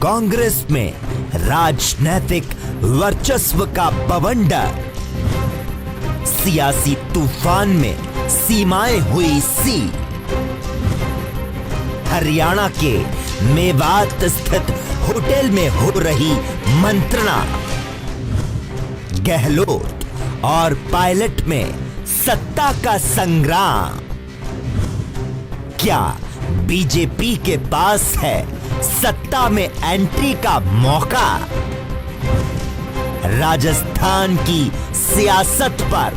कांग्रेस में राजनैतिक वर्चस्व का बवंडर, सियासी तूफान में सीमाएं हुई सी। हरियाणा के मेवात स्थित होटल में हो रही मंत्रणा, गहलोत और पायलट में सत्ता का संग्राम। क्या बीजेपी के पास है सत्ता में एंट्री का मौका? राजस्थान की सियासत पर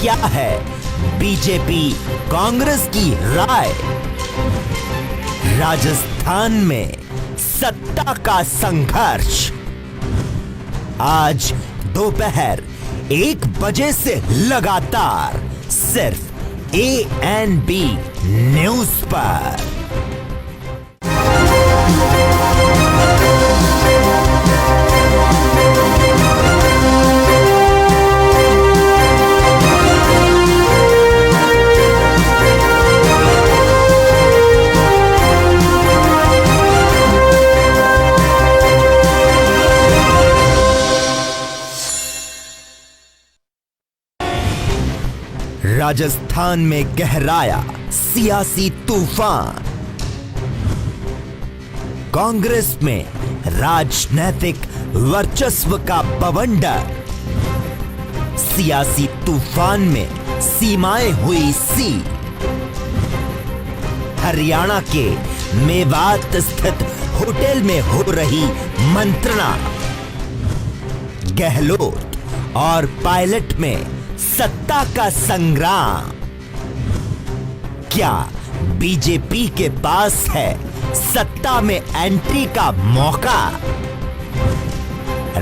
क्या है बीजेपी कांग्रेस की राय? राजस्थान में सत्ता का संघर्ष आज दोपहर 1 बजे से लगातार सिर्फ ANB न्यूज पर। राजस्थान में गहराया सियासी तूफान, कांग्रेस में राजनैतिक वर्चस्व का बवंडर, सियासी तूफान में सीमाएं हुई सी। हरियाणा के मेवात स्थित होटल में हो रही मंत्रणा, गहलोत और पायलट में सत्ता का संग्राम। क्या बीजेपी के पास है सत्ता में एंट्री का मौका?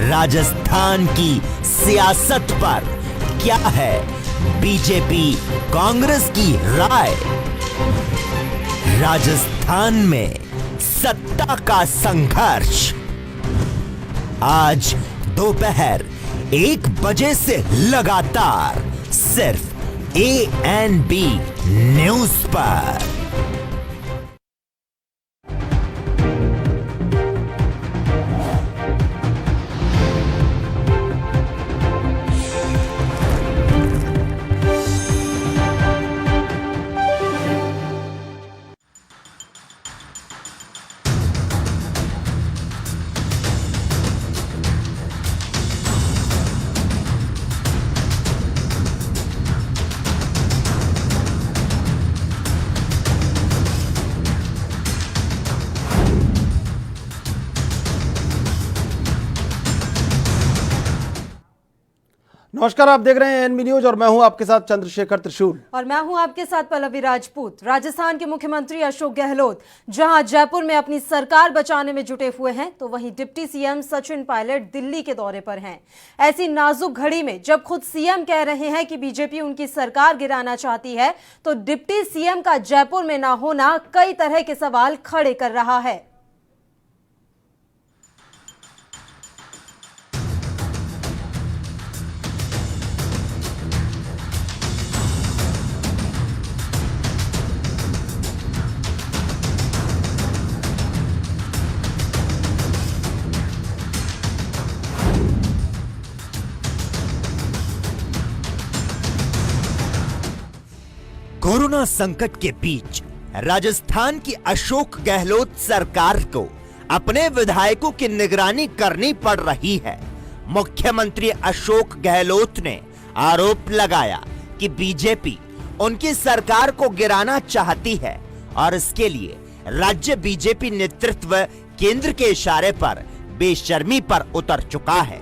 राजस्थान की सियासत पर क्या है बीजेपी कांग्रेस की राय? राजस्थान में सत्ता का संघर्ष आज दोपहर 1 बजे से लगातार सिर्फ ANB न्यूज पर। नमस्कार, आप देख रहे हैं एनबी न्यूज और मैं हूं आपके साथ चंद्रशेखर त्रिशूल और मैं हूं आपके साथ पल्लवी राजपूत। राजस्थान के मुख्यमंत्री अशोक गहलोत जहां जयपुर में अपनी सरकार बचाने में जुटे हुए हैं, तो वहीं डिप्टी सीएम सचिन पायलट दिल्ली के दौरे पर हैं। ऐसी नाजुक घड़ी में जब खुद सीएम कह रहे हैं कि बीजेपी उनकी सरकार गिराना चाहती है, तो डिप्टी सीएम का जयपुर में ना होना कई तरह के सवाल खड़े कर रहा है। कोरोना संकट के बीच राजस्थान की अशोक गहलोत सरकार को अपने विधायकों की निगरानी करनी पड़ रही है। मुख्यमंत्री अशोक गहलोत ने आरोप लगाया कि बीजेपी उनकी सरकार को गिराना चाहती है और इसके लिए राज्य बीजेपी नेतृत्व केंद्र के इशारे पर बेशर्मी पर उतर चुका है।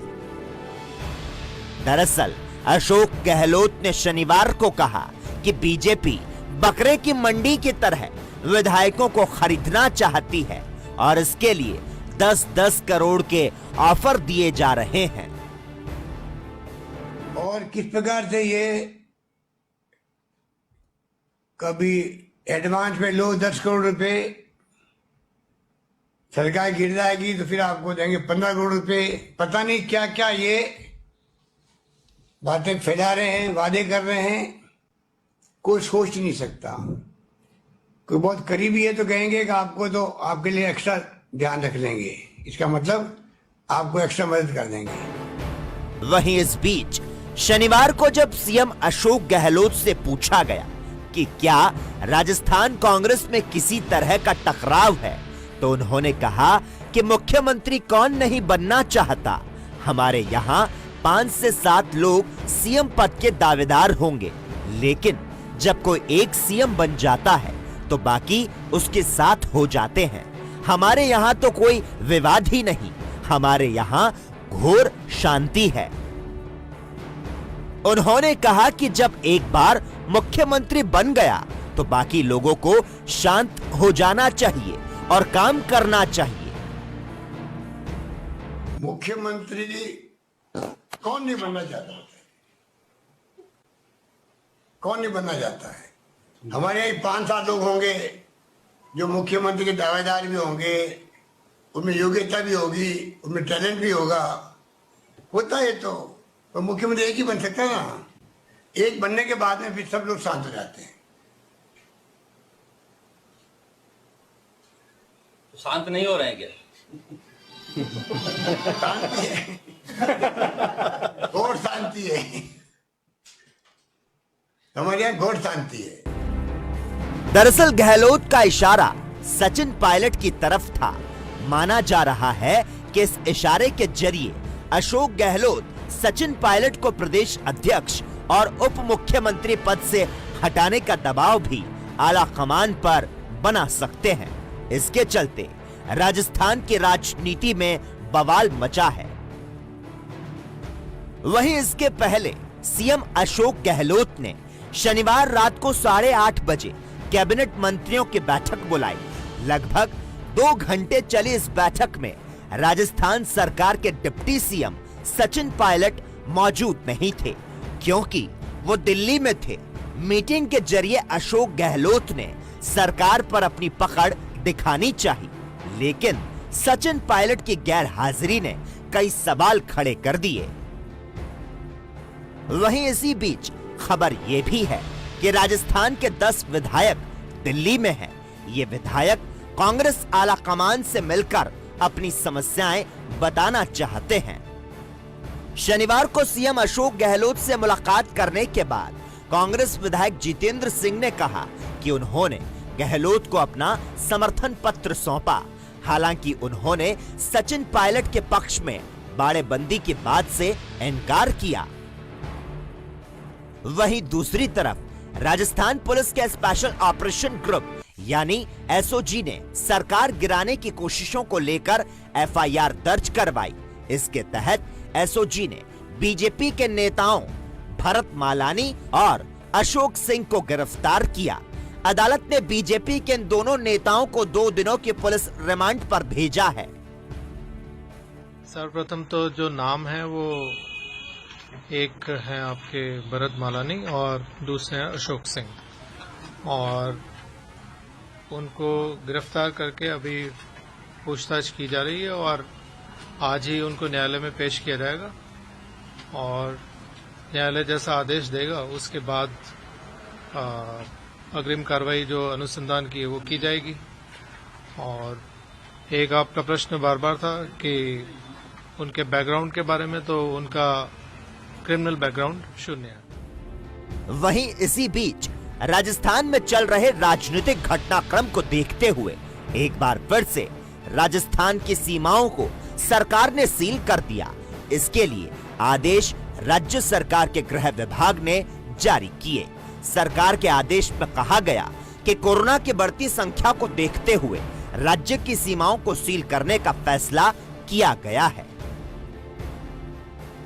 दरअसल अशोक गहलोत ने शनिवार को कहा कि बीजेपी बकरे की मंडी की तरह विधायकों को खरीदना चाहती है और इसके लिए 10-10 करोड़ के ऑफर दिए जा रहे हैं। और किस प्रकार से ये कभी एडवांस में लो 10 करोड़ रुपए, सरकार गिर जाएगी तो फिर आपको देंगे 15 करोड़ रुपए। पता नहीं क्या क्या ये बातें फैला रहे हैं, वादे कर रहे हैं, कोई सोच नहीं सकता। कोई बहुत करीबी है तो कहेंगे कि आपको तो आपके लिए एक्स्ट्रा ध्यान रख लेंगे। इसका मतलब आपको एक्स्ट्रा मदद कर देंगे। वहीं इस बीच शनिवार को जब सीएम अशोक गहलोत से पूछा गया कि क्या राजस्थान कांग्रेस में किसी तरह का टकराव है, तो उन्होंने कहा कि मुख्यमंत्री कौन नहीं बनना चाहता। हमारे यहाँ 5 से 7 लोग सीएम पद के दावेदार होंगे, लेकिन जब कोई एक सीएम बन जाता है तो बाकी उसके साथ हो जाते हैं। हमारे यहाँ तो कोई विवाद ही नहीं, हमारे यहाँ घोर शांति है। उन्होंने कहा कि जब एक बार मुख्यमंत्री बन गया तो बाकी लोगों को शांत हो जाना चाहिए और काम करना चाहिए। मुख्यमंत्री कौन नहीं बनना चाहता? कौन नहीं बनना चाहता है? हमारे यहाँ 5-7 लोग होंगे जो मुख्यमंत्री के दावेदार भी होंगे, उनमें योग्यता भी होगी, उनमें टैलेंट भी होगा। होता है तो मुख्यमंत्री एक ही बन सकता है ना। एक बनने के बाद में फिर सब लोग शांत हो जाते हैं। तो शांत नहीं हो रहे हैं क्या? शांति है, घोर शांति है। हमारे यहाँ घोर शांति है। दरअसल गहलोत का इशारा सचिन पायलट की तरफ था। माना जा रहा है कि इस इशारे के जरिए अशोक गहलोत सचिन पायलट को प्रदेश अध्यक्ष और उप मुख्यमंत्री पद से हटाने का दबाव भी आला कमान पर बना सकते हैं। इसके चलते राजस्थान की राजनीति में बवाल मचा है। वहीं इसके पहले सीएम अशोक गहलोत ने शनिवार रात को 8:30 बजे कैबिनेट मंत्रियों की बैठक बुलाई। लगभग 2 घंटे चली इस बैठक में राजस्थान सरकार के डिप्टी सीएम सचिन पायलट मौजूद नहीं थे, क्योंकि वो दिल्ली में थे। मीटिंग के जरिए अशोक गहलोत ने सरकार पर अपनी पकड़ दिखानी चाहिए, लेकिन सचिन पायलट की गैर हाजिरी ने कई सवाल खड़े कर दिए। वहीं इसी बीच खबर यह भी है कि राजस्थान के 10 विधायक दिल्ली में हैं। ये विधायक कांग्रेस आला कमान से मिलकर अपनी समस्याएं बताना चाहते हैं। शनिवार को सीएम अशोक गहलोत से मुलाकात करने के बाद कांग्रेस विधायक जितेंद्र सिंह ने कहा कि उन्होंने गहलोत को अपना समर्थन पत्र सौंपा। हालांकि उन्होंने सचिन पायलट के पक्ष में बाड़ेबंदी की बात से इनकार किया। वहीं दूसरी तरफ राजस्थान पुलिस के स्पेशल ऑपरेशन ग्रुप यानी एसओजी ने सरकार गिराने की कोशिशों को लेकर एफआईआर दर्ज करवाई। इसके तहत एसओजी ने बीजेपी के नेताओं भरत मालानी और अशोक सिंह को गिरफ्तार किया। अदालत ने बीजेपी के इन दोनों नेताओं को 2 दिनों की पुलिस रिमांड पर भेजा है। सर्वप्रथम तो जो नाम है वो एक है आपके भरत मालानी और दूसरे हैं अशोक सिंह, और उनको गिरफ्तार करके अभी पूछताछ की जा रही है और आज ही उनको न्यायालय में पेश किया जाएगा और न्यायालय जैसा आदेश देगा उसके बाद अग्रिम कार्रवाई जो अनुसंधान की है वो की जाएगी। और एक आपका प्रश्न बार बार था कि उनके बैकग्राउंड के बारे में, तो उनका क्रिमिनल बैकग्राउंड शून्य है। वहीं इसी बीच राजस्थान में चल रहे राजनीतिक घटनाक्रम को देखते हुए एक बार फिर से राजस्थान की सीमाओं को सरकार ने सील कर दिया। इसके लिए आदेश राज्य सरकार के गृह विभाग ने जारी किए। सरकार के आदेश में कहा गया कि कोरोना की बढ़ती संख्या को देखते हुए राज्य की सीमाओं को सील करने का फैसला किया गया है।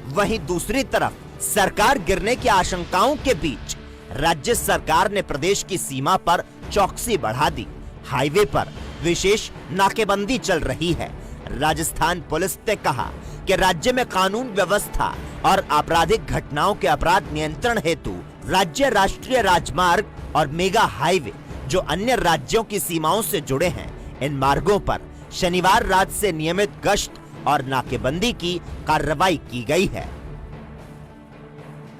वहीं दूसरी तरफ सरकार गिरने की आशंकाओं के बीच राज्य सरकार ने प्रदेश की सीमा पर चौकसी बढ़ा दी। हाईवे पर विशेष नाकेबंदी चल रही है। राजस्थान पुलिस ने कहा कि राज्य में कानून व्यवस्था और आपराधिक घटनाओं के अपराध नियंत्रण हेतु राज्य राष्ट्रीय राजमार्ग और मेगा हाईवे जो अन्य राज्यों की सीमाओं से जुड़े हैं, इन मार्गों पर शनिवार रात से नियमित गश्त और नाकेबंदी की कार्रवाई की गई है।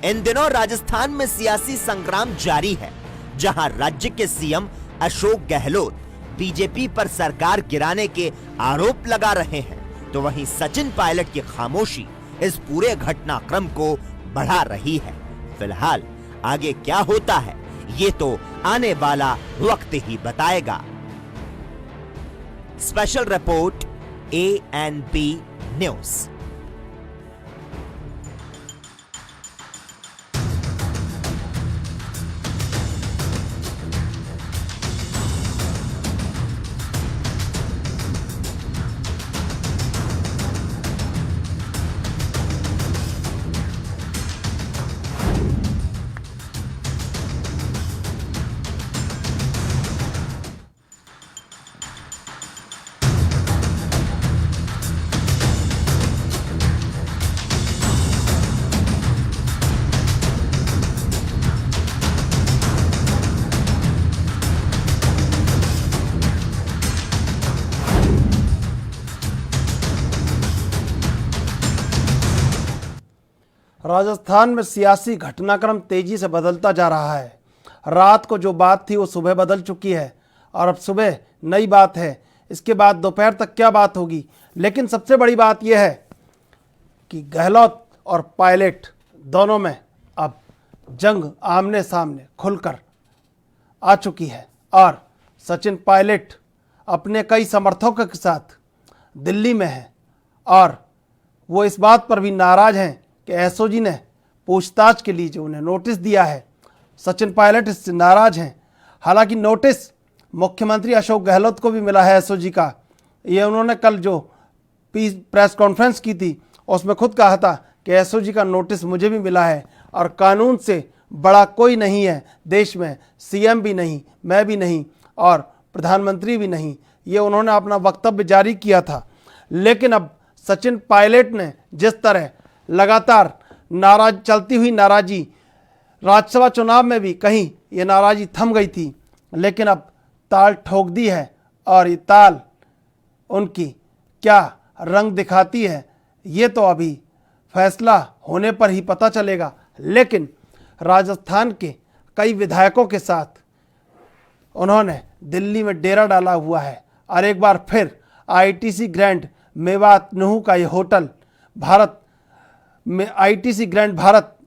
इन दिनों राजस्थान में सियासी संग्राम जारी है, जहां राज्य के सीएम अशोक गहलोत बीजेपी पर सरकार गिराने के आरोप लगा रहे हैं, तो वहीं सचिन पायलट की खामोशी इस पूरे घटनाक्रम को बढ़ा रही है। फिलहाल आगे क्या होता है ये तो आने वाला वक्त ही बताएगा। Special report ANP news. Rajasthan में सियासी घटनाक्रम तेजी से बदलता जा रहा है। रात को जो बात थी वो सुबह बदल चुकी है और अब सुबह नई बात है। इसके बाद दोपहर तक क्या बात होगी, लेकिन सबसे बड़ी बात यह है कि गहलोत और पायलट दोनों में अब जंग आमने सामने खुलकर आ चुकी है और सचिन पायलट अपने कई समर्थकों के साथ दिल्ली में है और वो इस बात पर भी नाराज हैं कि एसओजी ने पूछताछ के लिए जो उन्हें नोटिस दिया है, सचिन पायलट इससे नाराज हैं। हालांकि नोटिस मुख्यमंत्री अशोक गहलोत को भी मिला है एसओजी का। ये उन्होंने कल जो प्रेस कॉन्फ्रेंस की थी उसमें खुद कहा था कि एसओजी का नोटिस मुझे भी मिला है और कानून से बड़ा कोई नहीं है देश में, सीएम भी नहीं, मैं भी नहीं और प्रधानमंत्री भी नहीं। ये उन्होंने अपना वक्तव्य जारी किया था। लेकिन अब सचिन पायलट ने जिस तरह लगातार चलती हुई नाराजी, राज्यसभा चुनाव में भी कहीं ये नाराजी थम गई थी, लेकिन अब ताल ठोक दी है और ये ताल उनकी क्या रंग दिखाती है ये तो अभी फैसला होने पर ही पता चलेगा। लेकिन राजस्थान के कई विधायकों के साथ उन्होंने दिल्ली में डेरा डाला हुआ है और एक बार फिर आईटीसी ग्रैंड मेवात नुहू का ये होटल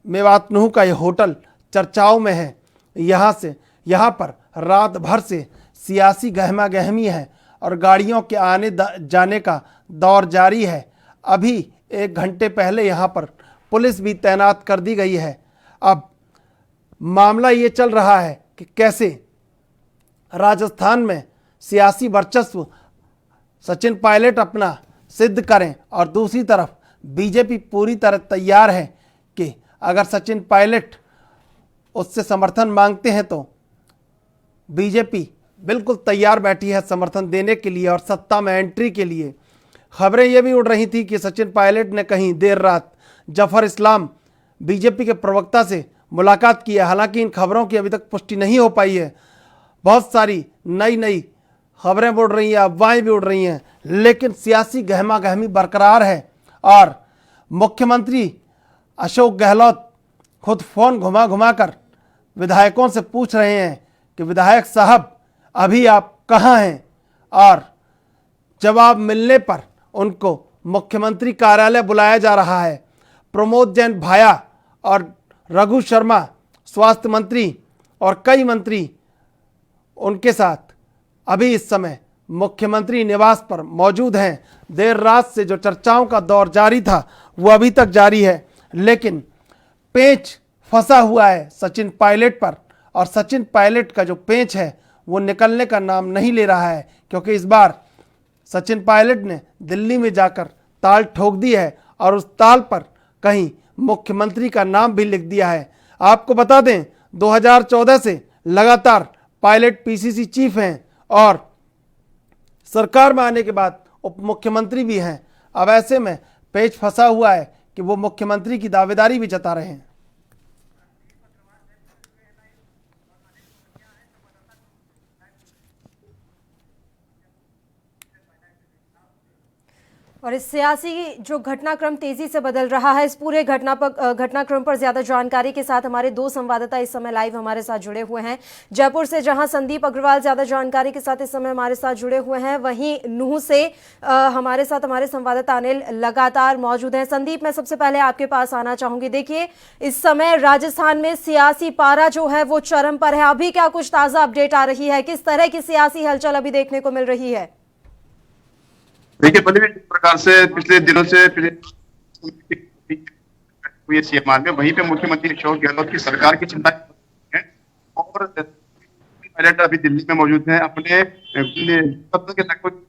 मेवात नुहू का ये होटल चर्चाओं में है। यहाँ पर रात भर से सियासी गहमा गहमी है और गाड़ियों के आने जाने का दौर जारी है। अभी 1 घंटे पहले यहाँ पर पुलिस भी तैनात कर दी गई है। अब मामला ये चल रहा है कि कैसे राजस्थान में सियासी वर्चस्व सचिन पायलट अपना सिद्ध करें और दूसरी तरफ बीजेपी पूरी तरह तैयार है कि अगर सचिन पायलट उससे समर्थन मांगते हैं तो बीजेपी बिल्कुल तैयार बैठी है समर्थन देने के लिए और सत्ता में एंट्री के लिए। खबरें ये भी उड़ रही थी कि सचिन पायलट ने कहीं देर रात जफर इस्लाम बीजेपी के प्रवक्ता से मुलाकात की है। हालांकि इन खबरों की अभी तक पुष्टि नहीं हो पाई है। बहुत सारी नई खबरें उड़ रही हैं, अफवाहें भी उड़ रही हैं, लेकिन सियासी गहमा गहमी बरकरार है और मुख्यमंत्री अशोक गहलोत खुद फोन घुमा घुमा कर विधायकों से पूछ रहे हैं कि विधायक साहब अभी आप कहाँ हैं, और जवाब मिलने पर उनको मुख्यमंत्री कार्यालय बुलाया जा रहा है। प्रमोद जैन भाया और रघु शर्मा स्वास्थ्य मंत्री और कई मंत्री उनके साथ अभी इस समय मुख्यमंत्री निवास पर मौजूद हैं। देर रात से जो चर्चाओं का दौर जारी था वो अभी तक जारी है, लेकिन पेंच फंसा हुआ है सचिन पायलट पर और सचिन पायलट का जो पेंच है वो निकलने का नाम नहीं ले रहा है, क्योंकि इस बार सचिन पायलट ने दिल्ली में जाकर ताल ठोक दी है और उस ताल पर कहीं मुख्यमंत्री का नाम भी लिख दिया है। आपको बता दें 2014 से लगातार पायलट पीसीसी चीफ हैं और सरकार में आने के बाद उप मुख्यमंत्री भी हैं। अब ऐसे में पेच फंसा हुआ है कि वो मुख्यमंत्री की दावेदारी भी जता रहे हैं। और इस सियासी जो घटनाक्रम तेजी से बदल रहा है, इस पूरे घटनाक्रम पर ज्यादा जानकारी के साथ हमारे दो संवाददाता इस समय लाइव हमारे साथ जुड़े हुए हैं। जयपुर से जहां संदीप अग्रवाल ज्यादा जानकारी के साथ इस समय हमारे साथ जुड़े हुए हैं, वहीं नूह से हमारे साथ हमारे संवाददाता अनिल लगातार मौजूद हैं। संदीप, मैं सबसे पहले आपके पास आना चाहूंगी। देखिए, इस समय राजस्थान में सियासी पारा जो है वो चरम पर है। अभी क्या कुछ ताजा अपडेट आ रही है? किस तरह की सियासी हलचल अभी देखने को मिल रही है? देखिए, पहले जिस प्रकार से पिछले दिनों से हुई सीएमआर में, वहीं पे मुख्यमंत्री अशोक गहलोत की सरकार की चिंता है और पायलट अभी दिल्ली में मौजूद हैं। अपने के लगभग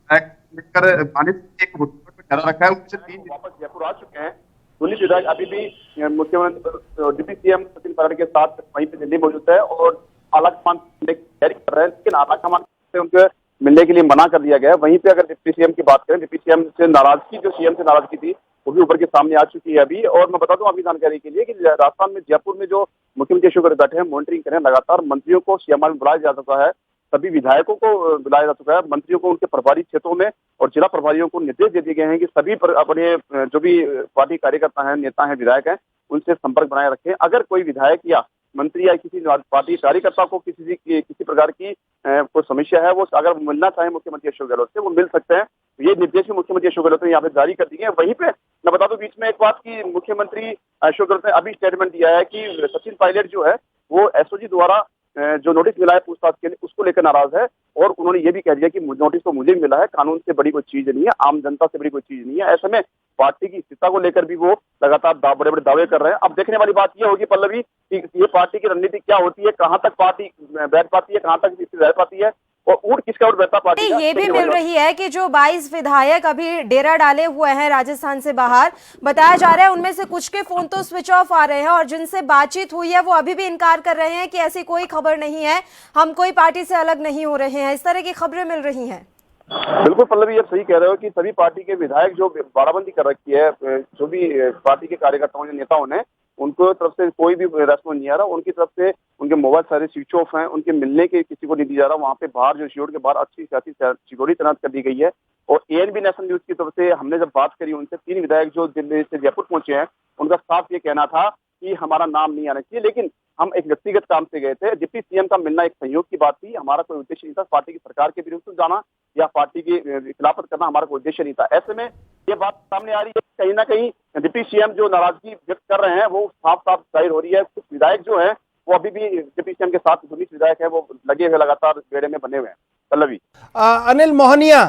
लेकर एक होटल पर ठहरा रखा है। उनसे 3 वापस जयपुर आ चुके हैं। 19 विधायक अभी भी मुख्यमंत्री डिप्टी सीएम सचिन पायलट के साथ वहीं पे दिल्ली मौजूद है और आला कमान की तैयारी कर रहे हैं, लेकिन आला कमान से उनके मिलने के लिए मना कर दिया गया है। वहीं पे अगर डिप्टी सीएम की बात करें, डिप्टी सीएम से नाराजगी, जो सीएम से नाराजगी थी, वो भी ऊपर के सामने आ चुकी है अभी। और मैं बता दूं अभी जानकारी के लिए कि राजस्थान में जयपुर में जो मुख्यमंत्री अशोक गहलोत बैठे हैं, मॉनिटरिंग करें, लगातार मंत्रियों को सीएमआर में बुलाया जा चुका है, सभी विधायकों को बुलाया जा चुका है, मंत्रियों को उनके प्रभारी क्षेत्रों में और जिला प्रभारियों को निर्देश दे दिए गए हैं कि सभी अपने जो भी पार्टी कार्यकर्ता हैं, नेता हैं, विधायक हैं, उनसे संपर्क बनाए रखें। अगर कोई विधायक या मंत्री या किसी पार्टी कार्यकर्ता को किसी प्रकार की कोई समस्या है, वो अगर मिलना चाहे मुख्यमंत्री अशोक गहलोत से, वो मिल सकते हैं। ये निर्देश भी मुख्यमंत्री अशोक गहलोत ने यहाँ पे जारी कर दिए हैं। वहीं पे मैं बता दूं बीच में एक बात की, मुख्यमंत्री अशोक गहलोत ने अभी स्टेटमेंट दिया है कि सचिन पायलट जो है वो एसओजी द्वारा जो नोटिस मिला है पूछताछ के लिए, उसको लेकर नाराज है। और उन्होंने ये भी कह दिया कि नोटिस तो मुझे भी मिला है, कानून से बड़ी कोई चीज नहीं है, आम जनता से बड़ी कोई चीज नहीं है। ऐसे में पार्टी की स्थिरता को लेकर भी वो लगातार बड़े बड़े दावे कर रहे हैं। अब देखने वाली बात ये होगी पल्लवी कि ये पार्टी की रणनीति क्या होती है, कहां तक पार्टी बैठ पाती है, कहां तक रह पाती है और ऊट किसका ऊट बैठता पार्टी का। ये भी मिल रही है कि जो 22 विधायक अभी डेरा डाले हुए हैं राजस्थान से बाहर, बताया जा रहा है उनमें से कुछ के फोन तो स्विच ऑफ आ रहे हैं और जिनसे बातचीत हुई है वो अभी भी इनकार कर रहे हैं कि ऐसी कोई खबर नहीं है, हम कोई पार्टी से अलग नहीं हो रहे हैं। इस तरह की खबरें मिल रही हैं। बिल्कुल पल्लवी, आप सही कह रहे हो कि सभी पार्टी के विधायक जो बाड़ाबंदी कर रखी है, जो भी पार्टी के कार्यकर्ताओं या नेताओं ने, उनको तरफ से कोई भी रेस्पॉन्स नहीं आ रहा। उनकी तरफ से उनके मोबाइल सारे स्विच ऑफ हैं, उनके मिलने के किसी को नहीं दिया जा रहा। वहाँ पे बाहर जो शियोर के बाहर अच्छी खासी सिक्योरिटी तैनात कर दी गई है। और एएनबी नेशनल न्यूज की तरफ से हमने जब बात करी उनसे, 3 विधायक जो दिल्ली से जयपुर पहुंचे हैं, उनका साफ ये कहना था कि हमारा नाम नहीं आना चाहिए, लेकिन हम एक व्यक्तिगत काम से गए थे। डिप्टी सीएम का मिलना एक संयोग की बात थी, हमारा कोई उद्देश्य नहीं था पार्टी की सरकार के विरुद्ध जाना या पार्टी की खिलाफत करना, हमारा कोई उद्देश्य नहीं था। ऐसे में ये बात सामने आ रही है, कहीं ना कहीं डिप्टी सीएम जो नाराजगी व्यक्त कर रहे हैं वो साफ साफ जाहिर हो रही है। कुछ विधायक जो है वो अभी भी डिप्टी सीएम के साथ 19 विधायक है वो लगे हुए लगातार बेड़े में बने हुए हैं। पल्लवी, अनिल मोहनिया,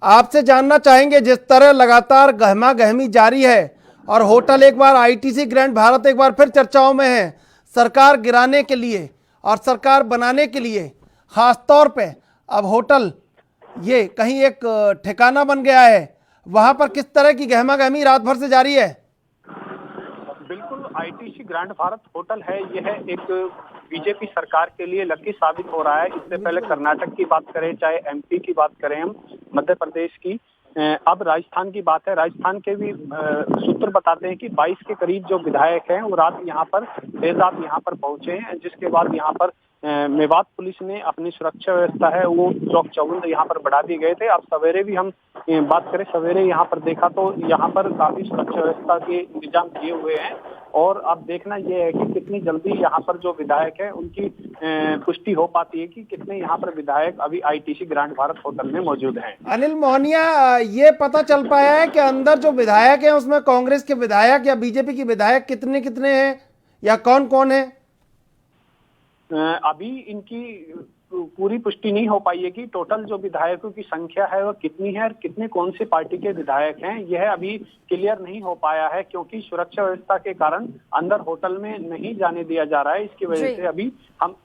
आपसे जानना चाहेंगे, जिस तरह लगातार गहमा गहमी जारी है और होटल एक बार आईटीसी ग्रैंड भारत एक बार फिर चर्चाओं में है, सरकार गिराने के लिए और सरकार बनाने के लिए, खास तौर पे अब होटल ये कहीं एक ठिकाना बन गया है, वहां पर किस तरह की गहमा गहमी रात भर से जारी है? बिल्कुल, आईटीसी ग्रैंड भारत होटल है, यह एक बीजेपी सरकार के लिए लकी साबित हो रहा है। इससे पहले कर्नाटक की बात करें, चाहे एमपी की बात करें, हम मध्य प्रदेश की, अब राजस्थान की बात है। राजस्थान के भी सूत्र बताते हैं कि 22 के करीब जो विधायक हैं वो रात यहाँ पर देर रात यहाँ पर पहुंचे हैं, जिसके बाद यहाँ पर मेवात पुलिस ने अपनी सुरक्षा व्यवस्था है वो चौक चौबंद यहाँ पर बढ़ा दिए गए थे। अब सवेरे भी हम बात करें, सवेरे यहाँ पर देखा तो यहाँ पर काफी सुरक्षा व्यवस्था के इंतजाम किए हुए हैं। और अब देखना यह है कि कितनी जल्दी यहाँ पर जो विधायक है उनकी पुष्टि हो पाती है कि कितने यहाँ पर विधायक अभी आईटीसी ग्रैंड भारत होटल में मौजूद हैं। अनिल मोहनिया, ये पता चल पाया है कि अंदर जो विधायक हैं उसमें कांग्रेस के विधायक या बीजेपी के विधायक कितने कितने हैं या कौन कौन है? अभी इनकी पूरी पुष्टि नहीं हो पाई है कि टोटल जो विधायकों की संख्या है वह कितनी है और कितने कौन से पार्टी के विधायक हैं, यह अभी क्लियर नहीं हो पाया है, क्योंकि सुरक्षा व्यवस्था के कारण अंदर होटल में नहीं जाने दिया जा रहा है। इसकी वजह से अभी हम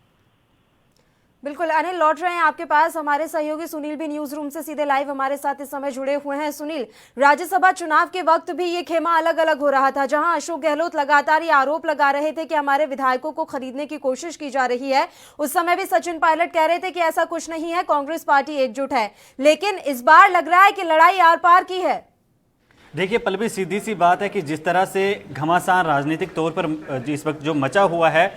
बिल्कुल अनिल लौट रहे हैं आपके पास। हमारे सहयोगी सुनील भी न्यूज रूम से सीधे लाइव हमारे साथ इस समय जुड़े हुए हैं। सुनील, राज्यसभा चुनाव के वक्त भी ये खेमा अलग अलग हो रहा था, जहां अशोक गहलोत लगातार ये आरोप लगा रहे थे कि हमारे विधायकों को खरीदने की कोशिश की जा रही है। उस समय भी सचिन पायलट कह रहे थे कि ऐसा कुछ नहीं है, कांग्रेस पार्टी एकजुट है। लेकिन इस बार लग रहा है कि लड़ाई आर पार की है। देखिए पल्लवी, सीधी सी बात है कि जिस तरह से घमासान राजनीतिक तौर पर इस वक्त जो मचा हुआ है,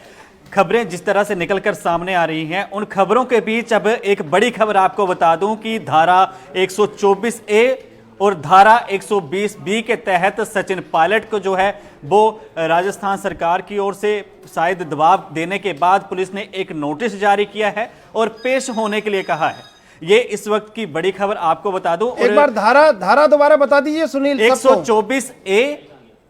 खबरें जिस तरह से निकलकर सामने आ रही हैं, उन खबरों के बीच अब एक बड़ी खबर आपको बता दूं कि धारा 124A और धारा 120B के तहत सचिन पायलट को जो है वो राजस्थान सरकार की ओर से शायद दबाव देने के बाद पुलिस ने एक नोटिस जारी किया है और पेश होने के लिए कहा है। ये इस वक्त की बड़ी खबर आपको बता दूं। एक बार धारा दोबारा बता दीजिए सुनील। 124A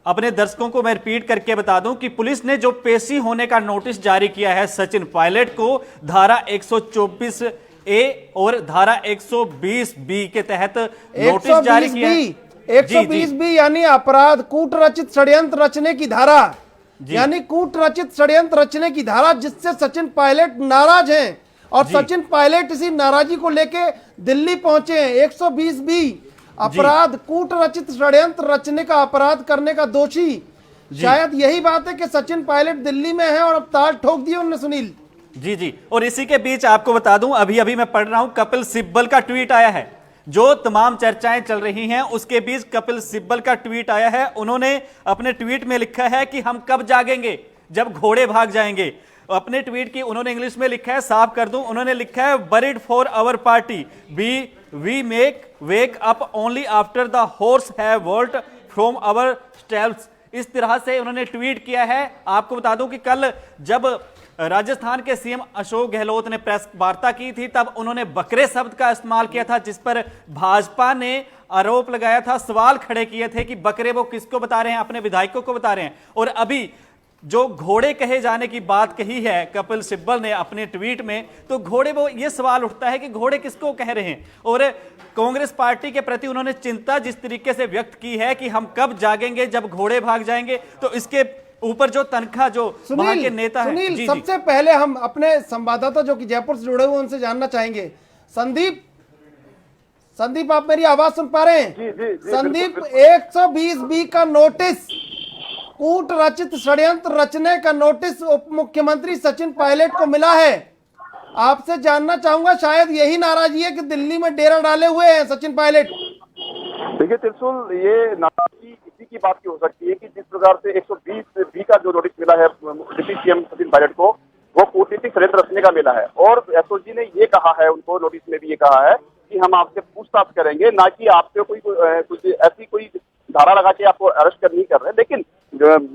अपने दर्शकों को मैं रिपीट करके बता दूं कि पुलिस ने जो पेशी होने का नोटिस जारी किया है सचिन पायलट को धारा 124A और धारा 120B के तहत नोटिस जारी किया है। 120B यानी अपराध कूट रचित षड्यंत्र रचने की धारा, यानी कूट रचित षड्यंत्र रचने की धारा, जिससे सचिन पायलट नाराज हैं और सचिन पायलट इसी नाराजगी को लेके दिल्ली पहुंचे हैं। 120B अपराध कूट रचित षड्यंत्र रचने का अपराध करने का दोषी। शायद यही बात है कि सचिन पायलट दिल्ली में है और अब ताल ठोक दिए उन्होंने सुनील। जी। और इसी के बीच आपको बता दूं, अभी मैं पढ़ रहा हूं, कपिल सिब्बल का ट्वीट आया है। जो तमाम चर्चाएं चल रही हैं उसके बीच कपिल सिब्बल का ट्वीट आया है। उन्होंने अपने ट्वीट में लिखा है कि हम कब जागेंगे जब घोड़े भाग जाएंगे। अपने ट्वीट की उन्होंने इंग्लिश में लिखा है, साफ कर दूं, उन्होंने लिखा है buried for our party we make wake up only after the horse have bolted from our stables. इस तरह से उन्होंने ट्वीट किया है। आपको बता दूं कि कल जब राजस्थान के सीएम अशोक गहलोत ने प्रेस वार्ता की थी तब उन्होंने बकरे शब्द का इस्तेमाल किया था, जिस पर भाजपा ने आरोप लगाया था, सवाल खड़े किए थे कि बकरे वो किसको बता रहे हैं, अपने विधायकों को बता रहे हैं। और अभी जो घोड़े कहे जाने की बात कही है कपिल सिब्बल ने अपने ट्वीट में, तो घोड़े वो ये सवाल उठता है कि घोड़े किसको कह रहे हैं। और कांग्रेस पार्टी के प्रति उन्होंने चिंता जिस तरीके से व्यक्त की है कि हम कब जागेंगे जब घोड़े भाग जाएंगे, तो इसके ऊपर जो तनख्वाह जो वहां के नेता हैं। सुनील, सबसे पहले हम अपने संवाददाता जो कि जयपुर से जुड़े हुए उनसे जानना चाहेंगे। संदीप आप मेरी आवाज सुन पा रहे हैं? जी, संदीप, 120B का नोटिस, कूट रचित षड्यंत्र रचने का नोटिस उप मुख्यमंत्री सचिन पायलट को मिला है। आपसे जानना चाहूंगा, शायद यही नाराजगी है कि दिल्ली में डेरा डाले हुए हैं सचिन पायलट। देखिए त्रिशूल, ये नाराजगी इसी की बात की हो सकती है कि जिस प्रकार से 120B का जो नोटिस मिला है डिप्टी सीएम सचिन पायलट को, वो कूटनीतिक षड्यंत्र रचने का मिला है। और एसओजी ने ये कहा है, उनको नोटिस में भी ये कहा है कि हम आपसे पूछताछ करेंगे, ना कि आपसे कुछ ऐसी कोई धारा लगा के आपको अरेस्ट नहीं कर रहे हैं। लेकिन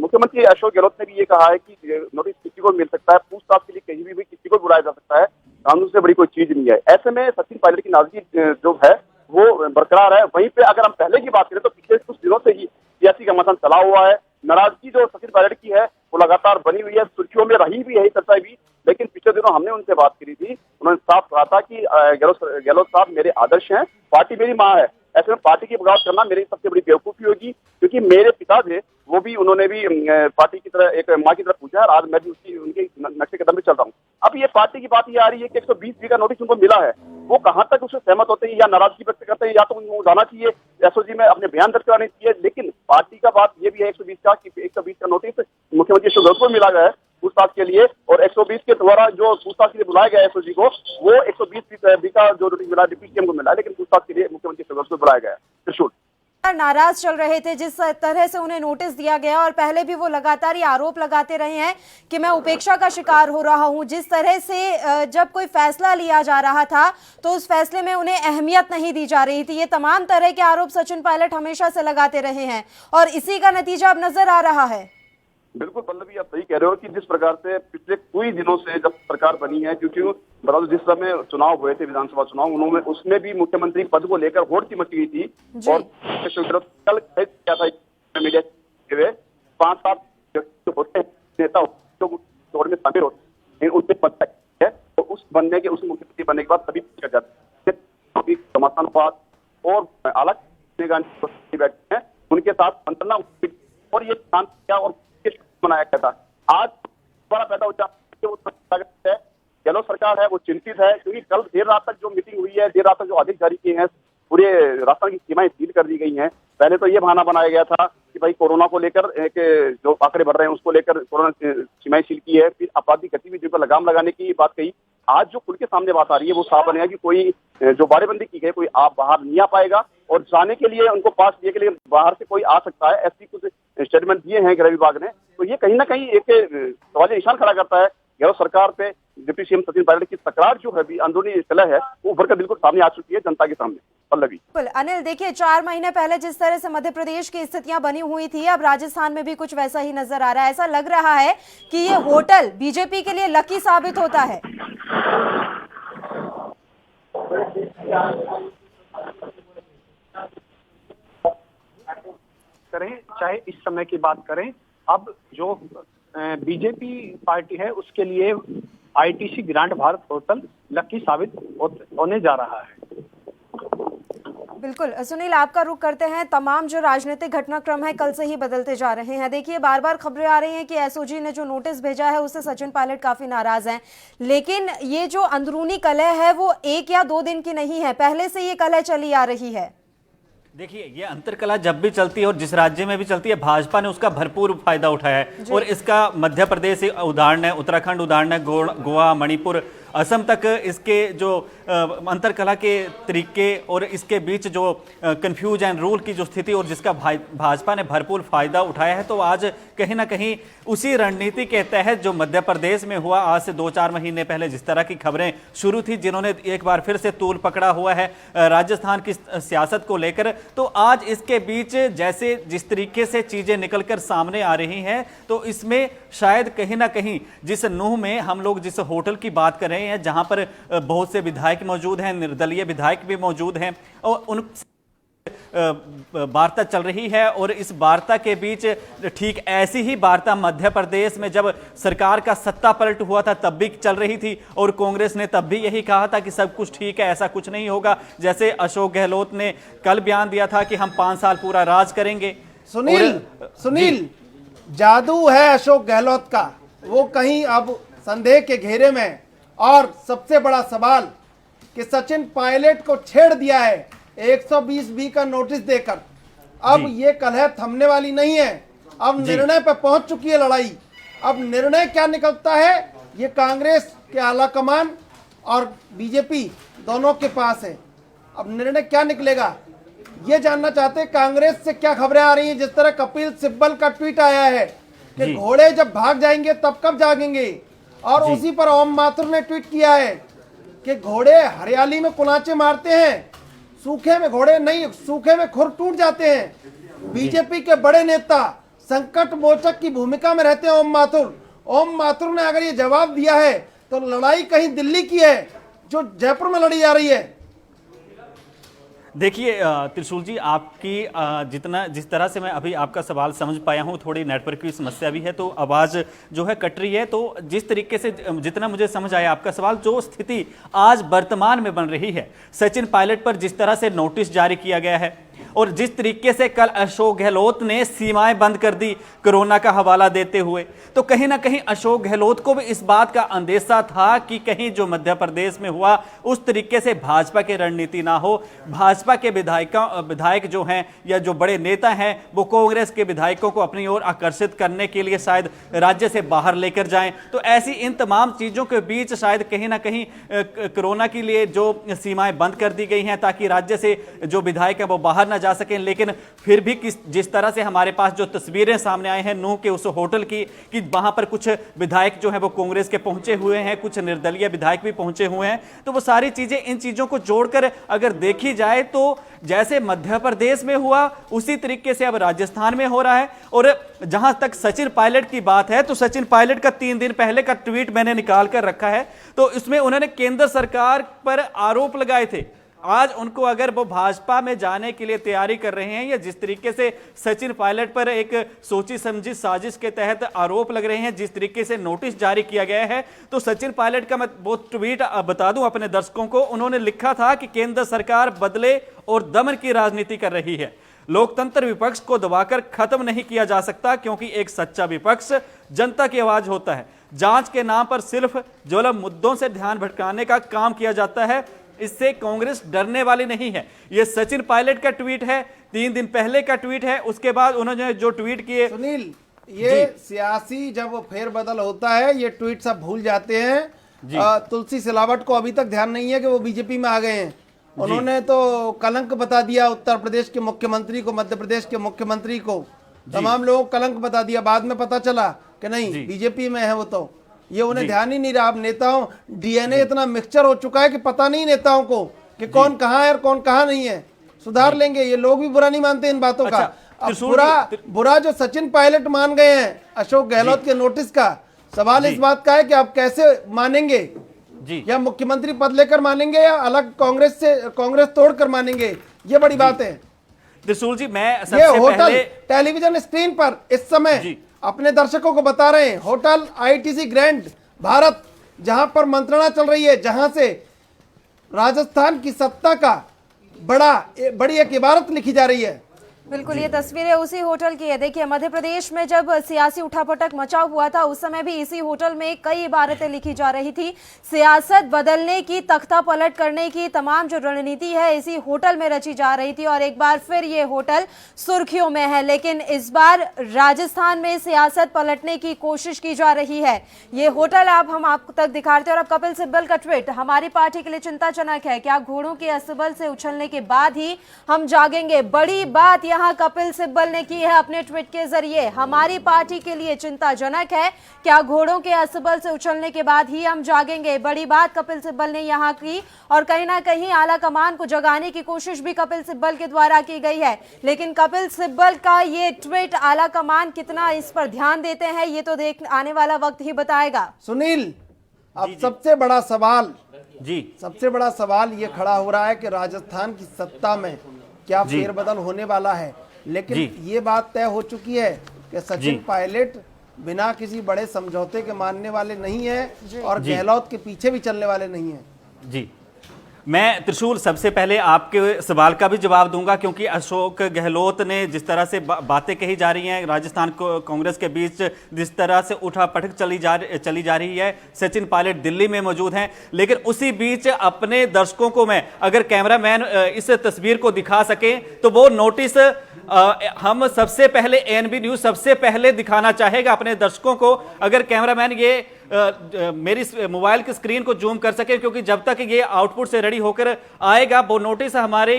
मुख्यमंत्री अशोक गहलोत ने भी ये कहा है कि नोटिस किसी को मिल सकता है, पूछताछ के लिए कहीं भी किसी को बुलाया जा सकता है, कानून से बड़ी कोई चीज नहीं है। ऐसे में सचिन पायलट की नाराजगी जो है वो बरकरार है। वहीं पे अगर हम पहले की बात करें तो पिछले कुछ दिनों से ही सियासी घमासान चला हुआ है। नाराजगी जो सचिन पायलट की है वो लगातार बनी हुई है, सुर्खियों में रही भी है चर्चा भी। लेकिन पिछले दिनों हमने उनसे बात करी थी, उन्होंने साफ कहा था कि गहलोत साहब मेरे आदर्श हैं, पार्टी मेरी माँ है, ऐसे में पार्टी की बगावत करना मेरी सबसे बड़ी बेवकूफी होगी, क्योंकि मेरे पिता थे वो भी, उन्होंने भी पार्टी की तरह एक माँ की तरह पूछा है, आज मैं भी उनके नक्शे कदम में चल रहा हूँ। अब ये पार्टी की बात ये आ रही है कि 120B का नोटिस उनको मिला है, वो कहाँ तक उससे सहमत होते हैं या नाराजगी व्यक्त करते हैं, या तो उनको जाना चाहिए एसओजी में अपने बयान दर्ज कराने चाहिए। लेकिन पार्टी का बात ये भी है 120 का कि 120 का नोटिस मुख्यमंत्री अशोक गहलोत को मिला गया है पूछताछ के लिए, और 120 के द्वारा जो पूछताछ के लिए बुलाया गया है एसओजी को, वो 120B का जो नोटिस मिला डिप्टी सीएम को मिला है, लेकिन पूछताछ के लिए मुख्यमंत्री अशोक गहलोत को बुलाया गया है। त्रिशूल, नाराज चल रहे थे जिस तरह से उन्हें नोटिस दिया गया, और पहले भी वो लगातार ये आरोप लगाते रहे हैं कि मैं उपेक्षा का शिकार हो रहा हूं। जिस तरह से जब कोई फैसला लिया जा रहा था तो उस फैसले में उन्हें अहमियत नहीं दी जा रही थी। ये तमाम तरह के आरोप सचिन पायलट हमेशा से लगाते रहे हैं और इसी का नतीजा अब नजर आ रहा है। बिल्कुल पल्लवी, आप सही कह रहे हो कि जिस प्रकार से पिछले कई दिनों से जब सरकार बनी है, क्योंकि बता दो जिस समय चुनाव हुए थे विधानसभा चुनाव, उन्होंने उसमें भी मुख्यमंत्री पद को लेकर होड़ सी मची गई थी। और कल क्या था मीडिया हुए 5-7 होते नेता दौड़ में शामिल होते हैं, उनसे पद है तो उस बनने के, उस मुख्यमंत्री बनने के बाद सभी कर जाते हैं घमासान और अलग बैठे हैं उनके साथ मंत्रणा, और ये शांत क्या और बनाया गया था। आज बड़ा पैदा हो जाता है, गहलोत सरकार है वो चिंतित है, क्योंकि कल देर रात तक जो मीटिंग हुई है, देर रात तक जो आदेश जारी किए हैं, पूरे राजस्थान की सीमाएं सील कर दी गई हैं। पहले तो ये बहाना बनाया गया था कि भाई कोरोना को लेकर एक जो आंकड़े बढ़ रहे हैं उसको लेकर कोरोना सीमाएं सील की है, फिर आपराधिक गतिविधियों पर लगाम लगाने की बात कही। आज जो खुल के सामने बात आ रही है वो साफ बनेगा कि कोई जो बाड़ेबंदी की गई, कोई आप बाहर नहीं आ पाएगा, और जाने के लिए उनको पास दिए के लिए बाहर से कोई आ सकता है, ऐसी कुछ स्टेटमेंट दिए हैं गृह विभाग ने। तो ये कहीं ना कहीं एक सवाल निशान खड़ा करता है गहलोत सरकार पे। डिप्टी सीएम सचिन पायलट की तकरार जो है अंदरूनी तलह है वो उभर कर बिल्कुल सामने आ चुकी है जनता के सामने। पल्लवी। बिल्कुल अनिल, देखिए 4 महीने पहले जिस तरह से मध्य प्रदेश की स्थितियां बनी हुई थी, अब राजस्थान में भी कुछ वैसा ही नजर आ रहा है। ऐसा लग रहा है कि ये होटल बीजेपी के लिए लकी साबित होता है। करें चाहे इस समय की बात करें, अब जो बीजेपी पार्टी है उसके लिए ITC grand Bharat hotel lucky साबित होने जा रहा है। बिल्कुल सुनील, आपका रुख करते हैं। तमाम जो राजनीतिक घटनाक्रम है कल से ही बदलते जा रहे हैं। देखिए बार बार खबरें आ रही हैं कि एसओजी ने जो नोटिस भेजा है उससे सचिन पायलट काफी नाराज हैं, लेकिन ये जो अंदरूनी कलह है वो 1 या 2 दिन की नहीं है, पहले से ये कलह चली आ रही है। देखिए ये अंतरकलह जब भी चलती है और जिस राज्य में भी चलती है, भाजपा ने उसका भरपूर फायदा उठाया है। और इसका मध्य प्रदेश उदाहरण है, उत्तराखंड उदाहरण है, गोवा, मणिपुर, असम तक इसके जो अंतरकलह के तरीके और इसके बीच जो कंफ्यूज एंड रूल की जो स्थिति और जिसका भाजपा ने भरपूर फायदा उठाया है, तो आज कहीं ना कहीं उसी रणनीति के तहत जो मध्य प्रदेश में हुआ, आज से 2-4 महीने पहले जिस तरह की खबरें शुरू थी, जिन्होंने एक बार फिर से तूल पकड़ा हुआ है राजस्थान की सियासत को लेकर, तो आज इसके बीच जैसे जिस तरीके से चीजें निकलकर सामने आ रही हैं, तो इसमें शायद कहीं ना कहीं जिस नूह में हम लोग जिस होटल की बात कर रहे हैं, जहां पर बहुत से विधायक मौजूद हैं, निर्दलीय विधायक भी मौजूद हैं, और उन वार्ता चल रही है। और इस वार्ता के बीच ठीक ऐसी ही वार्ता मध्य प्रदेश में जब सरकार का सत्ता पलट हुआ था तब भी चल रही थी, और कांग्रेस ने तब भी यही कहा था कि सब कुछ ठीक है, ऐसा कुछ नहीं होगा। जैसे अशोक गहलोत ने कल बयान दिया था कि हम 5 साल पूरा राज करेंगे। सुनील जादू है अशोक गहलोत का, वो कहीं अब संदेह के घेरे में। और सबसे बड़ा सवाल कि सचिन पायलट को छेड़ दिया है 120B का नोटिस देकर। अब ये कलह थमने वाली नहीं है, अब निर्णय पर पहुंच चुकी है लड़ाई। अब निर्णय क्या निकलता है ये कांग्रेस के आला कमान और बीजेपी दोनों के पास है। अब निर्णय क्या निकलेगा ये जानना चाहते हैं। कांग्रेस से क्या खबरें आ रही हैं? जिस तरह कपिल सिब्बल का ट्वीट आया है कि घोड़े जब भाग जाएंगे तब कब जागेंगे, और उसी पर ओम माथुर ने ट्वीट किया है कि घोड़े हरियाली में कुलांचे मारते हैं, सूखे में घोड़े नहीं, सूखे में खुर टूट जाते हैं। बीजेपी के बड़े नेता संकट मोचक की भूमिका में रहते हैं ओम माथुर ने अगर ये जवाब दिया है तो लड़ाई कहीं दिल्ली की है जो जयपुर में लड़ी जा रही है। देखिए त्रिशूल जी, आपकी जिस तरह से मैं अभी आपका सवाल समझ पाया हूं, थोड़ी नेटवर्क की समस्या भी है तो आवाज़ जो है कट रही है। तो जिस तरीके से जितना मुझे समझ आया आपका सवाल, जो स्थिति आज वर्तमान में बन रही है, सचिन पायलट पर जिस तरह से नोटिस जारी किया गया है और जिस तरीके से कल अशोक गहलोत ने सीमाएं बंद कर दी कोरोना का हवाला देते हुए, तो कहीं ना कहीं अशोक गहलोत को भी इस बात का अंदेशा था कि कहीं जो मध्य प्रदेश में हुआ उस तरीके से भाजपा की रणनीति ना हो, भाजपा के विधायक जो हैं या जो बड़े नेता हैं वो कांग्रेस के विधायकों को अपनी ओर आकर्षित करने के लिए शायद राज्य से बाहर लेकर जाएं। तो ऐसी इन तमाम चीजों के बीच शायद कहीं ना कहीं कोरोना के लिए जो सीमाएं बंद कर दी गई हैं ताकि राज्य से जो विधायक है वो बाहर ना जा सकें। लेकिन फिर भी जिस तरह से हमारे पास जो तस्वीरें सामने आए हैं नूह के उस होटल की, कि वहां पर कुछ विधायक जो हैं वो कांग्रेस के पहुंचे हुए हैं, कुछ निर्दलीय विधायक भी पहुंचे हुए हैं, तो वो सारी चीजें इन चीजों को जोड़कर अगर देखी जाए तो जैसे मध्य प्रदेश में हुआ उसी तरीके से अब राजस्थान में हो रहा है। और जहां तक सचिन पायलट की बात है तो सचिन पायलट का 3 दिन पहले का ट्वीट मैंने निकाल कर रखा है, तो इसमें उन्होंने केंद्र सरकार पर आरोप लगाए थे। आज उनको अगर वो भाजपा में जाने के लिए तैयारी कर रहे हैं या जिस तरीके से सचिन पायलट पर एक सोची समझी साजिश के तहत आरोप लग रहे हैं, जिस तरीके से नोटिस जारी किया गया है, तो सचिन पायलट का मैं वो ट्वीट बता दूं अपने दर्शकों को, उन्होंने लिखा था कि केंद्र सरकार बदले और दमन की राजनीति कर रही है। लोकतंत्र विपक्ष को दबाकर खत्म नहीं किया जा सकता क्योंकि एक सच्चा विपक्ष जनता की आवाज होता है। जांच के नाम पर सिर्फ ज्वलंत मुद्दों से ध्यान भटकाने का काम किया जाता है, इससे कांग्रेस डरने वाली नहीं है। यह सचिन पायलट का ट्वीट है, 3 दिन पहले का ट्वीट है। उसके बाद उन्होंने जो ट्वीट किए, सुनील ये सियासी जब फेरबदल होता है ये ट्वीट सब भूल जाते हैं। तुलसी सिलावट को अभी तक ध्यान नहीं है कि वो बीजेपी में आ गए हैं। उन्होंने तो कलंक बता दिया उत्तर प्रदेश के मुख्यमंत्री को, मध्य प्रदेश के मुख्यमंत्री को, तमाम लोगों को कलंक बता दिया। बाद में पता चला कि नहीं बीजेपी में है वो, तो ये उन्हें ध्यान ही नहीं रहा। अब नेताओं डीएनए इतना मिक्सचर हो चुका है कि पता नहीं नेताओं को कि कौन कहाँ है और कौन कहाँ नहीं है, सुधार लेंगे। ये लोग भी बुरा नहीं मानते इन बातों का। अब बुरा जो सचिन पायलट मान गए हैं अशोक गहलोत के नोटिस का, सवाल इस बात का है कि आप कैसे मानेंगे जी, या मुख्यमंत्री पद लेकर मानेंगे या अलग कांग्रेस तोड़कर मानेंगे, ये बड़ी बात है। त्रिशूल जी, मैं सबसे ये होटल पहले टेलीविजन स्क्रीन पर इस समय अपने दर्शकों को बता रहे हैं, होटल आईटीसी ग्रैंड भारत, जहां पर मंत्रणा चल रही है, जहां से राजस्थान की सत्ता का बड़ी एक इबारत लिखी जा रही है। बिल्कुल, ये तस्वीरें उसी होटल की है। देखिए, मध्य प्रदेश में जब सियासी उठापटक मचा हुआ था उस समय भी इसी होटल में कई इबारतें लिखी जा रही थी। सियासत बदलने की, तख्ता पलट करने की तमाम जो रणनीति है इसी होटल में रची जा रही थी और एक बार फिर ये होटल सुर्खियों में है। लेकिन इस बार राजस्थान में सियासत पलटने की कोशिश की जा रही है। ये होटल अब हम आप तक दिखाते हैं। और अब कपिल सिब्बल का ट्वीट हमारी पार्टी के लिए चिंताजनक है। क्या घोड़ों के अस्तबल से उछलने के बाद ही हम जागेंगे? बड़ी बात यहां कपिल सिब्बल ने की है अपने ट्वीट के जरिए। हमारी पार्टी के लिए चिंताजनक है, क्या घोड़ों के अस्तबल से उछलने के बाद ही हम जागेंगे? बड़ी बात कपिल सिब्बल ने यहां की और कहीं ना कहीं आला कमान को जगाने की कोशिश भी कपिल सिब्बल के द्वारा की गई है। लेकिन कपिल सिब्बल का ये ट्वीट आला कमान कितना इस पर ध्यान देते हैं ये तो आने वाला वक्त ही बताएगा। सुनील, अब सबसे बड़ा सवाल ये खड़ा हो रहा है कि राजस्थान की सत्ता में क्या फेरबदल होने वाला है। लेकिन ये बात तय हो चुकी है कि सचिन पायलट बिना किसी बड़े समझौते के मानने वाले नहीं है और गहलोत के पीछे भी चलने वाले नहीं है। जी, मैं त्रिशूल सबसे पहले आपके सवाल का भी जवाब दूंगा, क्योंकि अशोक गहलोत ने जिस तरह से बातें कही जा रही हैं, राजस्थान को कांग्रेस के बीच जिस तरह से उठापटक चली जा रही है, सचिन पायलट दिल्ली में मौजूद हैं। लेकिन उसी बीच अपने दर्शकों को मैं, अगर कैमरामैन इस तस्वीर को दिखा सके तो वो नोटिस हम सबसे पहले एएनबी न्यूज सबसे पहले दिखाना चाहेगा अपने दर्शकों को। अगर कैमरामैन ये मेरी मोबाइल की स्क्रीन को जूम कर सके, क्योंकि जब तक ये आउटपुट से रेडी होकर आएगा वो नोटिस हमारे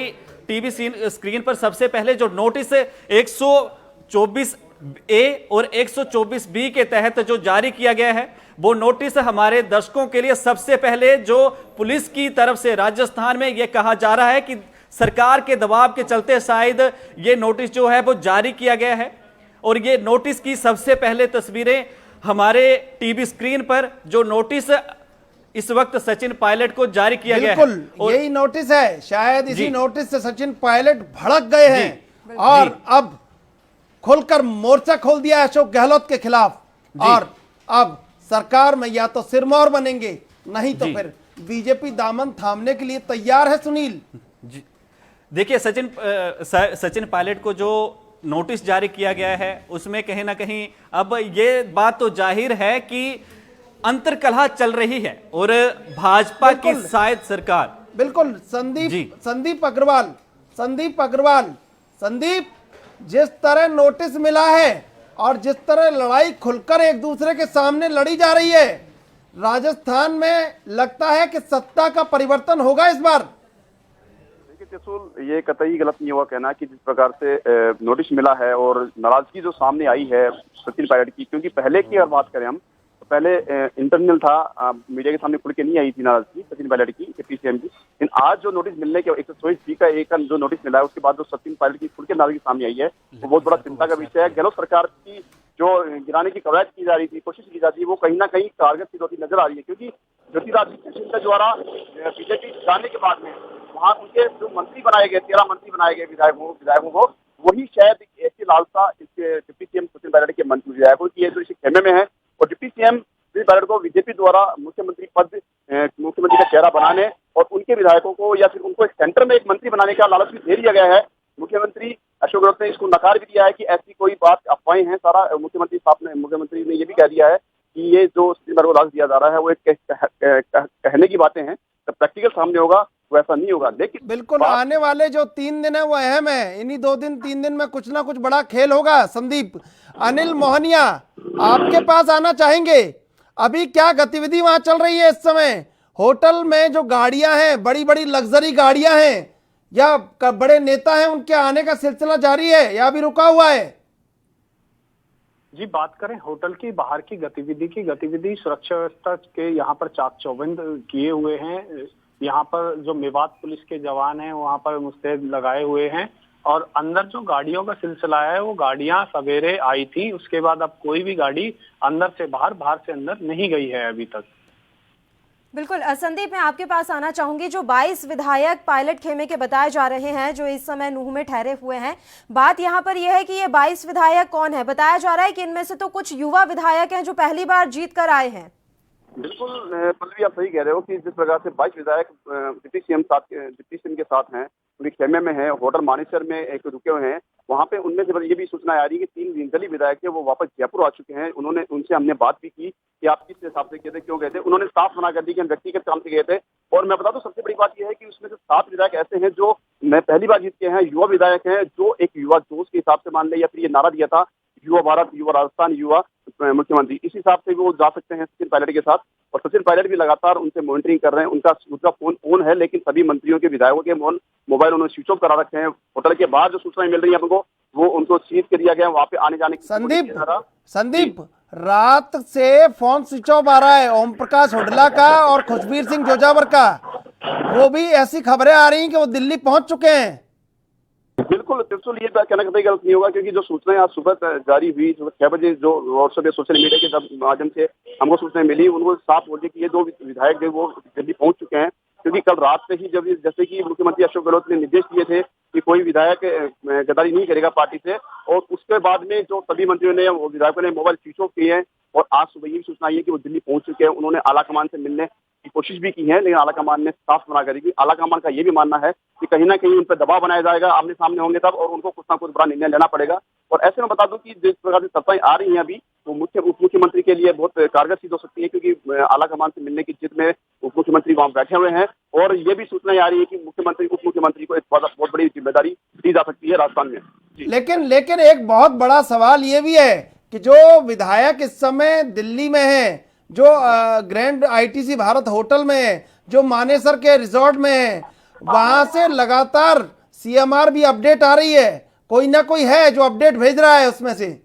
टीवी स्क्रीन पर सबसे पहले जो नोटिस 124A और 124B के तहत जो जारी किया गया है, वो नोटिस हमारे दर्शकों के लिए सबसे पहले जो पुलिस की तरफ से राजस्थान में ये कहा जा रहा है कि सरकार के दबाव के चलते शायद ये नोटिस जो है वो जारी किया गया है। और ये नोटिस की सबसे पहले तस्वीरें हमारे टीवी स्क्रीन पर, जो नोटिस इस वक्त सचिन पायलट को जारी किया गया है, बिल्कुल यही नोटिस है। शायद इसी नोटिस से सचिन पायलट भड़क गए हैं और अब खुलकर मोर्चा खोल दिया है अशोक गहलोत के खिलाफ। और अब सरकार में या तो सिरमौर बनेंगे, नहीं तो फिर बीजेपी दामन थामने के लिए तैयार है। सुनील जी, देखिए, सचिन पायलट को जो नोटिस जारी किया गया है उसमें कहीं ना कहीं अब ये बात तो जाहिर है कि अंतर्कलह चल रही है और भाजपा की शायद सरकार। बिल्कुल, संदीप अग्रवाल, जिस तरह नोटिस मिला है और जिस तरह लड़ाई खुलकर एक दूसरे के सामने लड़ी जा रही है, राजस्थान में लगता है कि सत्ता का परिवर्तन होगा इस बार। त्रिशूल, ये कतई गलत नहीं हुआ कहना कि जिस प्रकार से नोटिस मिला है और नाराजगी जो सामने आई है सचिन पायलट की, क्योंकि पहले की अगर बात करें हम तो पहले इंटरनल था, मीडिया के सामने खुल के नहीं आई थी नाराजगी सचिन पायलट की, पीसीएम की। लेकिन आज जो नोटिस मिलने के 124B का एक जो नोटिस मिला है उसके बाद जो सचिन पायलट की खुल के नाराजगी सामने आई है वो बहुत बड़ा चिंता का विषय है। गहलोत सरकार की जो गिराने की कवायद की जा रही थी, कोशिश की जाती है, वो कहीं ना कहीं कारगर सिद्ध होती नजर आ रही है। क्योंकि ज्योतिरादित्य सिंधिया द्वारा बीजेपी जाने के बाद में वहाँ उनके जो मंत्री बनाए गए, 13 मंत्री बनाए गए विधायकों को, वही शायद ऐसी लालसा इसके डिप्टी सीएम सचिन पायलट के मंत्री विधायकों की है जो इसी खेमे में है। और डिप्टी सीएम सचिन पायलट को बीजेपी द्वारा मुख्यमंत्री का चेहरा बनाने और उनके विधायकों को या फिर उनको एक सेंटर में एक मंत्री बनाने का लालच भी दे दिया गया है। मुख्यमंत्री अशोक गहलोत ने इसको नकार भी दिया है कि ऐसी कोई बात अफवाहें हैं। सारा मुख्यमंत्री ने ये भी कह दिया है कि ये जो सचिन पायलट को लालच दिया जा रहा है वो एक कहने की बातें हैं, जब प्रैक्टिकल सामने होगा वो ऐसा नहीं होगा। लेकिन बिल्कुल आने वाले जो 3 दिन है वो अहम है। इन्हीं 2-3 दिन में कुछ ना कुछ बड़ा खेल होगा। संदीप, अनिल मोहनिया आपके पास आना चाहेंगे, अभी क्या गतिविधि वहां चल रही है इस समय? होटल में जो गाड़ियां हैं, बड़ी बड़ी लग्जरी गाड़ियां हैं या बड़े नेता हैं, उनके आने का सिलसिला जारी है या अभी रुका हुआ है? जी, बात करें होटल की बाहर की गतिविधि सुरक्षा व्यवस्था के यहाँ पर चाक चौबंद किए हुए हैं। यहाँ पर जो मेवात पुलिस के जवान हैं वहाँ पर मुस्तैद लगाए हुए हैं। और अंदर जो गाड़ियों का सिलसिला है वो गाड़ियां सवेरे आई थी, उसके बाद अब कोई भी गाड़ी अंदर से बाहर, बाहर से अंदर नहीं गई है अभी तक। बिल्कुल संदीप, मैं आपके पास आना चाहूंगी। जो 22 विधायक पायलट खेमे के बताए जा रहे हैं जो इस समय नूह में ठहरे हुए हैं, बात यहाँ पर यह है कि ये 22 विधायक कौन है? बताया जा रहा है कि इनमें से तो कुछ युवा विधायक हैं जो पहली बार जीत कर आए हैं। बिल्कुल पल्लवी, आप सही कह रहे हो कि जिस प्रकार से 22 विधायक डिप्टी सीएम के साथ हैं, उनके खेमे में हैं, होटल मानेसर में एक रुके हुए हैं। वहाँ पे उनमें से ये भी सूचना आ रही है कि 3 निर्दलीय विधायक है वो वापस जयपुर आ चुके हैं। उनसे हमने बात भी की कि आप किस हिसाब से गए थे, क्यों गए थे। उन्होंने साफ मना कर दी कि हम व्यक्तिगत काम से गए थे। और मैं बता दूं, सबसे बड़ी बात यह है कि उसमें से 7 विधायक ऐसे हैं जो मैं पहली बार जीत के हैं, युवा विधायक हैं, जो एक युवा जोश के हिसाब से मान ले, या फिर ये नारा दिया था युवा भारत, युवा राजस्थान, युवा मुख्यमंत्री, इस हिसाब से वो जा सकते हैं सचिन पायलट के साथ। और सचिन पायलट भी लगातार उनसे मॉनिटरिंग कर रहे हैं। उनका फोन ऑन है, लेकिन सभी मंत्रियों के, विधायकों के मोबाइल उन्होंने स्विच ऑफ करा रखे हैं। होटल के बाद जो सूचनाएं मिल रही है हमको, वो उनको सीज कर दिया गया, वहाँ पे आने जाने की। संदीप, रात से फोन स्विच ऑफ आ रहा है ओम प्रकाश हुड्डा का और खुशबीर सिंह जोजावर का। वो भी ऐसी खबरें आ रही हैं कि वो दिल्ली पहुंच चुके हैं। बिल्कुल त्रिशूल, ये कहना कतई गलत नहीं होगा, क्योंकि जो सूचनाएं आज सुबह जारी हुई, सुबह 6 बजे जो व्हाट्सएप या सोशल मीडिया के माध्यम से हमको सूचनाएं मिली, उनको साफ बोलिए कि ये 2 विधायक जो वो दिल्ली पहुंच चुके हैं। क्योंकि कल रात से ही जैसे कि मुख्यमंत्री अशोक गहलोत ने निर्देश दिए थे कि कोई विधायक गद्दारी नहीं करेगा पार्टी से, और उसके बाद में जो सभी मंत्रियों ने, विधायकों ने मोबाइल स्विच ऑफ किए हैं। और आज सुबह ये सूचना आई है कि वो दिल्ली पहुंच चुके हैं। उन्होंने आलाकमान से मिलने की कोशिश भी की है, लेकिन आलाकमान ने साफ मना करेगी। आलाकमान का ये भी मानना है कि कहीं ना कहीं उन पर दबाव बनाया जाएगा, आमने सामने होंगे तब, और उनको कुछ ना कुछ बड़ा निर्णय लेना पड़ेगा। और ऐसे में बता दूं कि जिस प्रकार से चर्चाएं आ रही हैं अभी, तो उप मुख्यमंत्री के लिए बहुत कारगर सिद्ध हो सकती है, क्योंकि आलाकमान से मिलने की जिद में उप मुख्यमंत्री वहां बैठे हुए हैं। और ये भी सूचनाएं आ रही है कि उप मुख्यमंत्री को एक बहुत बड़ी जिम्मेदारी दी जा सकती है राजस्थान में। लेकिन एक बहुत बड़ा सवाल ये भी है कि जो विधायक इस समय दिल्ली में है, जो ग्रैंड आईटीसी भारत होटल में है, जो मानेसर के रिजॉर्ट में है, वहां से लगातार सीएमआर भी अपडेट आ रही है। कोई ना कोई है जो अपडेट भेज रहा है उसमें से।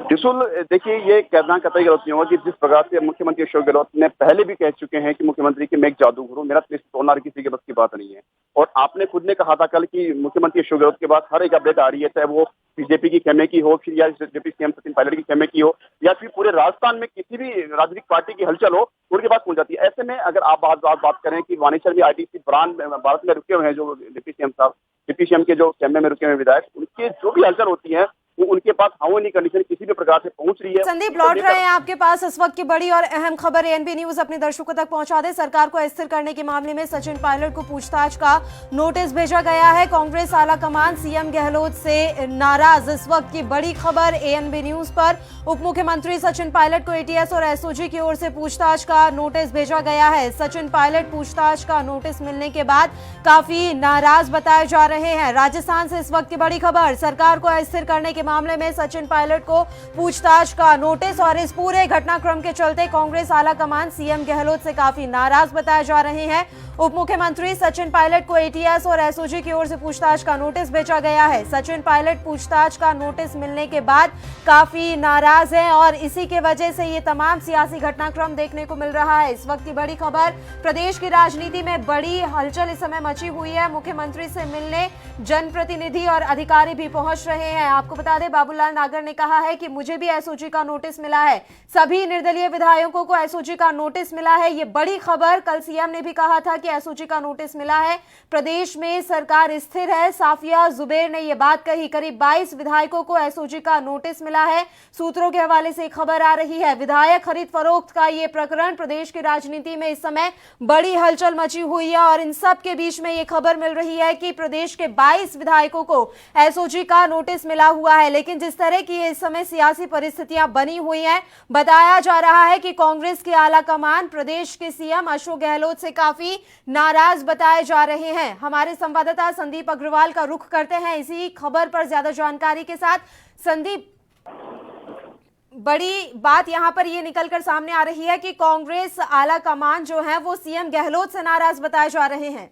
त्रिशूल, देखिए, ये कहना कतई गलत नहीं होगा कि जिस प्रकार से मुख्यमंत्री अशोक गहलोत ने पहले भी कह चुके हैं कि मुख्यमंत्री की मैं एक जादूगर हूं, मेरा ट्विस्ट तोड़ना किसी के बस की बात नहीं है। और आपने खुद ने कहा था कल कि मुख्यमंत्री अशोक गहलोत के बाद हर एक अपडेट आ रही है, चाहे वो बीजेपी की खेमे की हो, फिर या डिप्टी सीएम सचिन पायलट की खेमे की हो, या फिर पूरे राजस्थान में किसी भी राजनीतिक पार्टी की हलचल हो, उनके पास पहुंच जाती है। ऐसे में अगर आप बात करें कि मानेसर में आईटीसी भारत में रुके हुए हैं, जो डिप्टी सीएम के जो खेमे में रुके हुए विधायक, उनके जो भी हलचल होती है वो उनके पास हाउनी कंडीशन किसी भी प्रकार से पहुंच रही है। संदीप, लौट रहे हैं आपके पास इस वक्त की बड़ी और अहम खबर। एएनबी न्यूज अपने दर्शकों तक पहुंचा दे। सरकार को अस्थिर करने के मामले में सचिन पायलट को पूछताछ का नोटिस भेजा गया है। कांग्रेस आला कमान सीएम गहलोत से नाराज। इस वक्त की बड़ी खबर एएनबी न्यूज पर। उप मुख्यमंत्री सचिन पायलट को एटीएस और एसओजी की ओर से पूछताछ का नोटिस भेजा गया है। सचिन पायलट पूछताछ का नोटिस मिलने के बाद काफी नाराज बताए जा रहे हैं। राजस्थान से इस वक्त की बड़ी खबर, सरकार को अस्थिर करने के मामले में सचिन पायलट को पूछताछ का नोटिस। और इस पूरे घटनाक्रम के चलते कांग्रेस आला कमान सीएम गहलोत से काफी नाराज बताए जा रहे हैं। उप मुख्यमंत्री सचिन पायलट को एटीएस और एसओजी की ओर से पूछताछ का नोटिस भेजा गया है। सचिन पायलट पूछताछ का नोटिस मिलने के बाद काफी नाराज हैं और इसी के वजह से ये तमाम सियासी घटनाक्रम देखने को मिल रहा है। इस वक्त की बड़ी खबर, प्रदेश की राजनीति में बड़ी हलचल इस समय मची हुई है। मुख्यमंत्री से मिलने जनप्रतिनिधि और अधिकारी भी पहुंच रहे हैं। आपको बता दें, बाबूलाल नागर ने कहा है कि मुझे भी एसओजी का नोटिस मिला है। सभी निर्दलीय विधायकों को एसओजी का नोटिस मिला है। ये बड़ी खबर। कल सीएम ने भी कहा था कि एसओजी का नोटिस मिला है। प्रदेश में सरकार स्थिर है। साफिया जुबैर ने यह बात कही। करीब 22 विधायकों को एसओजी का नोटिस मिला है। सूत्रों के हवाले से खबर आ रही है। विधायक खरीद फरोख्त का ये प्रकरण, प्रदेश की राजनीति में इस समय बड़ी हलचल मची हुई है और इन सब के बीच में ये खबर मिल रही है कि प्रदेश के 22 विधायकों को एसओजी का नोटिस मिला हुआ है। लेकिन जिस तरह की इस समय सियासी परिस्थितियां बनी हुई हैं, बताया जा रहा है कि कांग्रेस के आला कमान प्रदेश के सीएम अशोक गहलोत से काफी नाराज बताए जा रहे हैं। हमारे संवाददाता संदीप अग्रवाल का रुख करते हैं इसी खबर पर ज्यादा जानकारी के साथ। संदीप, बड़ी बात यहां पर यह निकलकर सामने आ रही है कि कांग्रेस आला कमान जो है वो सीएम गहलोत से नाराज बताए जा रहे हैं।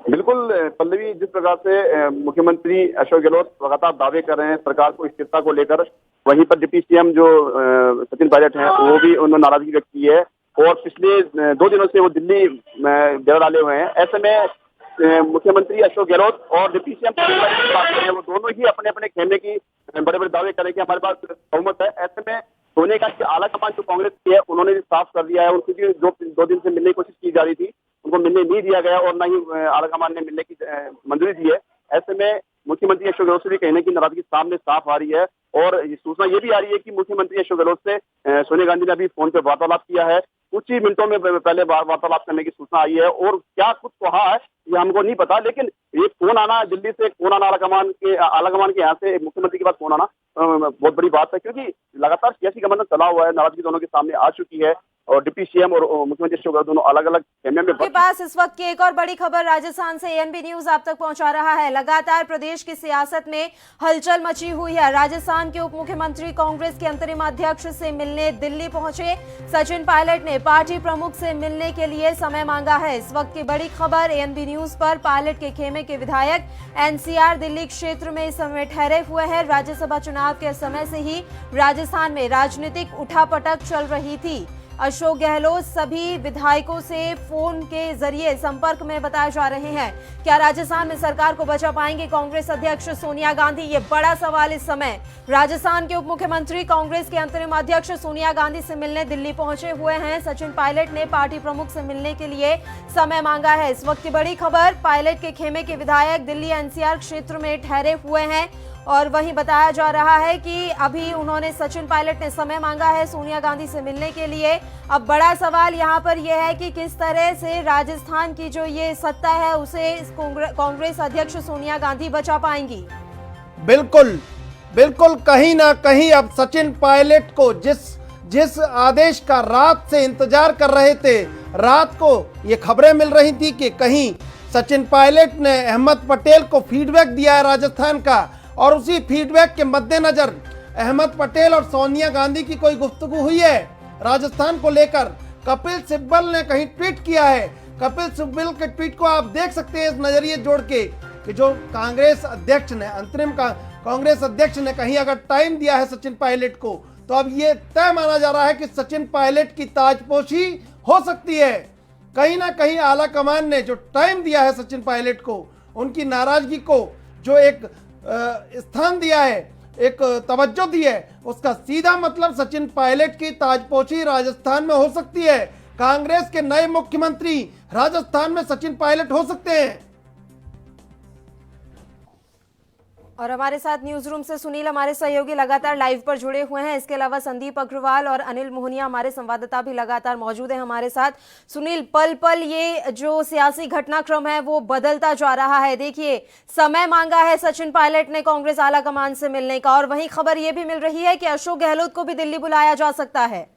बिल्कुल पल्लवी, जिस प्रकार से मुख्यमंत्री अशोक गहलोत लगातार दावे कर रहे हैं सरकार को स्थिरता को लेकर, वहीं पर डिप्टी सीएम जो सचिन पायलट हैं वो भी उन्होंने नाराजगी व्यक्त की है। और पिछले 2 दिनों से वो दिल्ली डेरा डाले हुए हैं। ऐसे में मुख्यमंत्री अशोक गहलोत और डिप्टी सीएम की बात करें, वो दोनों ही अपने अपने खेमे की बड़े बड़े दावे करें कि हमारे पास बहुमत है। ऐसे में सोनिया गांधी आला कमान जो कांग्रेस की है, उन्होंने भी साफ कर दिया है, उनकी जो 2 दिन से मिलने की कोशिश की जा रही थी, उनको मिलने नहीं दिया गया और न ही आला कमान ने मिलने की मंजूरी दी है। ऐसे में मुख्यमंत्री अशोक गहलोत से भी कहने की नाराजगी सामने साफ आ रही है और सूचना ये भी आ रही है कि मुख्यमंत्री अशोक गहलोत से सोनिया गांधी ने अभी फोन पर वार्तालाप किया है। कुछ ही मिनटों में पहले वार्तालाप करने की सूचना आई है और क्या कुछ कहा है ये हमको नहीं पता, लेकिन ये फोन आना दिल्ली से, फोन आना आला कमान के यहाँ से मुख्यमंत्री के पास फोन आना बहुत बड़ी बात है, क्योंकि लगातार सियासी गठबंधन चला हुआ है, नाराजगी दोनों के सामने आ चुकी है और डिप्टी सीएम और मुख्यमंत्री अशोक गहलोत दोनों अलग अलग खेमे में। आपके पास इस वक्त की एक और बड़ी खबर राजस्थान से एएनबी न्यूज आप तक पहुंचा रहा है। लगातार प्रदेश की सियासत में हलचल मची हुई है। राजस्थान के उप मुख्यमंत्री कांग्रेस के अंतरिम अध्यक्ष से मिलने दिल्ली पहुंचे। सचिन पायलट ने पार्टी प्रमुख से मिलने के लिए समय मांगा है। इस वक्त की बड़ी खबर एएनबी न्यूज पर। पायलट के खेमे के विधायक एनसीआर दिल्ली क्षेत्र में इस समय ठहरे हुए हैं। राज्यसभा चुनाव के समय से ही राजस्थान में राजनीतिक उठापटक चल रही थी। अशोक गहलोत सभी विधायकों से फोन के जरिए संपर्क में बताए जा रहे हैं। क्या राजस्थान में सरकार को बचा पाएंगे कांग्रेस अध्यक्ष सोनिया गांधी? ये बड़ा सवाल इस समय। राजस्थान के उप मुख्यमंत्री कांग्रेस के अंतरिम अध्यक्ष सोनिया गांधी से मिलने दिल्ली पहुंचे हुए हैं। सचिन पायलट ने पार्टी प्रमुख से मिलने के लिए समय मांगा है। इस वक्त की बड़ी खबर, पायलट के खेमे के विधायक दिल्ली एनसीआर क्षेत्र में ठहरे हुए हैं और वहीं बताया जा रहा है कि अभी उन्होंने, सचिन पायलट ने समय मांगा है सोनिया गांधी से मिलने के लिए। अब बड़ा सवाल यहाँ पर यह है कि किस तरह से राजस्थान की जो ये सत्ता है उसे कांग्रेस अध्यक्ष सोनिया गांधी बचा पाएंगी। बिल्कुल बिल्कुल, कहीं ना कहीं अब सचिन पायलट को जिस आदेश का रात से इंतजार कर रहे थे, रात को ये खबरें मिल रही थी कि कहीं सचिन पायलट ने अहमद पटेल को फीडबैक दिया है राजस्थान का, और उसी फीडबैक के मद्देनजर अहमद पटेल और सोनिया गांधी की कोई गुफ्तगू हुई है राजस्थान को लेकर। कपिल सिब्बल ने कहीं ट्वीट किया है। कपिल सिब्बल के ट्वीट को आप देख सकते हैं इस नजरिए जोड़ के कि जो कांग्रेस अध्यक्ष ने, अंतरिम कांग्रेस अध्यक्ष ने कहीं अगर टाइम दिया है सचिन पायलट को, तो अब ये तय माना जा रहा है कि सचिन पायलट की ताजपोशी हो सकती है। कहीं ना कहीं आला कमान ने जो टाइम दिया है सचिन पायलट को, उनकी नाराजगी को जो एक स्थान दिया है, एक तवज्जो दी है, उसका सीधा मतलब सचिन पायलट की ताजपोशी राजस्थान में हो सकती है। कांग्रेस के नए मुख्यमंत्री राजस्थान में सचिन पायलट हो सकते हैं। और हमारे साथ न्यूज रूम से सुनील, हमारे सहयोगी, लगातार लाइव पर जुड़े हुए हैं। इसके अलावा संदीप अग्रवाल और अनिल मोहनिया, हमारे संवाददाता, भी लगातार मौजूद हैं हमारे साथ। सुनील, पल पल ये जो सियासी घटनाक्रम है वो बदलता जा रहा है। देखिए, समय मांगा है सचिन पायलट ने कांग्रेस आला कमान से मिलने का, और वहीं खबर ये भी मिल रही है कि अशोक गहलोत को भी दिल्ली बुलाया जा सकता है।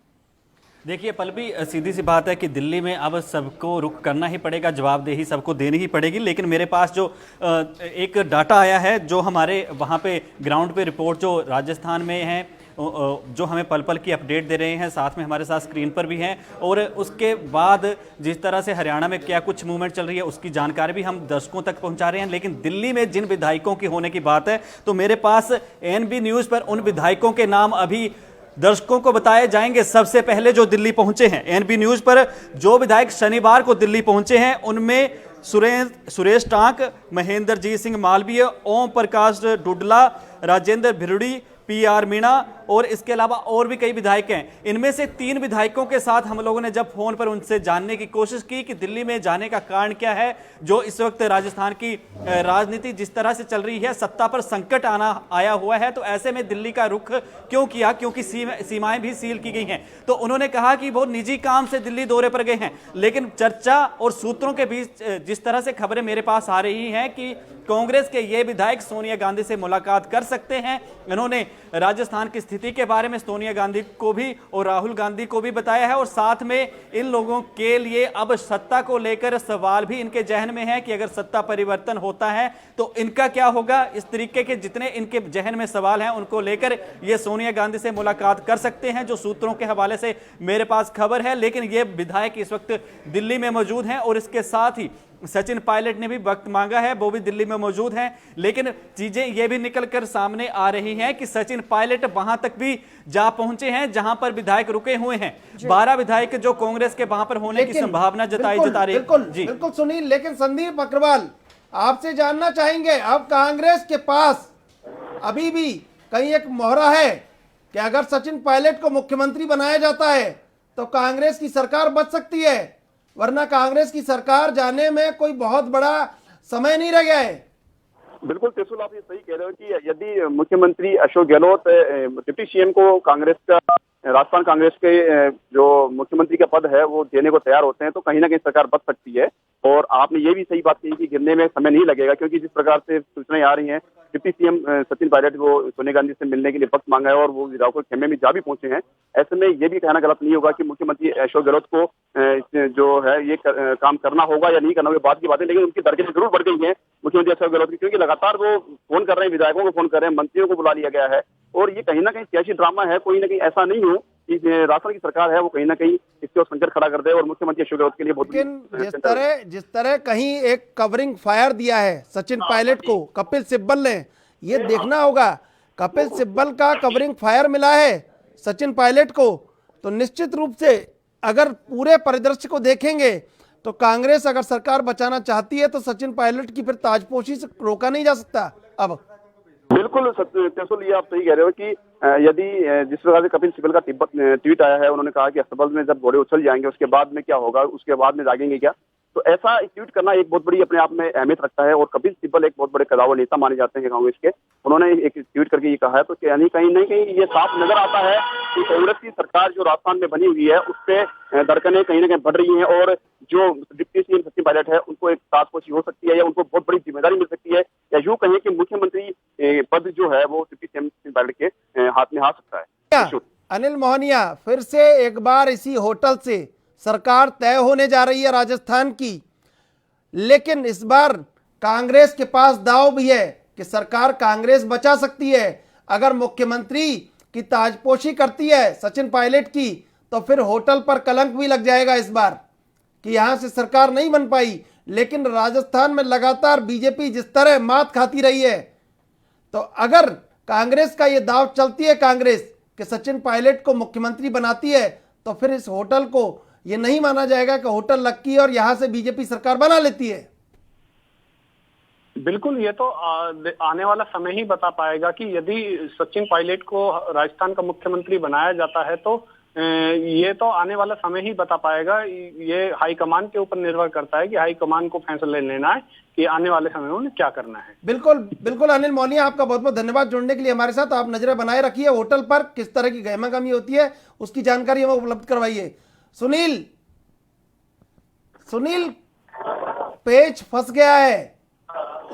देखिए पल्लवी, सीधी सी बात है कि दिल्ली में अब सबको रुख करना ही पड़ेगा, जवाबदेही सबको देनी ही पड़ेगी। लेकिन मेरे पास जो एक डाटा आया है, जो हमारे वहाँ पे ग्राउंड पे रिपोर्ट जो राजस्थान में है, जो हमें पल पल की अपडेट दे रहे हैं, साथ में हमारे साथ स्क्रीन पर भी हैं, और उसके बाद जिस तरह से हरियाणा में क्या कुछ मूवमेंट चल रही है उसकी जानकारी भी हम दर्शकों तक पहुंचा रहे हैं। लेकिन दिल्ली में जिन विधायकों की होने की बात है, तो मेरे पास एएनबी न्यूज़ पर उन विधायकों के नाम अभी दर्शकों को बताए जाएंगे। सबसे पहले जो दिल्ली पहुंचे हैं, एएनबी न्यूज़ पर जो विधायक शनिवार को दिल्ली पहुंचे हैं, उनमें सुरेश टांक, महेंद्रजीत सिंह मालवीय, ओम प्रकाश डुडला, राजेंद्र भिरुड़ी, पीआर मीणा, और इसके अलावा और भी कई विधायक हैं। इनमें से 3 विधायकों के साथ हम लोगों ने जब फोन पर उनसे जानने की कोशिश की कि दिल्ली में जाने का कारण क्या है, जो इस वक्त राजस्थान की राजनीति जिस तरह से चल रही है, सत्ता पर संकट आया हुआ है, तो ऐसे में दिल्ली का रुख क्यों किया, क्योंकि सीमाएं भी सील की गई हैं। तो उन्होंने कहा कि वो निजी काम से दिल्ली दौरे पर गए हैं। लेकिन चर्चा और सूत्रों के बीच जिस तरह से खबरें मेरे पास आ रही हैं कि कांग्रेस के ये विधायक सोनिया गांधी से मुलाकात कर सकते हैं। इन्होंने राजस्थान की स्थिति के बारे में सोनिया गांधी को भी और राहुल गांधी को भी बताया है, और साथ में इन लोगों के लिए अब सत्ता को लेकर सवाल भी इनके जहन में है कि अगर सत्ता परिवर्तन होता है तो इनका क्या होगा। इस तरीके के जितने इनके जहन में सवाल हैं उनको लेकर ये सोनिया गांधी से मुलाकात कर सकते हैं, जो सूत्रों के हवाले से मेरे पास खबर है। लेकिन ये विधायक इस वक्त दिल्ली में मौजूद हैं, और इसके साथ ही सचिन पायलट ने भी वक्त मांगा है, वो भी दिल्ली में मौजूद हैं, लेकिन चीजें ये भी निकलकर सामने आ रही हैं कि सचिन पायलट वहां तक भी जा पहुंचे हैं जहां पर विधायक रुके हुए हैं। 12 विधायक जो कांग्रेस के वहां पर होने की संभावना जता रही। बिल्कुल सुनील, लेकिन संदीप अग्रवाल आपसे जानना चाहेंगे, अब कांग्रेस के पास अभी भी कहीं एक मोहरा है कि अगर सचिन पायलट को मुख्यमंत्री बनाया जाता है तो कांग्रेस की सरकार बच सकती है, वरना कांग्रेस की सरकार जाने में कोई बहुत बड़ा समय नहीं रह गया है। बिल्कुल त्रिशूल, आप ये सही कह रहे हो कि यदि मुख्यमंत्री अशोक गहलोत डिप्टी सीएम को कांग्रेस का, राजस्थान कांग्रेस के जो मुख्यमंत्री का पद है वो देने को तैयार होते हैं तो कहीं ना कहीं सरकार बच सकती है। और आपने ये भी सही बात कही कि गिरने में समय नहीं लगेगा, क्योंकि जिस प्रकार से सूचनाएं आ रही हैं, डिप्टी सीएम सचिन पायलट को सोनिया गांधी से मिलने के लिए वक्त मांगा है और वो विधायकों के खेमे में जा भी पहुंचे हैं। ऐसे में ये भी कहना गलत नहीं होगा कि मुख्यमंत्री अशोक गहलोत को जो है ये काम करना होगा या नहीं करना होगा, बात की बात है, लेकिन उनकी दरकीरें जरूर बढ़ गई हैं मुख्यमंत्री अशोक गहलोत की, क्योंकि लगातार वो फोन कर रहे हैं, विधायकों को फोन कर रहे हैं, मंत्रियों को बुला लिया गया है। और ये कहीं ना कहीं सियासी ड्रामा है, कोई ना कहीं ऐसा नहीं हो कि राजस्थान की सरकार है वो कहीं ना कहीं इसके संकट खड़ा कर दे और मुख्यमंत्री अशोक गहलोत के लिए बहुत। लेकिन जिस तरह कहीं एक कवरिंग फायर दिया है सचिन पायलट को कपिल सिब्बल ने, ये देखना होगा। कपिल सिब्बल का कवरिंग फायर मिला है सचिन पायलट को, तो निश्चित रूप से अगर पूरे परिदृश्य को देखेंगे तो कांग्रेस अगर सरकार बचाना चाहती है तो सचिन पायलट की फिर ताजपोशी से रोका नहीं जा सकता। अब बिल्कुल त्रिशूल, ये आप सही कह रहे हो कि यदि जिस प्रकार से कपिल सिब्बल का ट्वीट आया है, उन्होंने कहा कि अस्तबल में जब घोड़े उछल जाएंगे उसके बाद में क्या होगा, उसके बाद में जागेंगे क्या, तो ऐसा ट्वीट करना एक बहुत बड़ी अपने आप में अहमियत रखता है। और कपिल सिब्बल एक बहुत बड़े कदावर नेता माने जाते हैं कांग्रेस के, उन्होंने एक ट्वीट करके ये कहा है, तो यानी कहीं ना कहीं ये साफ नजर आता है कि कांग्रेस की सरकार जो राजस्थान में बनी हुई है उससे धड़कनें कहीं ना कहीं बढ़ रही हैं और जो डिप्टी सीएम सचिन पायलट है उनको एक ताजपोशी हो सकती है या उनको बहुत बड़ी जिम्मेदारी मिल सकती है, या यूं कहें कि मुख्यमंत्री पद जो है वो डिप्टी सीएम सचिन पायलट के हाथ में आ सकता है। अनिल मोहनिया, फिर से एक बार इसी होटल से सरकार तय होने जा रही है राजस्थान की, लेकिन इस बार कांग्रेस के पास दांव भी है कि सरकार कांग्रेस बचा सकती है। अगर मुख्यमंत्री की ताजपोशी करती है सचिन पायलट की तो फिर होटल पर कलंक भी लग जाएगा इस बार कि यहां से सरकार नहीं बन पाई। लेकिन राजस्थान में लगातार बीजेपी जिस तरह मात खाती रही है, तो अगर कांग्रेस का ये दांव चलती है कांग्रेस कि सचिन पायलट को मुख्यमंत्री बनाती है, तो फिर इस होटल को ये नहीं माना जाएगा कि होटल लक्की और यहां से बीजेपी सरकार बना लेती है। बिल्कुल, ये तो आने वाला समय ही बता पाएगा कि यदि सचिन पायलट को राजस्थान का मुख्यमंत्री बनाया जाता है तो ये तो आने वाला समय ही बता पाएगा। ये हाईकमान के ऊपर निर्भर करता है कि हाईकमान को फैसला लेना है कि आने वाले समय में उन्हें क्या करना है। बिल्कुल बिल्कुल अनिल मोहनिया, आपका बहुत बहुत धन्यवाद जुड़ने के लिए हमारे साथ। आप नजरें बनाए रखिए होटल पर किस तरह की गहमागहमी होती है, उसकी जानकारी हमें उपलब्ध करवाइए। सुनील, पेच फंस गया है,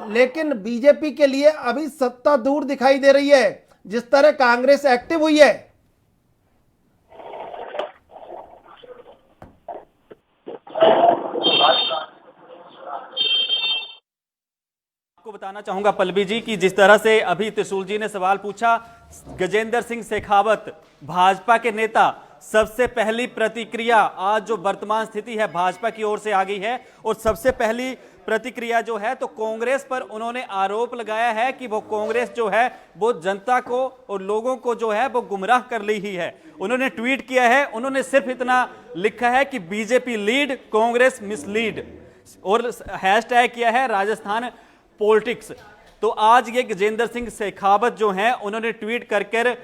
लेकिन बीजेपी के लिए अभी सत्ता दूर दिखाई दे रही है जिस तरह कांग्रेस एक्टिव हुई है। आपको बताना चाहूंगा पल्लवी जी कि जिस तरह से अभी त्रिशूल जी ने सवाल पूछा, गजेंद्र सिंह शेखावत भाजपा के नेता, सबसे पहली प्रतिक्रिया आज जो वर्तमान स्थिति है भाजपा की ओर से आ गई है और सबसे पहली प्रतिक्रिया जो है तो कांग्रेस पर उन्होंने आरोप लगाया है कि वो कांग्रेस जो है वो जनता को और लोगों को जो है वो गुमराह कर रही है। उन्होंने ट्वीट किया है, उन्होंने सिर्फ इतना लिखा है कि बीजेपी लीड, कांग्रेस मिसलीड, और हैशटैग किया है राजस्थान पॉलिटिक्स। तो आज ये गजेंद्र सिंह शेखावत जो हैं उन्होंने ट्वीट कर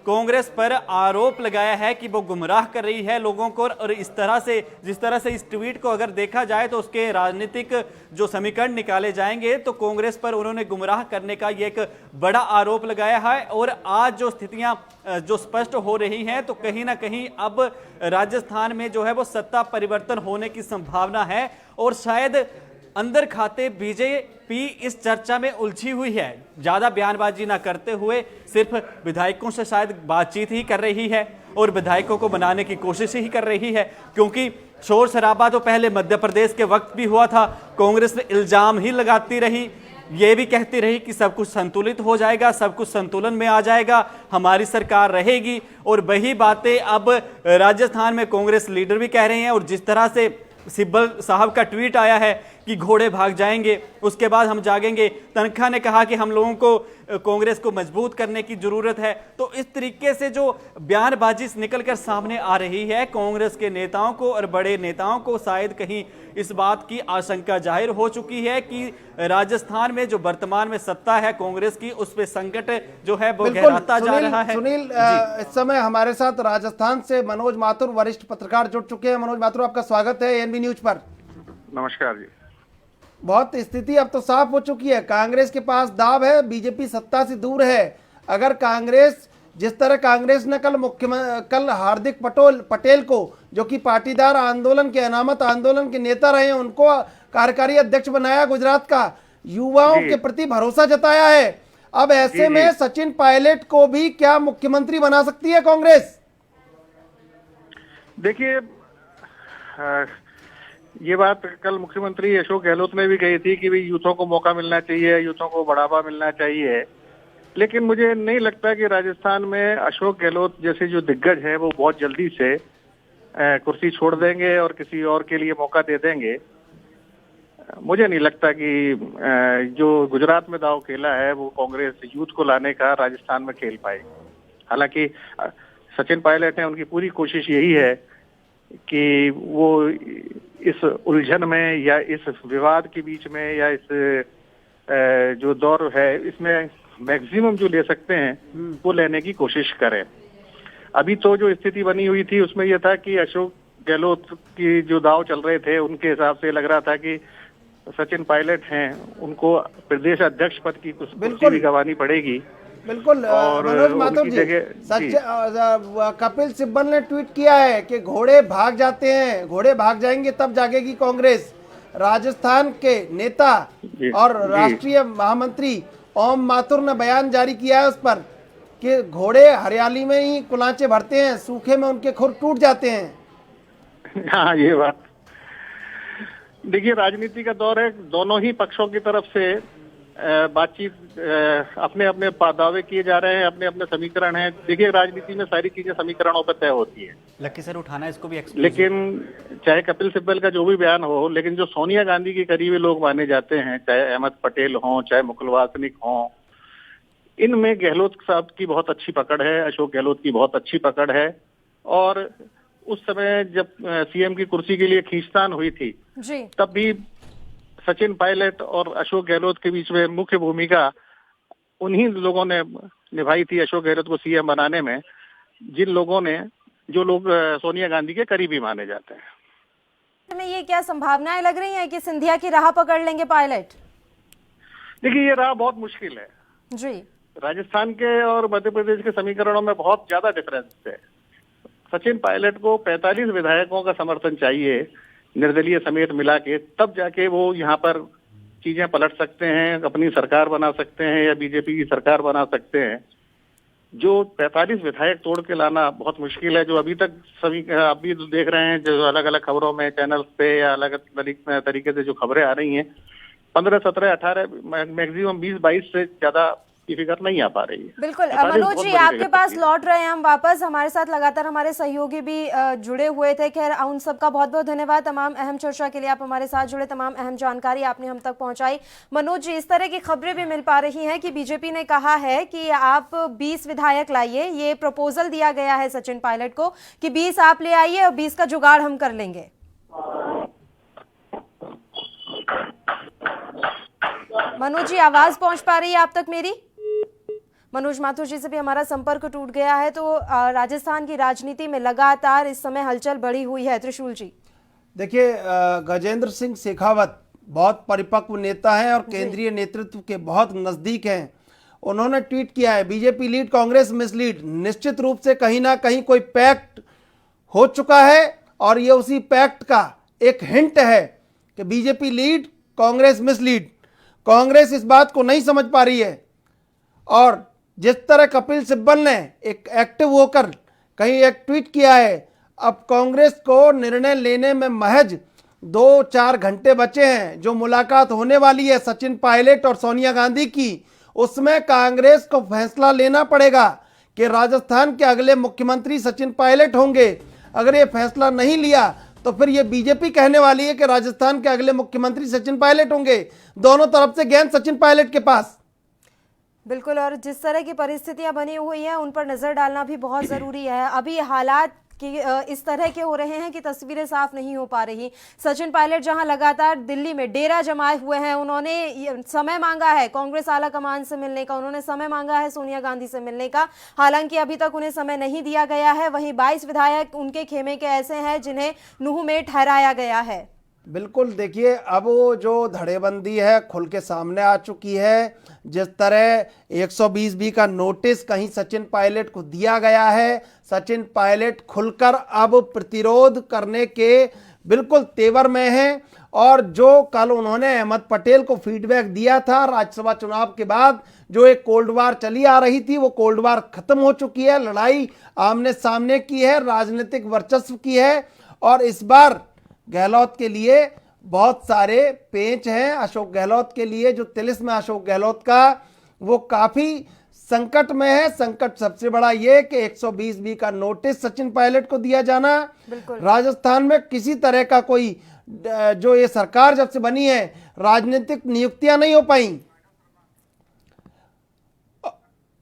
कांग्रेस पर आरोप लगाया है कि वो गुमराह कर रही है लोगों को, और इस तरह से जिस तरह से इस ट्वीट को अगर देखा जाए तो उसके राजनीतिक जो समीकरण निकाले जाएंगे तो कांग्रेस पर उन्होंने गुमराह करने का ये एक बड़ा आरोप लगाया है। और आज जो स्थितियां जो स्पष्ट हो रही हैं तो कहीं ना कहीं अब राजस्थान में जो है वो सत्ता परिवर्तन होने की संभावना है और शायद अंदर खाते बीजेपी इस चर्चा में उलझी हुई है, ज्यादा बयानबाजी ना करते हुए सिर्फ विधायकों से शायद बातचीत ही कर रही है और विधायकों को बनाने की कोशिश ही कर रही है। क्योंकि शोर शराबा तो पहले मध्य प्रदेश के वक्त भी हुआ था, कांग्रेस ने इल्जाम ही लगाती रही, ये भी कहती रही कि सब कुछ संतुलित हो जाएगा, सब कुछ संतुलन में आ जाएगा, हमारी सरकार रहेगी, और वही बातें अब राजस्थान में कांग्रेस लीडर भी कह रहे हैं। और जिस तरह से सिब्बल साहब का ट्वीट आया है कि घोड़े भाग जाएंगे, उसके बाद हम जागेंगे। तनखा ने कहा कि हम लोगों को कांग्रेस को मजबूत करने की जरूरत है। तो इस तरीके से जो बयानबाजी निकलकर सामने आ रही है कांग्रेस के नेताओं को और बड़े नेताओं को, शायद कहीं इस बात की आशंका जाहिर हो चुकी है कि राजस्थान में जो वर्तमान में सत्ता है कांग्रेस की, उस पे संकट जो है वो गहराता जा रहा है। सुनील, इस समय हमारे साथ राजस्थान से मनोज माथुर वरिष्ठ पत्रकार जुड़ चुके हैं। मनोज माथुर, आपका स्वागत है एएनबी न्यूज पर। नमस्कार जी। बहुत स्थिति अब तो साफ हो चुकी है, कांग्रेस के पास दाव है, बीजेपी सत्ता से दूर है। अगर कांग्रेस, जिस तरह कांग्रेस ने कल हार्दिक पटेल को, जो कि पाटीदार आंदोलन के, अनामत आंदोलन के नेता रहे हैं, उनको कार्यकारी अध्यक्ष बनाया गुजरात का, युवाओं के प्रति भरोसा जताया है। अब ऐसे में सचिन पायलट को भी क्या मुख्यमंत्री बना सकती है कांग्रेस? देखिए, ये बात कल मुख्यमंत्री अशोक गहलोत ने भी कही थी कि भाई यूथों को मौका मिलना चाहिए, यूथों को बढ़ावा मिलना चाहिए। लेकिन मुझे नहीं लगता कि राजस्थान में अशोक गहलोत जैसे जो दिग्गज है वो बहुत जल्दी से कुर्सी छोड़ देंगे और किसी और के लिए मौका दे देंगे। मुझे नहीं लगता कि जो गुजरात में दांव खेला है वो कांग्रेस यूथ को लाने का राजस्थान में खेल पाएगी। हालांकि सचिन पायलट है, उनकी पूरी कोशिश यही है कि वो इस उलझन में या इस विवाद के बीच में या इस जो दौर है इसमें मैक्सिमम जो ले सकते हैं वो लेने की कोशिश करें। अभी तो जो स्थिति बनी हुई थी उसमें यह था कि अशोक गहलोत की जो दांव चल रहे थे उनके हिसाब से लग रहा था कि सचिन पायलट हैं, उनको प्रदेश अध्यक्ष पद की कुर्सी भी गंवानी पड़ेगी। बिल्कुल। और मनोज माथुर जी, कपिल सिब्बल ने ट्वीट किया है कि घोड़े भाग जाते हैं, घोड़े भाग जाएंगे तब जागेगी कांग्रेस। राजस्थान के नेता और राष्ट्रीय महामंत्री ओम माथुर ने बयान जारी किया है उस पर कि घोड़े हरियाली में ही कुलांचे भरते हैं, सूखे में उनके खुर टूट जाते हैं। हाँ, ये बात। देखिए, राजनीति का दौर है, दोनों ही पक्षों की तरफ से बातचीत, अपने अपने दावे किए जा रहे हैं, अपने अपने समीकरण हैं। देखिए, राजनीति में सारी चीजें समीकरणों पर तय होती है। लक्की सर उठाना इसको भी लेकिन चाहे कपिल सिब्बल का जो भी बयान हो, लेकिन जो सोनिया गांधी के करीबी लोग माने जाते हैं, चाहे अहमद पटेल हों, चाहे मुकुल वासनिक हों, इनमें गहलोत साहब की बहुत अच्छी पकड़ है, अशोक गहलोत की बहुत अच्छी पकड़ है। और उस समय जब सीएम की कुर्सी के लिए खींचतान हुई थी जी, तब भी सचिन पायलट और अशोक गहलोत के बीच में मुख्य भूमिका उन्हीं लोगों ने निभाई थी अशोक गहलोत को सीएम बनाने में, जो लोग सोनिया गांधी के करीबी माने जाते हैं। में ये क्या संभावनाएं लग रही हैं कि सिंधिया की राह पकड़ लेंगे पायलट? देखिए, ये राह बहुत मुश्किल है जी। राजस्थान के और मध्य प्रदेश के समीकरणों में बहुत ज्यादा डिफरेंस है। सचिन पायलट को 45 विधायकों का समर्थन चाहिए, निर्दलीय समेत मिला के, तब जाके वो यहाँ पर चीजें पलट सकते हैं, अपनी सरकार बना सकते हैं या बीजेपी की सरकार बना सकते हैं। जो 45 विधायक तोड़ के लाना बहुत मुश्किल है। जो अभी तक सभी अभी देख रहे हैं, जो अलग अलग खबरों में चैनल्स पे या अलग तरीके से जो खबरें आ रही हैं, 15, 17, 18, मैक्सिमम 20, 22 से ज्यादा की फिगर नहीं आ पा रही है। बिल्कुल। मनोज जी, आपके पास लौट रहे हैं हम वापस। हमारे साथ लगातार हमारे सहयोगी भी जुड़े हुए थे। खैर, उन सबका बहुत बहुत धन्यवाद। तमाम अहम चर्चा के लिए आप हमारे साथ जुड़े, तमाम अहम जानकारी आपने हम तक पहुंचाई। मनोज जी, इस तरह की खबरें भी मिल पा रही हैं कि बीजेपी ने कहा है कि आप 20 विधायक लाइए। ये प्रपोजल दिया गया है सचिन पायलट को कि 20 आप ले आइए और 20 का जुगाड़ हम कर लेंगे। मनोज जी, आवाज पहुंच पा रही है आप तक मेरी? मनोज माथुर जी से भी हमारा संपर्क टूट गया है। तो राजस्थान की राजनीति में लगातार इस समय हलचल बढ़ी हुई है। त्रिशूल जी, देखिए, गजेंद्र सिंह शेखावत बहुत परिपक्व नेता हैं और केंद्रीय नेतृत्व के बहुत नजदीक हैं। उन्होंने ट्वीट किया है, बीजेपी लीड, कांग्रेस मिसलीड। निश्चित रूप से कहीं ना कहीं कोई पैक्ट हो चुका है और ये उसी पैक्ट का एक हिंट है कि BJP lead, Congress mislead. Congress इस बात को नहीं समझ पा रही है और जिस तरह कपिल सिब्बल ने एक एक्टिव होकर कहीं एक ट्वीट किया है, अब कांग्रेस को निर्णय लेने में महज 2-4 घंटे बचे हैं। जो मुलाकात होने वाली है सचिन पायलट और सोनिया गांधी की, उसमें कांग्रेस को फैसला लेना पड़ेगा कि राजस्थान के अगले मुख्यमंत्री सचिन पायलट होंगे। अगर ये फैसला नहीं लिया तो फिर ये बीजेपी कहने वाली है कि राजस्थान के अगले मुख्यमंत्री सचिन पायलट होंगे। दोनों तरफ से गेंद सचिन पायलट के पास। बिल्कुल, और जिस तरह की परिस्थितियां बनी हुई हैं उन पर नजर डालना भी बहुत जरूरी है। अभी हालात कि इस तरह के हो रहे हैं कि तस्वीरें साफ नहीं हो पा रही। सचिन पायलट जहां लगातार दिल्ली में डेरा जमाए हुए हैं, उन्होंने समय मांगा है कांग्रेस आला कमान से मिलने का, उन्होंने समय मांगा है सोनिया गांधी से मिलने का, हालांकि अभी तक उन्हें समय नहीं दिया गया है। वहीं 22 विधायक उनके खेमे के ऐसे हैं जिन्हें नूह में ठहराया गया है। बिल्कुल, देखिए अब वो जो धड़ेबंदी है खुल के सामने आ चुकी है। जिस तरह 120B का नोटिस कहीं सचिन पायलट को दिया गया है, सचिन पायलट खुलकर अब प्रतिरोध करने के बिल्कुल तेवर में हैं। और जो कल उन्होंने अहमद पटेल को फीडबैक दिया था राज्यसभा चुनाव के बाद, जो एक कोल्ड वार चली आ रही थी, वो कोल्ड वार खत्म हो चुकी है। लड़ाई आमने सामने की है, राजनीतिक वर्चस्व की है। और इस बार गहलोत के लिए बहुत सारे पेंच हैं। अशोक गहलोत के लिए जो तिलिस्म है अशोक गहलोत का, वो काफी संकट में है। संकट सबसे बड़ा ये कि 120B का नोटिस सचिन पायलट को दिया जाना, राजस्थान में किसी तरह का कोई जो ये सरकार जब से बनी है राजनीतिक नियुक्तियां नहीं हो पाई।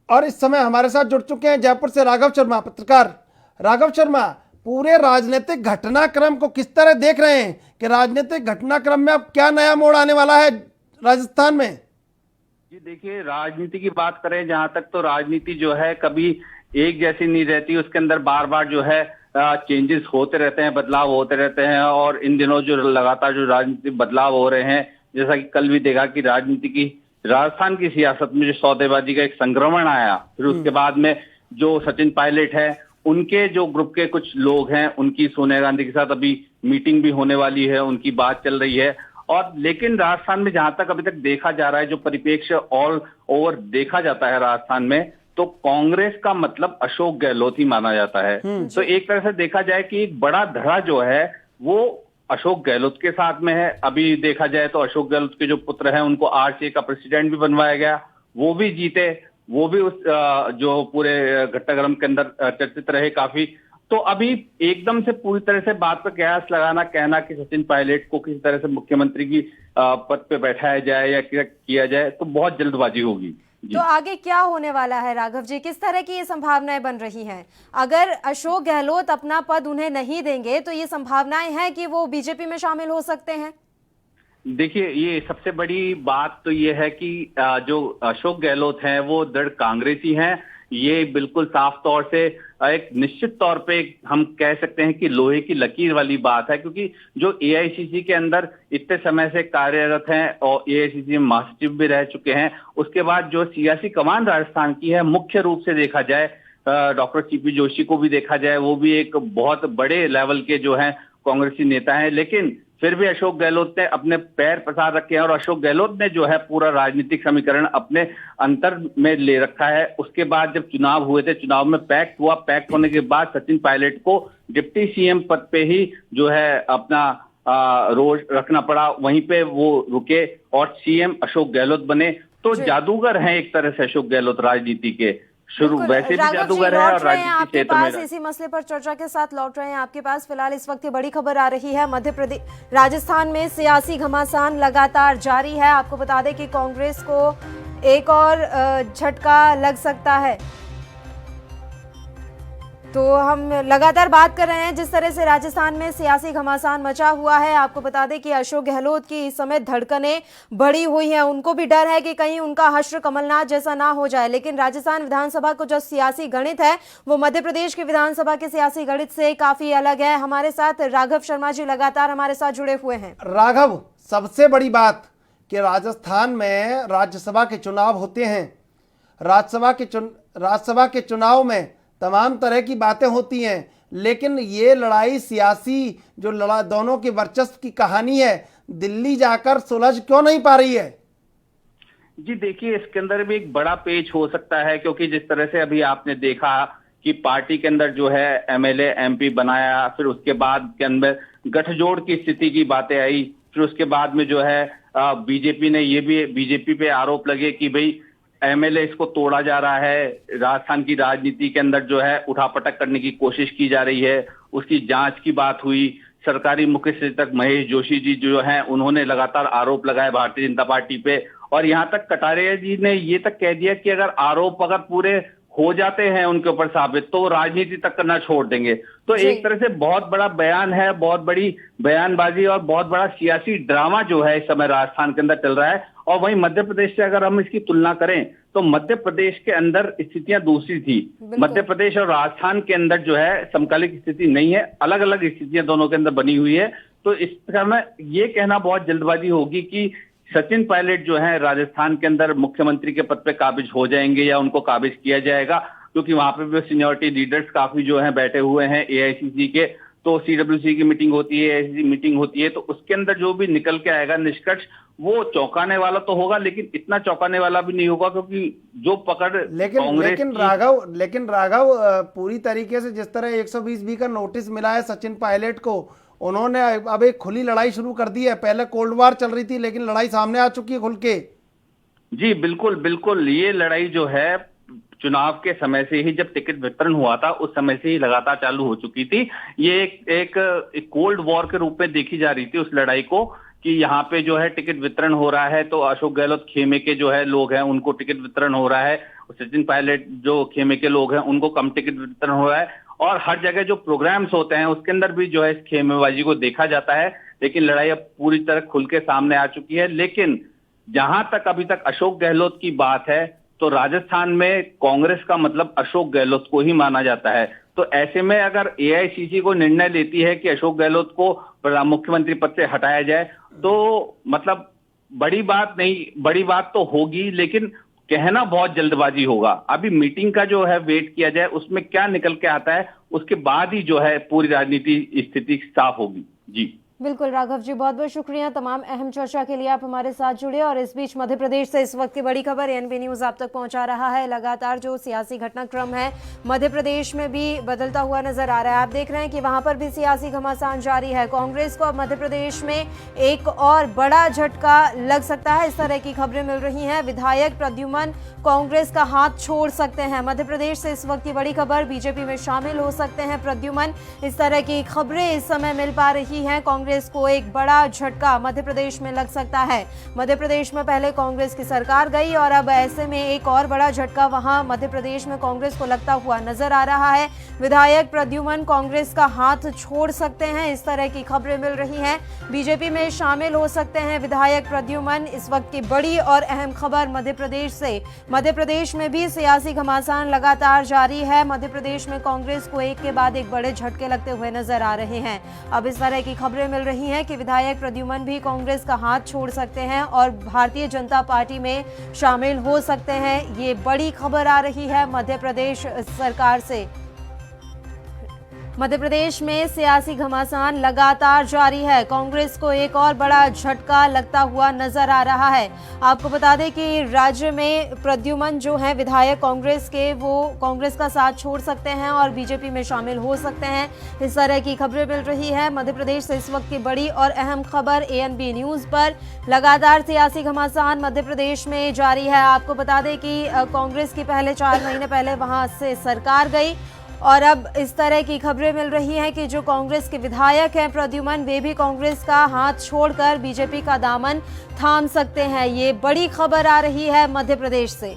और इस समय हमारे साथ जुड़ चुके हैं जयपुर से राघव शर्मा, पत्रकार। राघव शर्मा, पूरे राजनीतिक घटनाक्रम को किस तरह देख रहे हैं कि राजनीतिक घटनाक्रम में अब क्या नया मोड़ आने वाला है राजस्थान में? जी देखिए, राजनीति की बात करें जहां तक, तो राजनीति जो है कभी एक जैसी नहीं रहती, उसके अंदर बार बार जो है चेंजेस होते रहते हैं, बदलाव होते रहते हैं। और इन दिनों जो लगातार जो राजनीतिक बदलाव हो रहे हैं, जैसा कि कल भी देखा कि राजस्थान की सियासत में जो सौदेबाजी का एक संक्रमण आया, फिर उसके बाद में जो सचिन पायलट है उनके जो ग्रुप के कुछ लोग हैं, उनकी सोनिया गांधी के साथ अभी मीटिंग भी होने वाली है, उनकी बात चल रही है। और लेकिन राजस्थान में जहां तक अभी तक देखा जा रहा है, जो परिप्रेक्ष्य ऑल ओवर देखा जाता है राजस्थान में, तो कांग्रेस का मतलब अशोक गहलोत ही माना जाता है। तो एक तरह से देखा जाए कि एक बड़ा धड़ा जो है वो अशोक गहलोत के साथ में है। अभी देखा जाए तो अशोक गहलोत के जो पुत्र हैं उनको RCA का प्रेसिडेंट भी बनवाया गया, वो भी जीते, वो भी उस जो पूरे घटनाक्रम के अंदर चर्चित रहे काफी। तो अभी एकदम से पूरी तरह से बात पर कयास लगाना, कहना कि सचिन पायलट को किसी तरह से मुख्यमंत्री की पद पे बैठाया जाए या किया जाए, तो बहुत जल्दबाजी होगी। तो आगे क्या होने वाला है राघव जी, किस तरह की ये संभावनाएं बन रही हैं? अगर अशोक गहलोत अपना पद उन्हें नहीं देंगे तो ये संभावनाएं हैं कि वो बीजेपी में शामिल हो सकते हैं। देखिए, ये सबसे बड़ी बात तो ये है कि जो अशोक गहलोत हैं वो दृढ़ कांग्रेसी हैं। ये बिल्कुल साफ तौर से एक निश्चित तौर पे हम कह सकते हैं कि लोहे की लकीर वाली बात है, क्योंकि जो AICC के अंदर इतने समय से कार्यरत हैं और AICC में महासचिव भी रह चुके हैं, उसके बाद जो सियासी कमान राजस्थान की है, मुख्य रूप से देखा जाए डॉक्टर CP जोशी को भी देखा जाए, वो भी एक बहुत बड़े लेवल के जो हैं कांग्रेसी नेता हैं। लेकिन फिर भी अशोक गहलोत ने अपने पैर पसार रखे हैं और अशोक गहलोत ने जो है पूरा राजनीतिक समीकरण अपने अंतर में ले रखा है। उसके बाद जब चुनाव हुए थे, चुनाव में पैक्ट हुआ, पैक्ट होने के बाद सचिन पायलट को डिप्टी CM पद पे ही जो है अपना रोज रखना पड़ा, वहीं पे वो रुके और CM अशोक गहलोत बने। तो जादूगर हैं एक तरह से अशोक गहलोत राजनीति के, शुरू वैसे भी जादूगर है और राजनीति क्षेत्र में। इसी मसले पर चर्चा के साथ लौट रहे हैं आपके पास। फिलहाल इस वक्त ये बड़ी खबर आ रही है, मध्य प्रदेश राजस्थान में सियासी घमासान लगातार जारी है। आपको बता दें कि कांग्रेस को एक और झटका लग सकता है। तो हम लगातार बात कर रहे हैं जिस तरह से राजस्थान में सियासी घमासान मचा हुआ है। आपको बता दें कि अशोक गहलोत की इस समय धड़कनें बढ़ी हुई हैं, उनको भी डर है कि कहीं उनका हश्र कमलनाथ जैसा ना हो जाए। लेकिन राजस्थान विधानसभा को जो सियासी गणित है वो मध्य प्रदेश की विधानसभा के सियासी गणित से काफी अलग है। हमारे साथ राघव शर्मा जी लगातार हमारे साथ जुड़े हुए हैं। राघव, सबसे बड़ी बात कि राजस्थान में राज्यसभा के चुनाव होते हैं। राज्यसभा के चुनाव में तमाम तरह की बातें होती हैं, लेकिन ये लड़ाई सियासी जो दोनों के वर्चस्व की कहानी है, दिल्ली जाकर सुलझ क्यों नहीं पा रही है? जी देखिए, इसके अंदर भी एक बड़ा पेच हो सकता है, क्योंकि जिस तरह से अभी आपने देखा कि पार्टी के अंदर जो है MLA MP बनाया, फिर उसके बाद के अंदर गठजोड़ की स्थिति की बातें आई, फिर उसके बाद में जो है बीजेपी ने ये भी बीजेपी पे आरोप लगे कि भाई MLA इसको तोड़ा जा रहा है, राजस्थान की राजनीति के अंदर जो है उठापटक करने की कोशिश की जा रही है, उसकी जांच की बात हुई। सरकारी मुख्य सचेतक महेश जोशी जी जो हैं उन्होंने लगातार आरोप लगाए भारतीय जनता पार्टी पे, और यहाँ तक कटारिया जी ने ये तक कह दिया कि अगर आरोप अगर पूरे हो जाते हैं उनके ऊपर साबित तो राजनीति तक करना छोड़ देंगे। तो एक तरह से बहुत बड़ा बयान है, बहुत बड़ी बयानबाजी और बहुत बड़ा सियासी ड्रामा जो है इस समय राजस्थान के अंदर चल रहा है। और वहीं मध्य प्रदेश से अगर हम इसकी तुलना करें तो मध्य प्रदेश के अंदर स्थितियां दूसरी थी। मध्य प्रदेश और राजस्थान के अंदर जो है समकालिक स्थिति नहीं है, अलग अलग स्थितियां दोनों के अंदर बनी हुई है। तो इस समय ये कहना बहुत जल्दबाजी होगी कि सचिन पायलट जो है राजस्थान के अंदर मुख्यमंत्री के पद पे काबिज हो जाएंगे या उनको काबिज किया जाएगा, क्योंकि वहां पे भी सीनियरिटी लीडर्स काफी जो है बैठे हुए हैं एआईसीसी के। तो सीडब्ल्यूसी की मीटिंग होती है, एआईसीसी मीटिंग होती है, तो उसके अंदर जो भी निकल के आएगा निष्कर्ष वो चौंकाने वाला तो होगा, लेकिन इतना चौंकाने वाला भी नहीं होगा, क्योंकि जो पकड़ लेकिन राघव पूरी तरीके से जिस तरह 120B का नोटिस मिला है सचिन पायलट को, उन्होंने अब एक खुली लड़ाई शुरू कर दी है। पहले कोल्ड वार चल रही थी, लेकिन लड़ाई सामने आ चुकी है खुल के। जी बिल्कुल बिल्कुल, ये लड़ाई जो है चुनाव के समय से ही, जब टिकट वितरण हुआ था उस समय से ही लगातार चालू हो चुकी थी। ये एक कोल्ड वॉर के रूप में देखी जा रही थी उस लड़ाई को, कि यहाँ पे जो है टिकट वितरण हो रहा है तो अशोक गहलोत खेमे के जो है लोग हैं उनको टिकट वितरण हो रहा है, सचिन पायलट जो खेमे के लोग हैं उनको कम टिकट वितरण हो रहा है, और हर जगह जो प्रोग्राम्स होते हैं उसके अंदर भी जो है इस खेमेबाजी को देखा जाता है। लेकिन लड़ाई अब पूरी तरह खुल के सामने आ चुकी है। लेकिन जहां तक अभी तक अशोक गहलोत की बात है तो राजस्थान में कांग्रेस का मतलब अशोक गहलोत को ही माना जाता है। तो ऐसे में अगर एआईसीसी को निर्णय लेती है कि अशोक गहलोत को मुख्यमंत्री पद से हटाया जाए तो मतलब बड़ी बात नहीं, बड़ी बात तो होगी, लेकिन कहना बहुत जल्दबाजी होगा। अभी मीटिंग का जो है वेट किया जाए, उसमें क्या निकल के आता है, उसके बाद ही जो है पूरी राजनीति स्थिति साफ होगी। जी बिल्कुल राघव जी, बहुत बहुत शुक्रिया तमाम अहम चर्चा के लिए आप हमारे साथ जुड़े। और इस बीच मध्य प्रदेश से इस वक्त की बड़ी खबर एएनबी न्यूज आप तक पहुंचा रहा है। लगातार जो सियासी घटनाक्रम है मध्य प्रदेश में भी बदलता हुआ नजर आ रहा है। आप देख रहे हैं कि वहां पर भी सियासी घमासान जारी है। कांग्रेस को अब मध्य प्रदेश में एक और बड़ा झटका लग सकता है, इस तरह की खबरें मिल रही हैं। विधायक प्रद्युमन कांग्रेस का हाथ छोड़ सकते हैं। मध्य प्रदेश से इस वक्त की बड़ी खबर, बीजेपी में शामिल हो सकते हैं प्रद्युमन, इस तरह की खबरें इस समय मिल पा रही हैं। कांग्रेस को एक बड़ा झटका मध्य प्रदेश में लग सकता है। मध्य प्रदेश में पहले कांग्रेस की सरकार गई और अब ऐसे में एक और बड़ा झटका वहां मध्य प्रदेश में कांग्रेस को लगता हुआ नजर आ रहा है। विधायक प्रद्युमन कांग्रेस का हाथ छोड़ सकते हैं, इस तरह की खबरें मिल रही हैं। बीजेपी में शामिल हो सकते हैं विधायक प्रद्युमन, इस वक्त की बड़ी और अहम खबर मध्य प्रदेश से। मध्य प्रदेश में भी सियासी घमासान लगातार जारी है। मध्य प्रदेश में कांग्रेस को एक के बाद एक बड़े झटके लगते हुए नजर आ रहे हैं। अब इस तरह की खबरें मिल रही हैं कि विधायक प्रद्युमन भी कांग्रेस का हाथ छोड़ सकते हैं और भारतीय जनता पार्टी में शामिल हो सकते हैं। ये बड़ी खबर आ रही है मध्य प्रदेश सरकार से। मध्य प्रदेश में सियासी घमासान लगातार जारी है। कांग्रेस को एक और बड़ा झटका लगता हुआ नजर आ रहा है। आपको बता दें कि राज्य में प्रद्युमन जो है विधायक कांग्रेस के, वो कांग्रेस का साथ छोड़ सकते हैं और बीजेपी में शामिल हो सकते हैं, इस तरह की खबरें मिल रही है। मध्य प्रदेश से इस वक्त की बड़ी और अहम खबर एएनबी न्यूज पर। लगातार सियासी घमासान मध्य प्रदेश में जारी है। आपको बता दें कि कांग्रेस की पहले 4 महीने पहले वहां से सरकार गई और अब इस तरह की खबरें मिल रही हैं कि जो कांग्रेस के विधायक हैं प्रद्युमन, वे भी कांग्रेस का हाथ छोड़कर बीजेपी का दामन थाम सकते हैं। ये बड़ी खबर आ रही है मध्य प्रदेश से।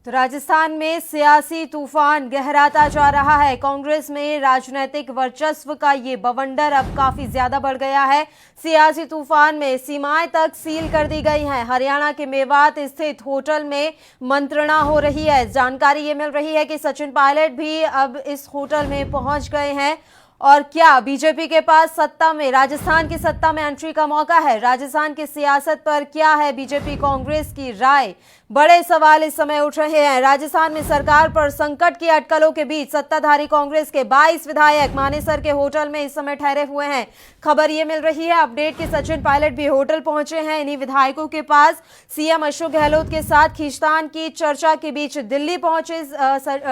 तो राजस्थान में सियासी तूफान गहराता जा रहा है। कांग्रेस में राजनीतिक वर्चस्व का ये बवंडर अब काफी ज्यादा बढ़ गया है। सियासी तूफान में सीमाएं तक सील कर दी गई हैं। हरियाणा के मेवात स्थित होटल में मंत्रणा हो रही है। जानकारी ये मिल रही है कि सचिन पायलट भी अब इस होटल में पहुंच गए हैं। और क्या बीजेपी के पास सत्ता में, राजस्थान की सत्ता में एंट्री का मौका है? राजस्थान की सियासत पर क्या है बीजेपी कांग्रेस की राय? बड़े सवाल इस समय उठ रहे हैं। राजस्थान में सरकार पर संकट की अटकलों के बीच सत्ताधारी कांग्रेस के 22 विधायक मानेसर के होटल में इस समय ठहरे हुए हैं। खबर ये मिल रही है अपडेट कि सचिन पायलट भी होटल पहुंचे हैं इन्हीं विधायकों के पास। सीएम अशोक गहलोत के साथ खींचतान की चर्चा के बीच दिल्ली पहुंचे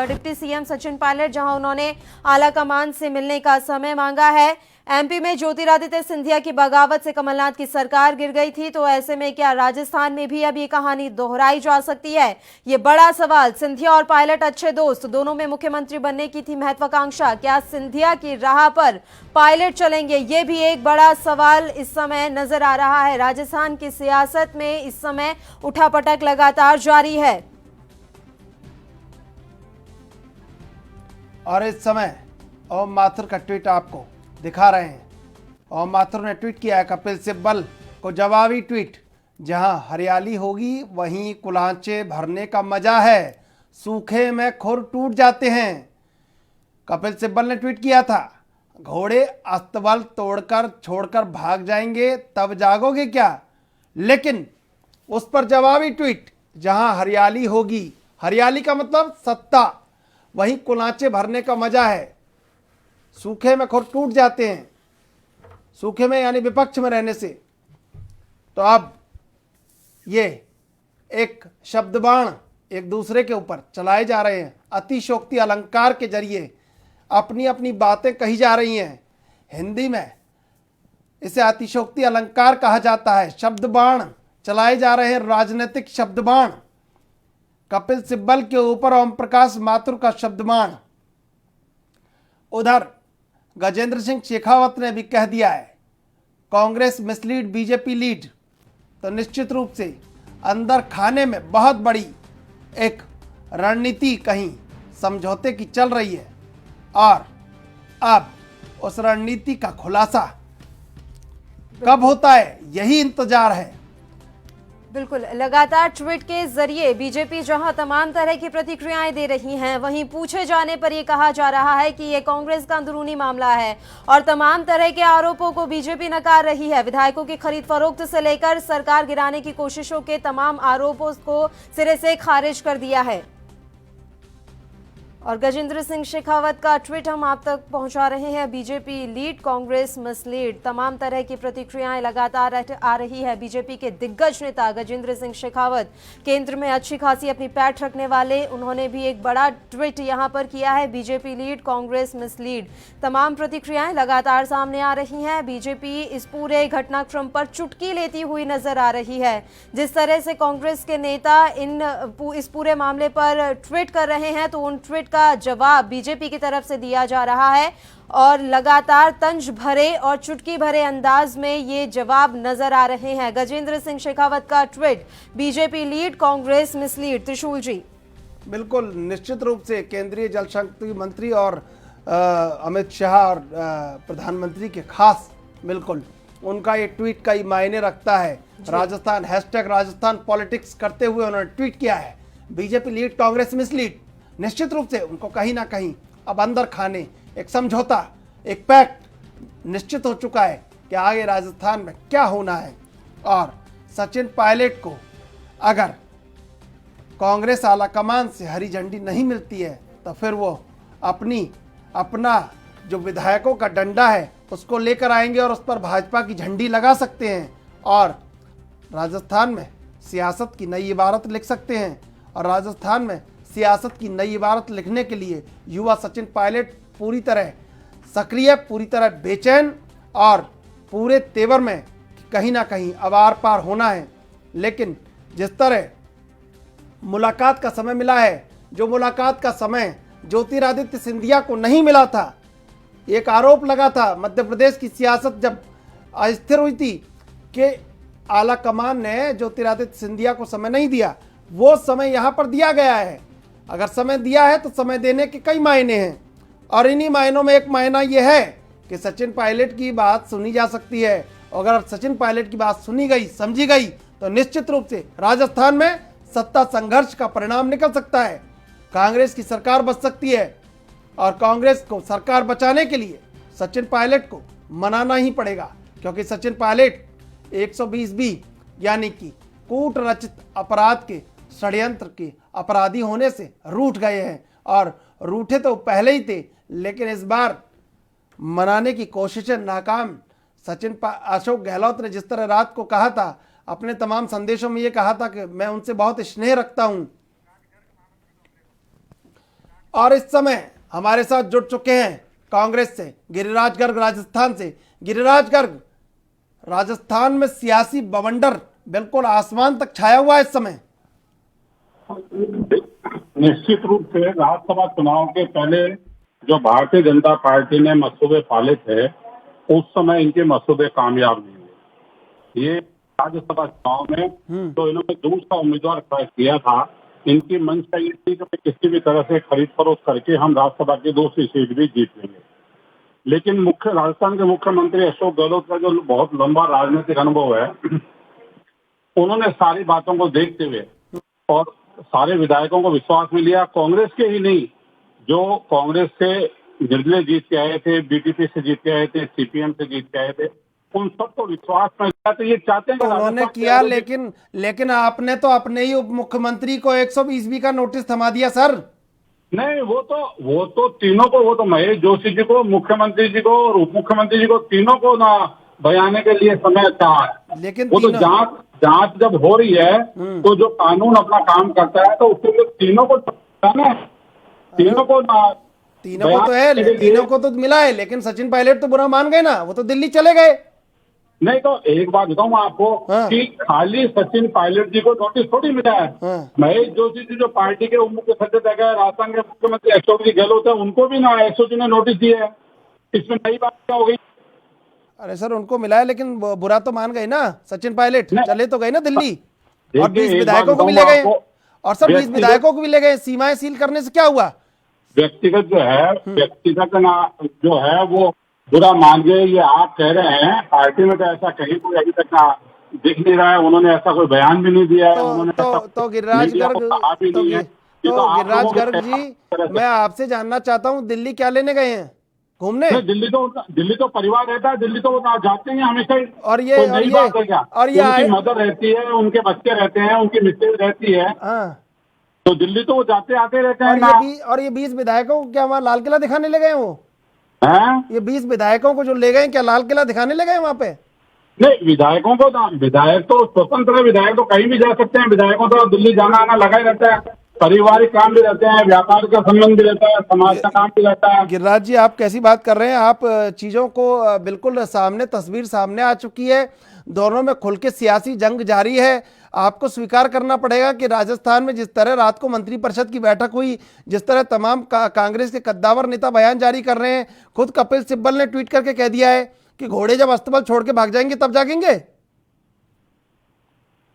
डिप्टी सीएम सचिन पायलट, जहां उन्होंने आला कमान से मिलने का समय मांगा है। एमपी में ज्योतिरादित्य सिंधिया की बगावत से कमलनाथ की सरकार गिर गई थी, तो ऐसे में क्या राजस्थान में भी अब ये कहानी दोहराई जा सकती है? ये बड़ा सवाल। सिंधिया और पायलट अच्छे दोस्त, दोनों में मुख्यमंत्री बनने की थी महत्वाकांक्षा। क्या सिंधिया की राह पर पायलट चलेंगे? ये भी एक बड़ा सवाल इस समय नजर आ रहा है। राजस्थान की सियासत में इस समय उठापटक लगातार जारी है। और इस समय ओम माथुर का ट्वीट आपको दिखा रहे हैं। ओम माथुर ने ट्वीट किया है कपिल सिब्बल को जवाबी ट्वीट, जहां हरियाली होगी वहीं कुलांचे भरने का मजा है, सूखे में खुर टूट जाते हैं। कपिल सिब्बल ने ट्वीट किया था, घोड़े अस्तबल तोड़कर छोड़कर भाग जाएंगे तब जागोगे क्या। लेकिन उस पर जवाबी ट्वीट, जहां हरियाली होगी, हरियाली का मतलब सत्ता, वहीं कुलांचे भरने का मजा है, सूखे में खुर टूट जाते हैं। सूखे में यानी विपक्ष में रहने से। तो अब ये एक शब्द बाण एक दूसरे के ऊपर चलाए जा रहे हैं, अतिशोक्ति अलंकार के जरिए अपनी अपनी बातें कही जा रही हैं। हिंदी में इसे अतिशोक्ति अलंकार कहा जाता है। शब्द बाण चलाए जा रहे हैं, राजनीतिक शब्द बाण। कपिल सिब्बल के ऊपर ओम प्रकाश माथुर का शब्द बाण। उधर गजेंद्र सिंह शेखावत ने भी कह दिया है, कांग्रेस मिसलीड बीजेपी लीड। तो निश्चित रूप से अंदर खाने में बहुत बड़ी एक रणनीति कहीं समझौते की चल रही है, और अब उस रणनीति का खुलासा कब होता है यही इंतजार है। बिल्कुल, लगातार ट्वीट के जरिए बीजेपी जहां तमाम तरह की प्रतिक्रियाएं दे रही हैं, वहीं पूछे जाने पर यह कहा जा रहा है कि ये कांग्रेस का अंदरूनी मामला है और तमाम तरह के आरोपों को बीजेपी नकार रही है। विधायकों की खरीद फरोख्त से लेकर सरकार गिराने की कोशिशों के तमाम आरोपों को सिरे से खारिज कर दिया है। और गजेंद्र सिंह शेखावत का ट्वीट हम आप तक पहुंचा रहे हैं। बीजेपी लीड, कांग्रेस मिसलीड, तमाम तरह की प्रतिक्रियाएं लगातार आ रही है। बीजेपी के दिग्गज नेता गजेंद्र सिंह शेखावत, केंद्र में अच्छी खासी अपनी पैठ रखने वाले, उन्होंने भी एक बड़ा ट्वीट यहां पर किया है। बीजेपी लीड, कांग्रेस मिसलीड, तमाम प्रतिक्रियाएं लगातार सामने आ रही हैं। बीजेपी इस पूरे घटनाक्रम पर चुटकी लेती हुई नजर आ रही है। जिस तरह से कांग्रेस के नेता इस पूरे मामले पर ट्वीट कर रहे हैं, तो उन ट्वीट का जवाब बीजेपी की तरफ से दिया जा रहा है और लगातार तंज भरे और चुटकी भरे अंदाज में ये जवाब नजर आ रहे हैं। गजेंद्र सिंह शेखावत का tweet, BJP lead, Congress mislead. त्रिशूल जी। बिल्कुल, निश्चित रूप से केंद्रीय जल शक्ति मंत्री और अमित शाह और प्रधानमंत्री के खास, बिल्कुल उनका ये ट्वीट का ही मायने रखता है। राजस्थान #राजस्थान पॉलिटिक्स करते हुए उन्होंने ट्वीट किया है, बीजेपी लीड, कांग्रेस मिसलीड। निश्चित रूप से उनको कहीं ना कहीं अब अंदर खाने एक समझौता, एक पैक्ट निश्चित हो चुका है कि आगे राजस्थान में क्या होना है। और सचिन पायलट को अगर कांग्रेस आलाकमान से हरी झंडी नहीं मिलती है, तो फिर वो अपना जो विधायकों का डंडा है उसको लेकर आएंगे और उस पर भाजपा की झंडी लगा सकते हैं और राजस्थान में सियासत की नई इबारत लिख सकते हैं। और राजस्थान में सियासत की नई इबारत लिखने के लिए युवा सचिन पायलट पूरी तरह सक्रिय, पूरी तरह बेचैन और पूरे तेवर में कहीं ना कहीं अब आर पार होना है। लेकिन जिस तरह मुलाकात का समय मिला है, जो मुलाकात का समय ज्योतिरादित्य सिंधिया को नहीं मिला था, एक आरोप लगा था मध्य प्रदेश की सियासत जब अस्थिर हुई थी कि आला कमान ने ज्योतिरादित्य सिंधिया को समय नहीं दिया, वो समय यहाँ पर दिया गया है। अगर समय दिया है तो समय देने के कई मायने हैं और इन्हीं मायनों में एक मायना ये है कि सचिन पायलट की बात सुनी जा सकती है। अगर सचिन पायलट की बात सुनी गई, समझी गई, तो निश्चित रूप से राजस्थान में सत्ता संघर्ष का परिणाम निकल सकता है। कांग्रेस की सरकार बच सकती है और कांग्रेस को सरकार बचाने के लिए सचिन पायलट को मनाना ही पड़ेगा, क्योंकि सचिन पायलट 120B यानी कि कूट रचित अपराध के षड्यंत्र के अपराधी होने से रूठ गए हैं। और रूठे तो पहले ही थे, लेकिन इस बार मनाने की कोशिशें नाकाम। अशोक गहलोत ने जिस तरह रात को कहा था, अपने तमाम संदेशों में ये कहा था कि मैं उनसे बहुत स्नेह रखता हूं, और इस समय हमारे साथ जुड़ चुके हैं कांग्रेस से गिरिराज गर्ग राजस्थान से। गिरिराज गर्ग, राजस्थान में सियासी बवंडर बिल्कुल आसमान तक छाया हुआ है इस समय। निश्चित रूप से राज्यसभा चुनाव के पहले जो भारतीय जनता पार्टी ने मसूदे पाले थे, उस समय इनके मसूदे कामयाब नहीं हुए। ये राज्यसभा चुनाव में तो इन्होंने दूसरा उम्मीदवार खड़ा किया था, इनकी मंशा ये थी कि किसी भी तरह से खरीद फरोख्त करके हम राज्यसभा की दूसरी सीट भी जीत लेंगे। लेकिन राजस्थान के मुख्यमंत्री अशोक गहलोत का जो बहुत लंबा राजनीतिक अनुभव है, उन्होंने सारी बातों को देखते हुए और सारे विधायकों को विश्वास में लिया। कांग्रेस के ही नहीं, जो कांग्रेस से निर्दलीय जीत के आए थे, बीटीपी से जीत के आए थे, सीपीएम से जीत के आए थे, उन सबको विश्वास में लिया। तो ये चाहते हैं कि उन्होंने किया, लेकिन आपने तो अपने ही उप मुख्यमंत्री को 120 का नोटिस थमा दिया सर। नहीं, वो तो तीनों को, वो तो महेश जोशी जी को, मुख्यमंत्री जी को और उप मुख्यमंत्री जी को, तीनों को ना बयाने के लिए समय था। लेकिन वो तो जांच जब हो रही है तो जो कानून अपना काम करता है तो उसके लिए तीनों को ना, तीनों को तो है, तीनों को तो मिला है। लेकिन सचिन पायलट तो बुरा मान गए ना, वो तो दिल्ली चले गए। नहीं तो एक बात बताऊं आपको कि खाली सचिन पायलट जी को नोटिस थोड़ी मिला है। महेश जोशी जी जो पार्टी के उप मुख्य सचिव है, राजस्थान के मुख्यमंत्री अशोक जी गहलोत है, उनको भी ना एसओजी ने नोटिस दिया है। इसमें नई बात क्या हो गई? अरे सर, उनको मिला है, लेकिन बुरा तो मान गए ना सचिन पायलट, चले तो गए ना दिल्ली। और 20 विधायकों को भी ले गए, और सर 20 विधायकों को भी ले गए। सीमाएं सील करने से क्या हुआ? व्यक्तिगत जो है, व्यक्तिगत जो है वो बुरा मान गए, ये आप कह रहे हैं। पार्टी में तो ऐसा कहीं कोई अभी तक दिख नहीं रहा है, उन्होंने ऐसा कोई बयान भी नहीं दिया है। तो गिरिराज गर्ग जी, मैं आपसे जानना चाहता हूँ, दिल्ली क्या लेने गए हैं? घूमने? दिल्ली तो परिवार रहता है, दिल्ली तो वो जाते हैं हमेशा ही। और ये उनकी मदर रहती है, उनके बच्चे रहते हैं, उनकी मिसेज रहती है, तो दिल्ली तो वो जाते आते रहते हैं। और ये 20 विधायकों को क्या वहाँ लाल किला दिखाने ले गए वो? हैं? ये 20 विधायकों को जो ले गए, क्या लाल किला दिखाने ले गए वहाँ पे? नहीं, विधायकों को, विधायक तो स्वतंत्र है, विधायक तो कहीं भी जा सकते हैं। विधायकों तो दिल्ली जाना आना लगा ही रहता है, पारिवारिक काम भी रहते हैं, व्यापार का संबंध भी रहता है, समाज का काम भी रहता है। गिरिराज जी, आप कैसी बात कर रहे हैं? आप चीजों को बिल्कुल सामने, तस्वीर सामने आ चुकी है, दोनों में खुल के सियासी जंग जारी है। आपको स्वीकार करना पड़ेगा कि राजस्थान में जिस तरह रात को मंत्रिपरिषद की बैठक हुई, जिस तरह तमाम कांग्रेस के कद्दावर नेता बयान जारी कर रहे हैं, खुद कपिल सिब्बल ने ट्वीट करके कह दिया है कि घोड़े जब अस्तबल छोड़ के भाग जाएंगे तब जागेंगे।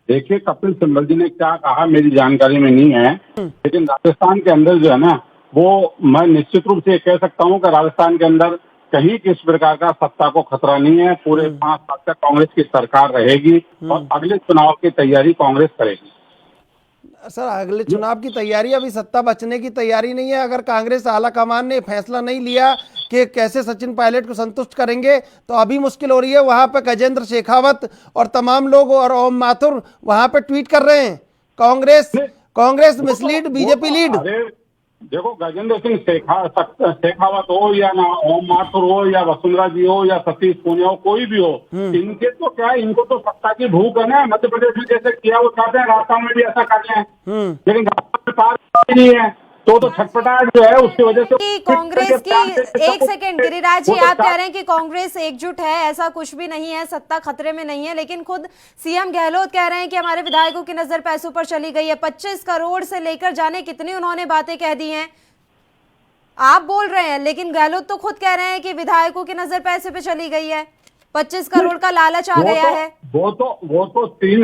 देखिए, कपिल सिब्बल जी ने क्या कहा मेरी जानकारी में नहीं है, लेकिन राजस्थान के अंदर जो है ना, वो मैं निश्चित रूप से कह सकता हूँ कि राजस्थान के अंदर कहीं किस प्रकार का सत्ता को खतरा नहीं है। पूरे 5 साल तक कांग्रेस की सरकार रहेगी और अगले चुनाव की तैयारी कांग्रेस करेगी। सर, अगले चुनाव की तैयारी, अभी सत्ता बचने की तैयारी नहीं है। अगर कांग्रेस आला कमान ने फैसला नहीं लिया कि कैसे सचिन पायलट को संतुष्ट करेंगे, तो अभी मुश्किल हो रही है। वहां पर गजेंद्र शेखावत और तमाम लोग और ओम माथुर वहां पे ट्वीट कर रहे हैं, कांग्रेस मिसलीड, बीजेपी लीड। देखो, गजेंद्र सिंह शेखावत हो या ना ओम माथुर हो या वसुंधरा जी हो या सतीश पूनिया हो, कोई भी हो, इनके तो क्या है, इनको तो सत्ता की भूख है ना। मध्य प्रदेश में जैसे किया वो चाहते हैं, राजस्थान में भी ऐसा कर रहे हैं, लेकिन राजस्थान में पार नहीं है, तो छटपटाहट जो है उसकी वजह से कांग्रेस की। एक सेकंड गिरिराज जी, आप कह रहे हैं कि कांग्रेस एकजुट है, ऐसा कुछ भी नहीं है, सत्ता खतरे में नहीं है, लेकिन खुद सीएम गहलोत कह रहे हैं कि हमारे विधायकों की नजर पैसों पर चली गई है। 25 करोड़ से लेकर जाने कितनी उन्होंने बातें कह दी हैं, आप बोल रहे हैं, लेकिन गहलोत तो खुद कह रहे हैं कि विधायकों की नजर पैसे पे चली गई है, 25 करोड़ का लालच आ गया है। वो तो 3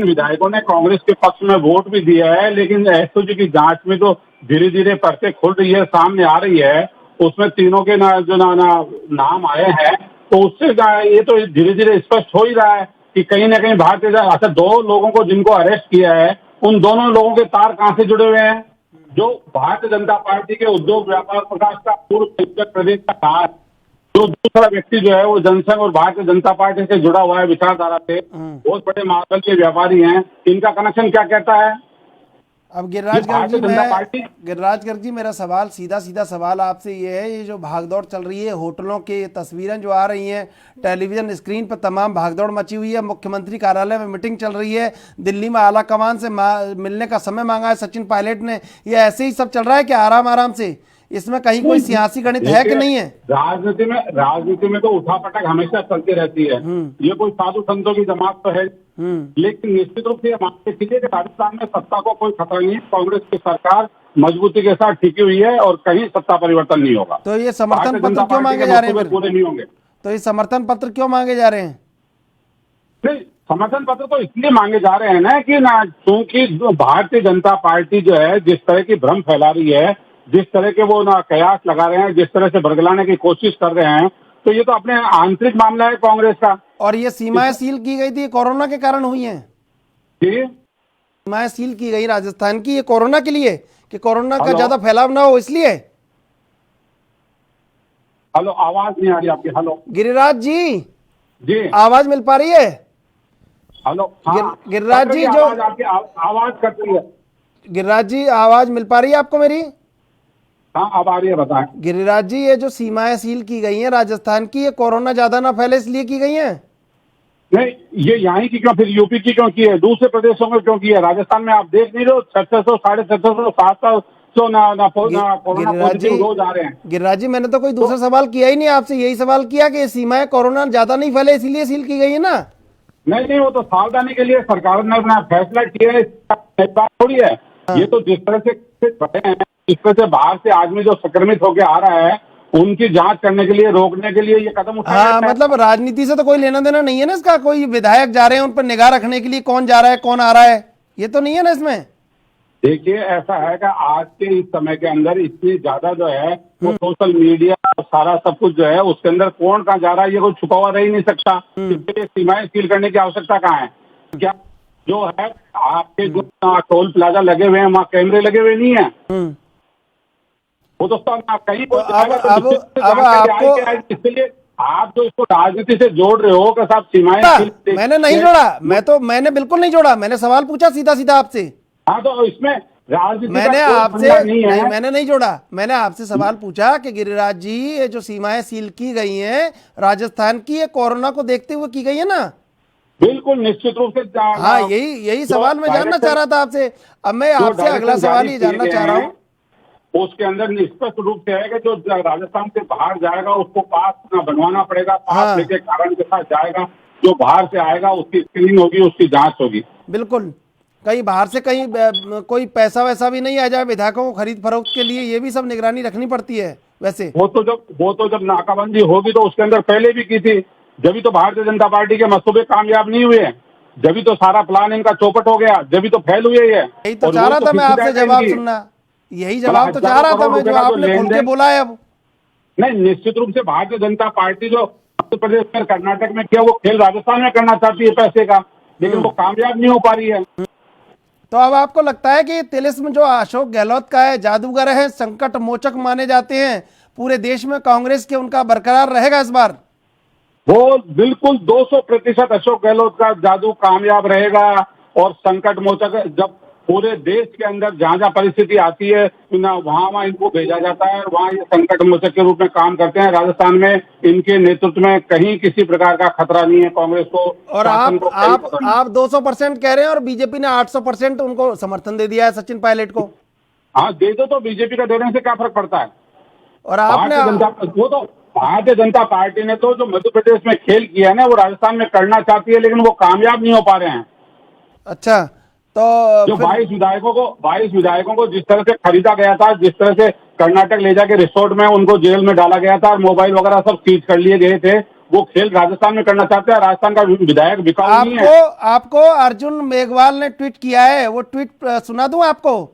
विधायकों ने कांग्रेस के पक्ष में वोट भी दिया है, लेकिन एसओजी की जांच में जो धीरे धीरे परतें खुल रही है, सामने आ रही है, उसमें तीनों के नाम आए हैं, तो उससे ये तो धीरे धीरे स्पष्ट हो ही रहा है कि कहीं ना कहीं भारतीय, अच्छा 2 लोगों को जिनको अरेस्ट किया है, उन दोनों लोगों के तार कहां से जुड़े हुए हैं? जो भारतीय जनता पार्टी के उद्योग व्यापार प्रकाश का पूर्व प्रदेश का तार, जो दूसरा व्यक्ति जो है वो जनसंघ और भारतीय जनता पार्टी से जुड़ा हुआ है, विचारधारा से, बहुत बड़े मार्बल के व्यापारी हैं, इनका कनेक्शन क्या कहता है? अब गिरिराज गर्ग जी, मेरा सवाल, सीधा सवाल आपसे ये है, ये जो भागदौड़ चल रही है, होटलों के तस्वीरें जो आ रही हैं टेलीविजन स्क्रीन पर, तमाम भागदौड़ मची हुई है, मुख्यमंत्री कार्यालय में मीटिंग चल रही है, दिल्ली में आला कमान से मिलने का समय मांगा है सचिन पायलट ने, ये ऐसे ही सब चल रहा है कि आराम से इसमें कहीं कोई सियासी गणित है कि नहीं है? राजनीति में तो उठापटक हमेशा चलती रहती है। ये कोई साधु संतों की जमात तो है, लेकिन निश्चित रूप से ये मानते चलिए कि राजस्थान में सत्ता को कोई खतरा नहीं है। कांग्रेस की सरकार मजबूती के साथ टिकी हुई है और कहीं सत्ता परिवर्तन नहीं होगा। तो ये समर्थन पत्र क्यों मांगे जा रहे हैं? पूरे नहीं होंगे। तो ये समर्थन पत्र क्यों मांगे जा रहे हैं? नहीं, समर्थन पत्र तो इसलिए मांगे जा रहे हैं ना कि ना, क्योंकि भारतीय जनता पार्टी जो है जिस तरह की भ्रम फैला रही है, जिस तरह के वो ना कयास लगा रहे हैं, जिस तरह से बरगलाने की कोशिश कर रहे हैं, तो ये तो अपने आंतरिक मामला है कांग्रेस का। और ये सीमाएं सील की गई थी, कोरोना के कारण हुई हैं। जी, सीमाएं सील की गई राजस्थान की, ये कोरोना के लिए, कि कोरोना का ज्यादा फैलाव ना हो इसलिए। हेलो, आवाज नहीं आ रही आपकी। हेलो गिरिराज जी, जी आवाज मिल पा रही है? हेलो, गिरिराज जी, जो आपकी आवाज कट रही है। गिरिराज जी, आवाज मिल पा रही है आपको मेरी? हाँ, अब आ रही है, बताएं। गिरिराज जी, ये जो सीमाएं सील की गई हैं राजस्थान की, ये कोरोना ज्यादा ना फैले इसलिए की गई हैं? नहीं, ये यहाँ की क्यों, फिर यूपी की क्यों की है, दूसरे प्रदेशों में क्यों की है? राजस्थान में आप देख नहीं रहे हो 600, 650, 700 ना कोरोना पॉजिटिव रोज आ रहे हैं। गिरिराज जी, मैंने तो कोई दूसरा सवाल किया ही नहीं आपसे, यही सवाल किया कि सीमाएं कोरोना ज्यादा नहीं फैले इसलिए सील की गई है ना? नहीं, वो तो सावधानी के लिए सरकार ने अपना फैसला किया है, बात थोड़ी है। ये तो जिस तरह से बने हैं, जिस तरह से बाहर से आदमी जो संक्रमित होकर आ रहा है, उनकी जांच करने के लिए, रोकने के लिए ये कदम उठाया। हाँ, मतलब राजनीति से तो कोई लेना देना नहीं है ना इसका? कोई विधायक जा रहे हैं उन पर निगाह रखने के लिए, कौन जा रहा है कौन आ रहा है, ये तो नहीं है ना इसमें? देखिए, ऐसा है कि आज के इस समय के अंदर इतनी ज्यादा जो है वो सोशल मीडिया और सारा सब कुछ जो है, उसके अंदर कौन कहाँ जा रहा है ये कोई छुपा हुआ रह ही नहीं सकता। इसलिए सीमाएं सील करने की आवश्यकता कहाँ है? क्या जो है आपके जो टोल प्लाजा लगे हुए हैं वहाँ कैमरे लगे हुए नहीं है? वो तो कहीं इसलिए आप जो इसको राजनीति से जोड़ रहे हो कि साहब सीमाएं, मैंने नहीं जोड़ा, मैंने बिल्कुल नहीं जोड़ा, मैंने सवाल पूछा सीधा सीधा आपसे। हाँ, तो इसमें राजनीति मैंने आपसे नहीं, मैंने नहीं जोड़ा, मैंने आपसे सवाल पूछा कि गिरिराज जी, ये जो सीमाएं सील की गई हैं राजस्थान की, ये कोरोना को देखते हुए की गई है ना? बिल्कुल, निश्चित रूप से। हाँ, यही सवाल मैं जानना चाह रहा था आपसे। अब मैं आपसे अगला सवाल ये जानना चाह रहा हूँ, उसके अंदर स्पष्ट रूप से है कि जो राजस्थान से बाहर जाएगा उसको पास ना बनवाना पड़ेगा, पास लेके कारण के साथ जाएगा, जो बाहर से आएगा उसकी स्क्रीनिंग होगी, उसकी जांच होगी। बिल्कुल, कहीं बाहर से कहीं कोई पैसा वैसा भी नहीं आ जाए विधायकों को खरीद फरोख्त के लिए, ये भी सब निगरानी रखनी पड़ती है। वैसे वो तो जब नाकाबंदी होगी तो उसके अंदर पहले भी की थी, जब तो भारतीय जनता पार्टी के मंसूबे कामयाब नहीं हुए, जब तो सारा प्लान इनका चौपट हो गया, जब तो फैल हुए है। यही तो चाह रहा था मैं आपसे जवाब सुनना, यही जवाब तो चाह रहा था मैं, जो आपने खुल के बोला है। अब नहीं, निश्चित रूप से भारतीय जनता पार्टी जो मध्य प्रदेश में, कर्नाटक में किया, वो खेल राजस्थान में करना चाहती है पैसे का, लेकिन वो कामयाब नहीं हो पा रही है। तो अब आपको लगता है कि तिलिस्म जो अशोक गहलोत का है, जादूगर है, संकट मोचक माने जाते हैं पूरे देश में, कांग्रेस के उनका बरकरार रहेगा इस बार? वो बिल्कुल 200% अशोक गहलोत का जादू कामयाब रहेगा। और संकट मोचक जब पूरे देश के अंदर जहां जहां परिस्थिति आती है वहां इनको भेजा जाता है, वहां ये संकट मोचक के रूप में काम करते हैं। राजस्थान में इनके नेतृत्व में कहीं किसी प्रकार का खतरा नहीं है कांग्रेस को। और आप 200% कह रहे हैं और बीजेपी ने 800% उनको समर्थन दे दिया है, सचिन पायलट को। हाँ, दे दो, तो बीजेपी का देने से क्या फर्क पड़ता है? और आपने भारतीय जनता पार्टी ने तो जो मध्य प्रदेश में खेल किया है ना, वो राजस्थान में करना चाहती है, लेकिन वो कामयाब नहीं हो पा रहे हैं। अच्छा, तो जो 22 विधायकों को जिस तरह से खरीदा गया था, जिस तरह से कर्नाटक ले जाके रिसोर्ट में उनको जेल में डाला गया था और मोबाइल वगैरह सब सीज कर लिए गए थे, वो खेल राजस्थान में करना चाहते हैं। राजस्थान का विधायक बिकाऊ नहीं है। आपको अर्जुन मेघवाल ने ट्वीट किया है, वो ट्वीट सुना दूं आपको?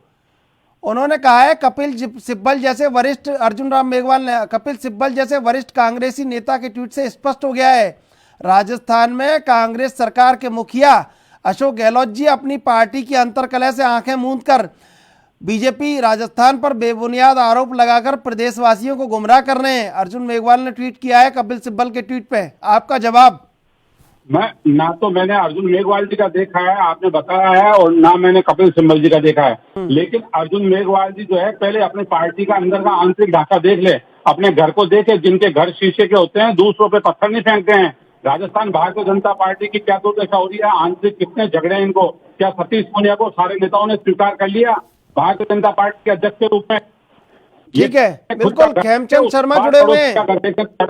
उन्होंने कहा है कपिल सिब्बल जैसे वरिष्ठ, अर्जुन राम मेघवाल ने, कपिल सिब्बल जैसे वरिष्ठ कांग्रेसी नेता के ट्वीट से स्पष्ट हो गया है, राजस्थान में कांग्रेस सरकार के मुखिया अशोक गहलोत जी अपनी पार्टी की अंतर्कलह से आंखें मूंद कर बीजेपी राजस्थान पर बेबुनियाद आरोप लगाकर प्रदेशवासियों को गुमराह कर रहे हैं। अर्जुन मेघवाल ने ट्वीट किया है कपिल सिब्बल के ट्वीट पे, आपका जवाब? मैंने अर्जुन मेघवाल जी का देखा है, आपने बताया है, और ना मैंने कपिल सिब्बल जी का देखा है। लेकिन अर्जुन मेघवाल जी जो है पहले अपनी पार्टी का अंदर का आंतरिक ढांचा देख ले, अपने घर को देखे, जिनके घर शीशे के होते हैं, दूसरों पे पत्थर नहीं फेंकते हैं। राजस्थान भारतीय जनता पार्टी की क्या दुर्दशा हो रही है, आंतरिक कितने झगड़े हैं इनको। क्या सतीश पूनिया को सारे नेताओं ने स्वीकार कर लिया भारतीय जनता पार्टी के अध्यक्ष के रूप में? ठीक है, बिल्कुल। खेमचंद शर्मा जुड़े हुए हैं,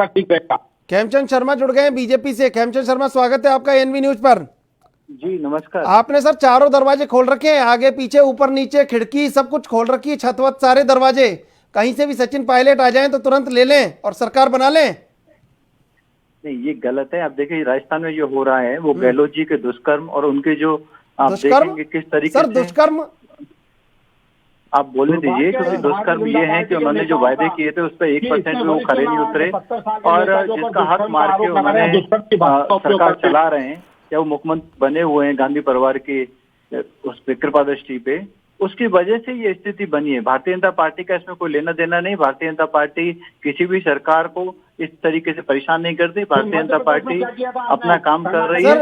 ठीक रहेगा। खेमचंद शर्मा जुड़ गए हैं बीजेपी से। खेमचंद शर्मा, स्वागत है आपका एनवी न्यूज पर। जी नमस्कार। आपने सर चारों दरवाजे खोल रखे हैं, आगे पीछे ऊपर नीचे खिड़की सब कुछ खोल रखी है, छत वत सारे दरवाजे। कहीं से भी सचिन पायलट आ जाएं तो तुरंत ले लें और सरकार बना लें। नहीं, ये गलत है। आप देखिए राजस्थान में जो हो रहा है वो गहलोत जी के दुष्कर्म और उनके जो आप देखेंगे किस तरीके सर से दुष्कर्म आप बोलने दीजिए, क्योंकि दुष्कर्म ये है कि उन्होंने जो वायदे किए थे उस पर 1% भी वो खरे नहीं उतरे और जिसका हक मार के उन्होंने सरकार चला रहे हैं, या वो मुख्यमंत्री बने हुए हैं गांधी परिवार की उस पे कृपा दृष्टि पे, उसकी वजह से ये स्थिति बनी है। भारतीय जनता पार्टी का इसमें कोई लेना देना नहीं। भारतीय जनता पार्टी किसी भी सरकार को इस तरीके से परेशान नहीं करती। भारतीय जनता पार्टी अपना काम कर रही है।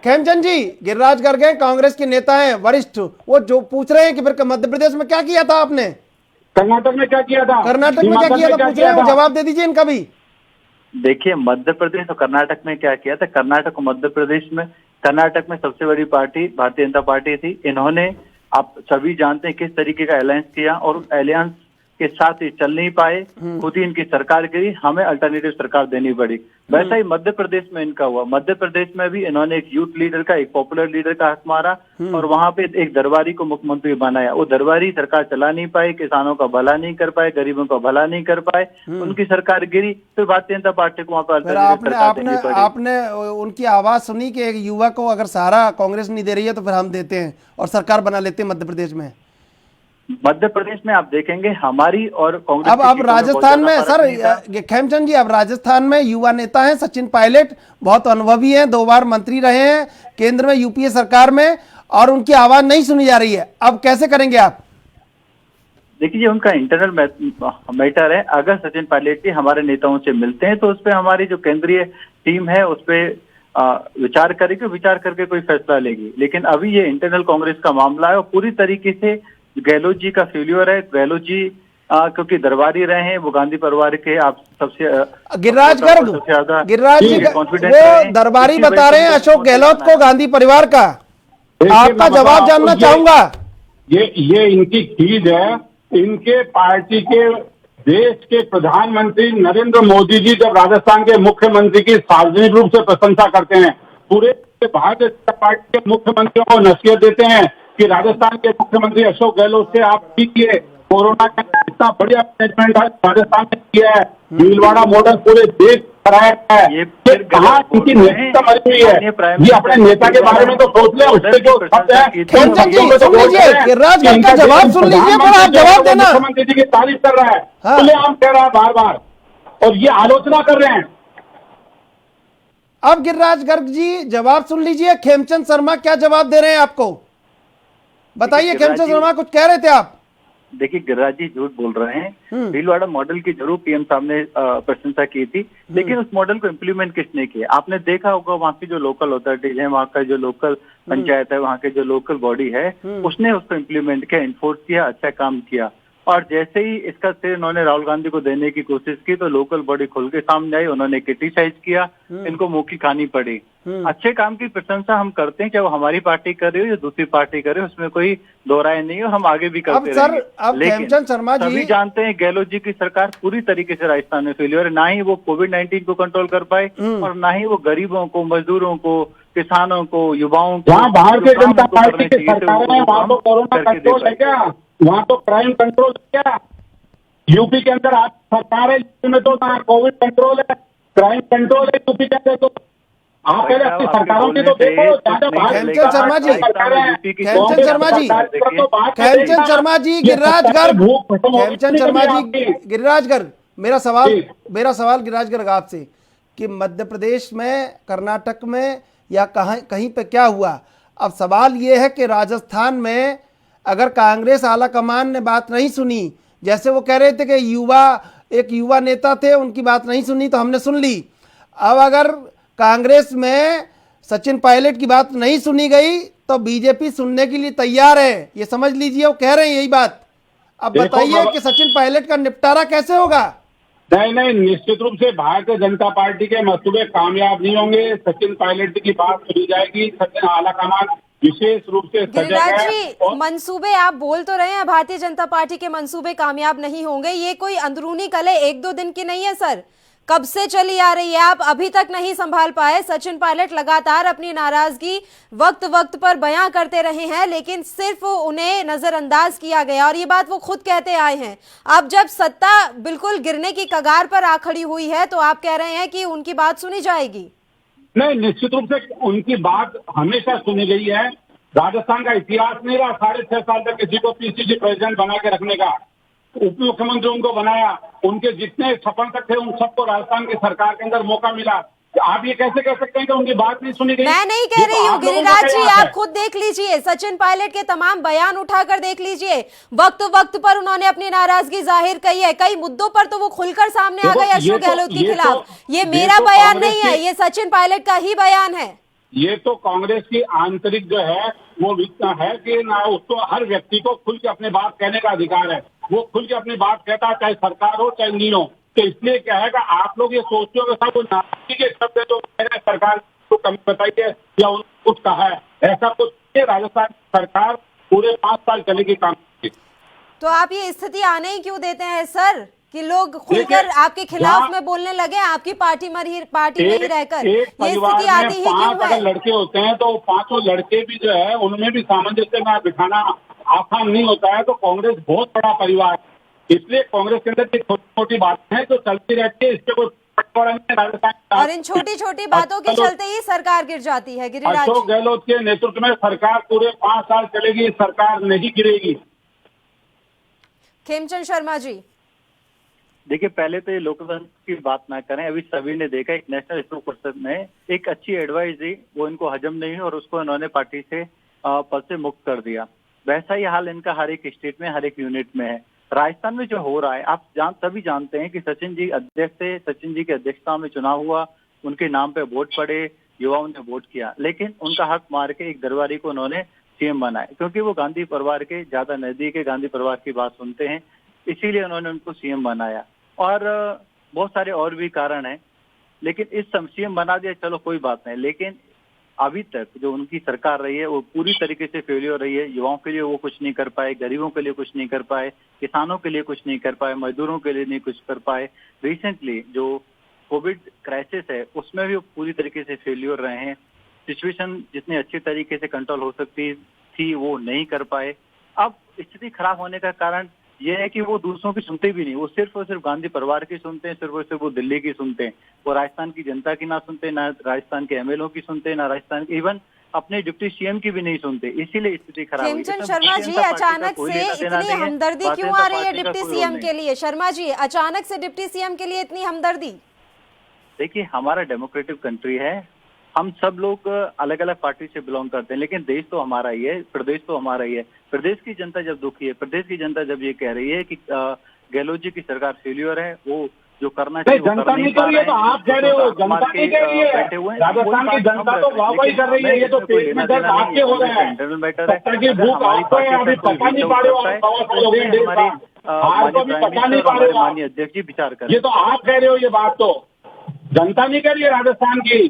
खेमचंद जी, गिरिराज गर्ग हैं, कांग्रेस के नेता हैं वरिष्ठ, वो जो पूछ रहे हैं कि फिर मध्य प्रदेश में क्या किया था आपने, कर्नाटक में क्या किया था, कर्नाटक में क्या किया था पूछ रहे हैं, जवाब दे दीजिए इनका भी। देखिए मध्य प्रदेश और कर्नाटक में क्या किया था। कर्नाटक और मध्य प्रदेश में, कर्नाटक में सबसे बड़ी पार्टी भारतीय जनता पार्टी थी। इन्होंने, आप सभी जानते हैं किस तरीके का अलायंस किया और अलायंस के साथ ही चल नहीं पाए, खुद ही इनकी सरकार गिरी, हमें अल्टरनेटिव सरकार देनी पड़ी। वैसा ही मध्य प्रदेश में इनका हुआ। मध्य प्रदेश में भी इन्होंने एक यूथ लीडर का, एक पॉपुलर लीडर का हक मारा और वहां पे एक दरबारी को मुख्यमंत्री बनाया। वो दरबारी सरकार चला नहीं पाई, किसानों का भला नहीं कर पाए, गरीबों का भला नहीं कर पाए, उनकी सरकार गिरी। फिर भारतीय जनता पार्टी को वहां पर अल्टरनेटिव सरकार देनी पड़ी। आपने उनकी आवाज सुनी कि एक युवा को अगर सहारा कांग्रेस नहीं दे रही है तो फिर हम देते हैं और सरकार बना लेते हैं मध्य प्रदेश में। मध्य प्रदेश में आप देखेंगे हमारी और कांग्रेस अब राजस्थान में सर खेमचंद जी, अब राजस्थान में युवा नेता हैं सचिन पायलट, बहुत अनुभवी हैं, 2 बार मंत्री रहे हैं केंद्र में यूपीए सरकार में, और उनकी आवाज नहीं सुनी जा रही है। अब कैसे करेंगे आप? देखिए ये उनका इंटरनल मैटर है। अगर सचिन पायलट जी हमारे नेताओं से मिलते हैं तो उस पर हमारी जो केंद्रीय टीम है उस पर विचार करेगी, विचार करके कोई फैसला लेगी। लेकिन अभी ये इंटरनल कांग्रेस का मामला है और पूरी तरीके से गहलोत जी का फेल्यूर है। गहलोत जी क्योंकि दरबारी रहे हैं, वो गांधी परिवार के आप सबसे गिरिराज गर्ग वो दरबारी बता रहे हैं अशोक गहलोत को गांधी परिवार का। आपका जवाब जानना चाहूंगा। ये इनकी चीज है। इनके पार्टी के देश के प्रधानमंत्री नरेंद्र मोदी जी जब राजस्थान के मुख्यमंत्री की सार्वजनिक रूप से प्रशंसा करते हैं, पूरे भारतीय जनता पार्टी के मुख्यमंत्रियों को नसीहत देते हैं कि राजस्थान के मुख्यमंत्री अशोक गहलोत से आप कीजिए, कोरोना का इतना बढ़िया मैनेजमेंट राजस्थान में किया है, भीलवाड़ा मॉडल पूरे देश कराया है। ये कहाँ इनकी नेता मरी हुई है? ये अपने नेता के बारे में तो सोच ले, उससे जो शब्द है गिरिराज गर्ग का जवाब सुन लीजिए, पर आप जवाब देना। मुख्यमंत्री जी की तारीफ कर रहा है, खुलेआम कह रहा है बार बार, और ये आलोचना कर रहे हैं। अब गिरिराज गर्ग जी जवाब सुन लीजिए, खेमचंद शर्मा क्या जवाब दे रहे हैं आपको, बताइए। खेमचंद शर्मा कुछ कह रहे थे आप। देखिए गिरिराज जी झूठ बोल रहे हैं। भीलवाड़ा मॉडल की जरूर पीएम साहब ने प्रशंसा की थी, लेकिन उस मॉडल को इम्प्लीमेंट किसने किया? आपने देखा होगा वहाँ की जो लोकल अथॉरिटीज है, वहाँ का जो लोकल पंचायत है, वहाँ के जो लोकल बॉडी है, उसने उसको इम्प्लीमेंट किया, इन्फोर्स किया, अच्छा काम किया। और जैसे ही इसका श्रेय उन्होंने राहुल गांधी को देने की कोशिश की तो लोकल बॉडी खुल के सामने आई, उन्होंने क्रिटिसाइज किया, इनको मुंह की खानी पड़ी। अच्छे काम की प्रशंसा हम करते हैं, चाहे वो हमारी पार्टी कर रही हो या दूसरी पार्टी कर रही हो, उसमें कोई दो राय नहीं है, हम आगे भी करते रहेंगे। लेकिन सभी जानते हैं गहलोत जी की सरकार पूरी तरीके से राजस्थान में फेल्यूर है। ना ही वो कोविड-19 को कंट्रोल कर पाए और ना ही वो गरीबों को, मजदूरों को, किसानों को, युवाओं को, वहाँ भारतीय जनता पार्टी की सरकार है, वहाँ तो कोरोना कंट्रोल है क्या? वहाँ तो क्राइम कंट्रोल है क्या? यूपी के अंदर आज सरकार है, यूपी में तो ना कोविड कंट्रोल है, क्राइम कंट्रोल है यूपी के अंदर। तो आप पहले अपनी सरकारों की तो देखो। खेमचंद शर्मा जी, खेमचंद शर्मा जी, खेमचंद शर्मा जी, गिरिराज गर्ग, खेमचंद शर्मा जी, गिरिराज गर्ग, मेरा सवाल गिरिराज गर्ग आपसे कि मध्य प्रदेश में, कर्नाटक में या कहीं पे क्या हुआ? अब सवाल ये है कि राजस्थान में अगर कांग्रेस आला कमान ने बात नहीं सुनी, जैसे वो कह रहे थे कि एक युवा नेता थे, उनकी बात नहीं सुनी तो हमने सुन ली। अब अगर कांग्रेस में सचिन पायलट की बात नहीं सुनी गई तो बीजेपी सुनने के लिए तैयार है, ये समझ लीजिए, वो कह रहे हैं यही बात। अब बताइए कि सचिन पायलट का निपटारा कैसे होगा? नहीं, निश्चित रूप से भारतीय जनता पार्टी के मंसूबे कामयाब नहीं होंगे। सचिन पायलट की बात सुनी जाएगी, सचिन आला कमान विशेष रूप से सजग गिरिराज है। जी, मंसूबे आप बोल तो रहे हैं भारतीय जनता पार्टी के मंसूबे कामयाब नहीं होंगे, ये कोई अंदरूनी कलह एक दो दिन की नहीं है सर, कब से चली आ रही है, आप अभी तक नहीं संभाल पाए। सचिन पायलट लगातार अपनी नाराजगी वक्त वक्त पर बयां करते रहे हैं, लेकिन सिर्फ उन्हें नजरअंदाज किया गया और ये बात वो खुद कहते आए हैं। अब जब सत्ता बिल्कुल गिरने की कगार पर आ खड़ी हुई है तो आप कह रहे हैं कि उनकी बात सुनी जाएगी? नहीं, निश्चित रूप से उनकी बात हमेशा सुनी गई है। राजस्थान का इतिहास नहीं रहा 6.5 साल तक किसी को पीसीसी प्रेसिडेंट बना के रखने का। उप मुख्यमंत्री उनको बनाया, उनके जितने सपन तक थे उन सबको राजस्थान की सरकार के अंदर मौका मिला। आप ये कैसे कह सकते हैं कि उनकी बात नहीं सुनी गई? मैं नहीं कह रही हूँ गिरिराज जी, आप खुद देख लीजिए, सचिन पायलट के तमाम बयान उठाकर देख लीजिए, वक्त वक्त पर उन्होंने अपनी नाराजगी जाहिर की है। कई मुद्दों पर तो वो खुलकर सामने आ गए अशोक गहलोत के खिलाफ। ये मेरा बयान नहीं है, ये सचिन पायलट का ही बयान है। ये तो कांग्रेस की आंतरिक जो है वो है कि ना उसको हर व्यक्ति को खुल के अपनी बात कहने का अधिकार है। वो खुल के अपनी बात कहता है, चाहे सरकार हो चाहे नहीं हो। तो इसलिए क्या है कि आप लोग ये सोचते हो कि सब नाराजगी के शब्द है तो सरकार को कमी बताइए या कुछ कहा है, ऐसा कुछ नहीं। राजस्थान सरकार पूरे 5 साल चलेगी काम की। तो आप ये स्थिति आने ही क्यों देते हैं सर कि लोग खुलकर आपके खिलाफ में बोलने लगे, आपकी पार्टी में ही रहकर? एक परिवार में 5 अगर लड़के होते हैं तो 5 लड़के भी जो है उनमें भी सामंजस्य में बिठाना आसान नहीं होता है। तो कांग्रेस बहुत बड़ा परिवार है, इसलिए कांग्रेस के अंदर छोटी छोटी बातें हैं जो चलती रहती है, इससे कोई और इन छोटी छोटी बातों के चलते ही सरकार गिर जाती है। गिरिराज, अशोक गहलोत के नेतृत्व में सरकार पूरे 5 साल चलेगी, सरकार नहीं गिरेगी। खेमचंद शर्मा जी, देखिए, पहले तो ये लोकतंत्र की बात ना करें। अभी सभी ने देखा एक नेशनल स्पोर्ट पर्सन ने एक अच्छी एडवाइस दी, वो इनको हजम नहीं हुई और उसको इन्होंने पार्टी से पद से मुक्त कर दिया। वैसा ही हाल इनका हर एक स्टेट में, हर एक यूनिट में है। राजस्थान में जो हो रहा है, आप सभी जानते हैं कि सचिन जी अध्यक्ष थे, सचिन जी की अध्यक्षता में चुनाव हुआ, उनके नाम पे वोट पड़े, युवाओं ने वोट किया, लेकिन उनका हक मार के एक दरबारी को उन्होंने सीएम बनाया, क्योंकि वो गांधी परिवार के ज्यादा नजदीक है, गांधी परिवार की बात सुनते हैं, इसीलिए उन्होंने उनको सीएम बनाया। और बहुत सारे और भी कारण हैं, लेकिन इस सीएम बना दिया, चलो कोई बात नहीं। लेकिन अभी तक जो उनकी सरकार रही है वो पूरी तरीके से फेलियर रही है। युवाओं के लिए वो कुछ नहीं कर पाए, गरीबों के लिए कुछ नहीं कर पाए, किसानों के लिए कुछ नहीं कर पाए, मजदूरों के लिए नहीं कुछ कर पाए। रिसेंटली जो कोविड क्राइसिस है उसमें भी वो पूरी तरीके से फेलियर रहे हैं। सिचुएशन जितनी अच्छी तरीके से कंट्रोल हो सकती थी वो नहीं कर पाए। अब स्थिति खराब होने का कारण ये है कि वो दूसरों की सुनते भी नहीं, वो सिर्फ और सिर्फ गांधी परिवार की सुनते हैं, सिर्फ और सिर्फ वो दिल्ली की सुनते हैं, वो राजस्थान की जनता की ना सुनते, ना राजस्थान के एमएलओ की सुनते, ना राजस्थान इवन अपने डिप्टी सीएम की भी नहीं सुनते, इसीलिए स्थिति खराब हुई। खेमचंद शर्मा जी, अचानक से इतनी हमदर्दी क्यों आ रही है डिप्टी सीएम के लिए? शर्मा जी, अचानक से डिप्टी सीएम के लिए इतनी हमदर्दी? देखिए, हमारा डेमोक्रेटिक कंट्री है, हम सब लोग अलग अलग पार्टी से बिलोंग करते हैं, लेकिन देश तो हमारा ही है, प्रदेश तो हमारा ही है। प्रदेश की जनता जब दुखी है, प्रदेश की जनता जब ये कह रही है कि गहलोत जी की सरकार फेलियर है, वो जो करना चाहिए जनता नहीं कर रही है, तो आप कह रहे हो जनता नहीं कह रही है। राजस्थान की जनता तो वाहवाही कर रही है, ये तो पेट में दर्द आपके हो रहे हैं, इंटरनल मैटर है। की भूख आपको है, अभी पता नहीं पा रहे हो, माननीय अध्यक्ष जी विचार कर, ये तो आप कह रहे हो, ये बात तो जनता नहीं कह रही है राजस्थान की।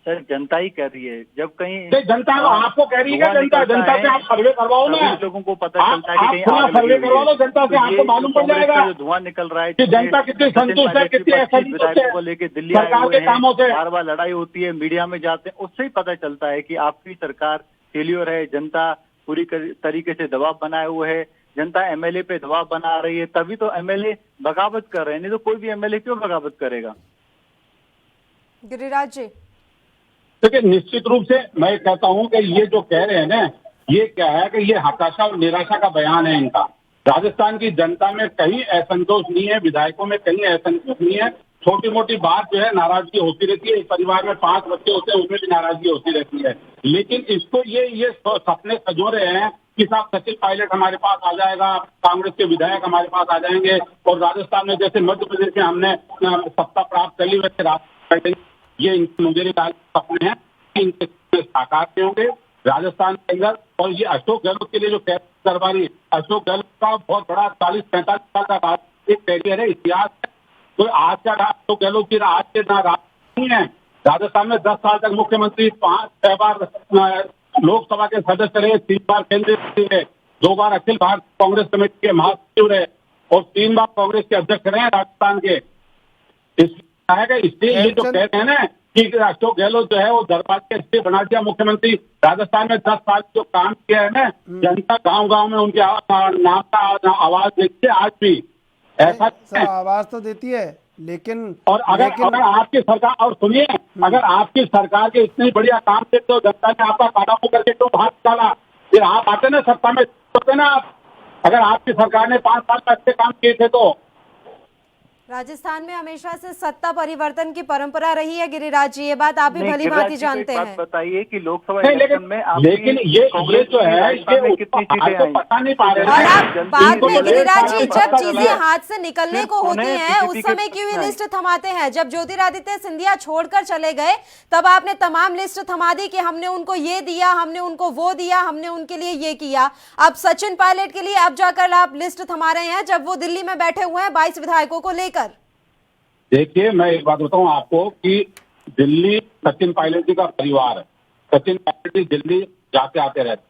सर, जनता ही कह रही है, जब कहीं जनता आपको कह रही है, जनता से आप सर्वे करवाओ ना, लोगों को पता चलता है कि कहीं सर्वे करवा लो जनता से, आपको मालूम पड़ जाएगा जो धुआं निकल रहा है कि जनता कितनी संतुष्ट है, कितनी विधायकों को लेकर दिल्ली सरकार के कामों से बार बार लड़ाई होती है, मीडिया में जाते हैं, उससे ही पता चलता है कि आपकी सरकार फेलियर है। जनता पूरी तरीके से दबाव बनाए हुए है, जनता एमएलए पे दबाव बना रही है, तभी तो एमएलए बगावत कर रहे हैं, नहीं तो कोई भी एमएलए क्यों बगावत करेगा? गिरिराज जी, देखिए, निश्चित रूप से मैं कहता हूं कि ये जो कह रहे हैं ना, ये क्या है कि ये हताशा और निराशा का बयान है इनका। राजस्थान की जनता में कहीं असंतोष नहीं है, विधायकों में कहीं असंतोष नहीं है, छोटी मोटी बात जो है नाराजगी होती रहती है। एक परिवार में 5 बच्चे होते हैं, उनमें भी नाराजगी होती रहती है, लेकिन इसको ये सपने सजो रहे हैं कि साहब सचिन पायलट हमारे पास आ जाएगा, कांग्रेस के विधायक हमारे पास आ जाएंगे, और राजस्थान में जैसे मध्य प्रदेश में हमने सत्ता प्राप्त कर ली, वैसे राजस्थान ये मुझे सपने हैं इनके साकार होंगे राजस्थान के अंदर। और ये अशोक गहलोत के लिए जो दरबारी, अशोक गहलोत का बहुत बड़ा 40-45 साल का एक कैरियर है, इतिहास है। तो आज का अशोक गहलोत की आज के ना राज नहीं है, राजस्थान में 10 साल तक मुख्यमंत्री 5-6 बार लोकसभा के सदस्य रहे, 3 बार केंद्रीय मंत्री रहे, 2 बार अखिल भारत कांग्रेस कमेटी के महासचिव रहे और 3 बार कांग्रेस के अध्यक्ष रहे राजस्थान के। इसलिए ये जो कह रहे हैं ना कि अशोक गहलोत जो है वो दरबार के बना दिया मुख्यमंत्री, राजस्थान में 10 साल जो काम किया है ना, जनता गांव-गांव में उनके नाम का आवाज देती है आज भी। ऐसा आवाज तो देती है, लेकिन और अगर आपकी सरकार, और सुनिए, अगर आपकी सरकार के इतनी बढ़िया काम थे तो जनता ने आपका काला मुंह करके क्यों बाहर निकाला? फिर आप आते ना सत्ता में, होते ना आप, अगर आपकी सरकार ने 5 साल में अच्छे काम किए थे तो। राजस्थान में हमेशा से सत्ता परिवर्तन की परंपरा रही है गिरिराज जी, ये बात आप भी भली भांति जानते हैं। बताइए कि लोकसभा इलेक्शन में लेकिन ये जो है कितनी चीजें पता नहीं पा रहे और आप बाद में गिरिराज जी जब चीजें हाथ से निकलने को होती हैं उस समय क्यों लिस्ट थमाते हैं? जब ज्योतिरादित्य सिंधिया छोड़कर चले गए तब आपने तमाम लिस्ट थमा दी कि हमने उनको ये दिया, हमने उनको वो दिया, हमने उनके लिए ये किया। अब सचिन पायलट के लिए अब जाकर आप लिस्ट थमा रहे हैं जब वो दिल्ली में बैठे हुए हैं 22 विधायकों को लेकर। देखिए, मैं एक बात बताऊं आपको कि दिल्ली सचिन पायलट जी का परिवार है। सचिन पायलट जी दिल्ली जाते आते रहते,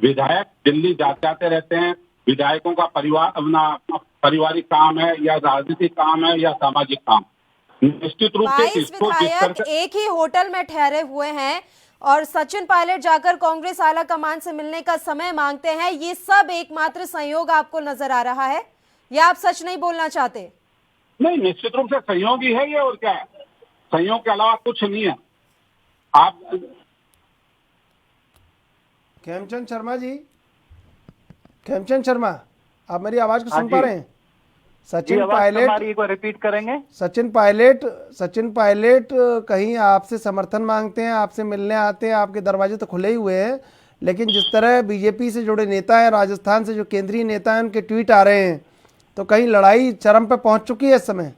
विधायक दिल्ली जाते आते रहते हैं। विधायकों का परिवार अपना पारिवारिक काम है या राजनीतिक काम है या सामाजिक काम, निश्चित रूप से 22 विधायक एक ही होटल में ठहरे हुए हैं और सचिन पायलट जाकर कांग्रेस आला कमान से मिलने का समय मांगते हैं। ये सब एकमात्र संयोग आपको नजर आ रहा है या आप सच नहीं बोलना चाहते? नहीं, निश्चित रूप से संयोग ही है ये, और क्या है, संयोग के अलावा कुछ नहीं है। आप खेमचंद शर्मा जी, खेमचंद शर्मा, आप मेरी आवाज को सुन पा रहे हैं? सचिन पायलट एक बार रिपीट करेंगे। सचिन पायलट कहीं आपसे समर्थन मांगते हैं, आपसे मिलने आते हैं, आपके दरवाजे तो खुले ही हुए हैं, लेकिन जिस तरह बीजेपी से जुड़े नेता हैं, राजस्थान से जो केंद्रीय नेता हैं, उनके ट्वीट आ रहे हैं, तो कहीं लड़ाई चरम पे पहुंच चुकी है इस समय।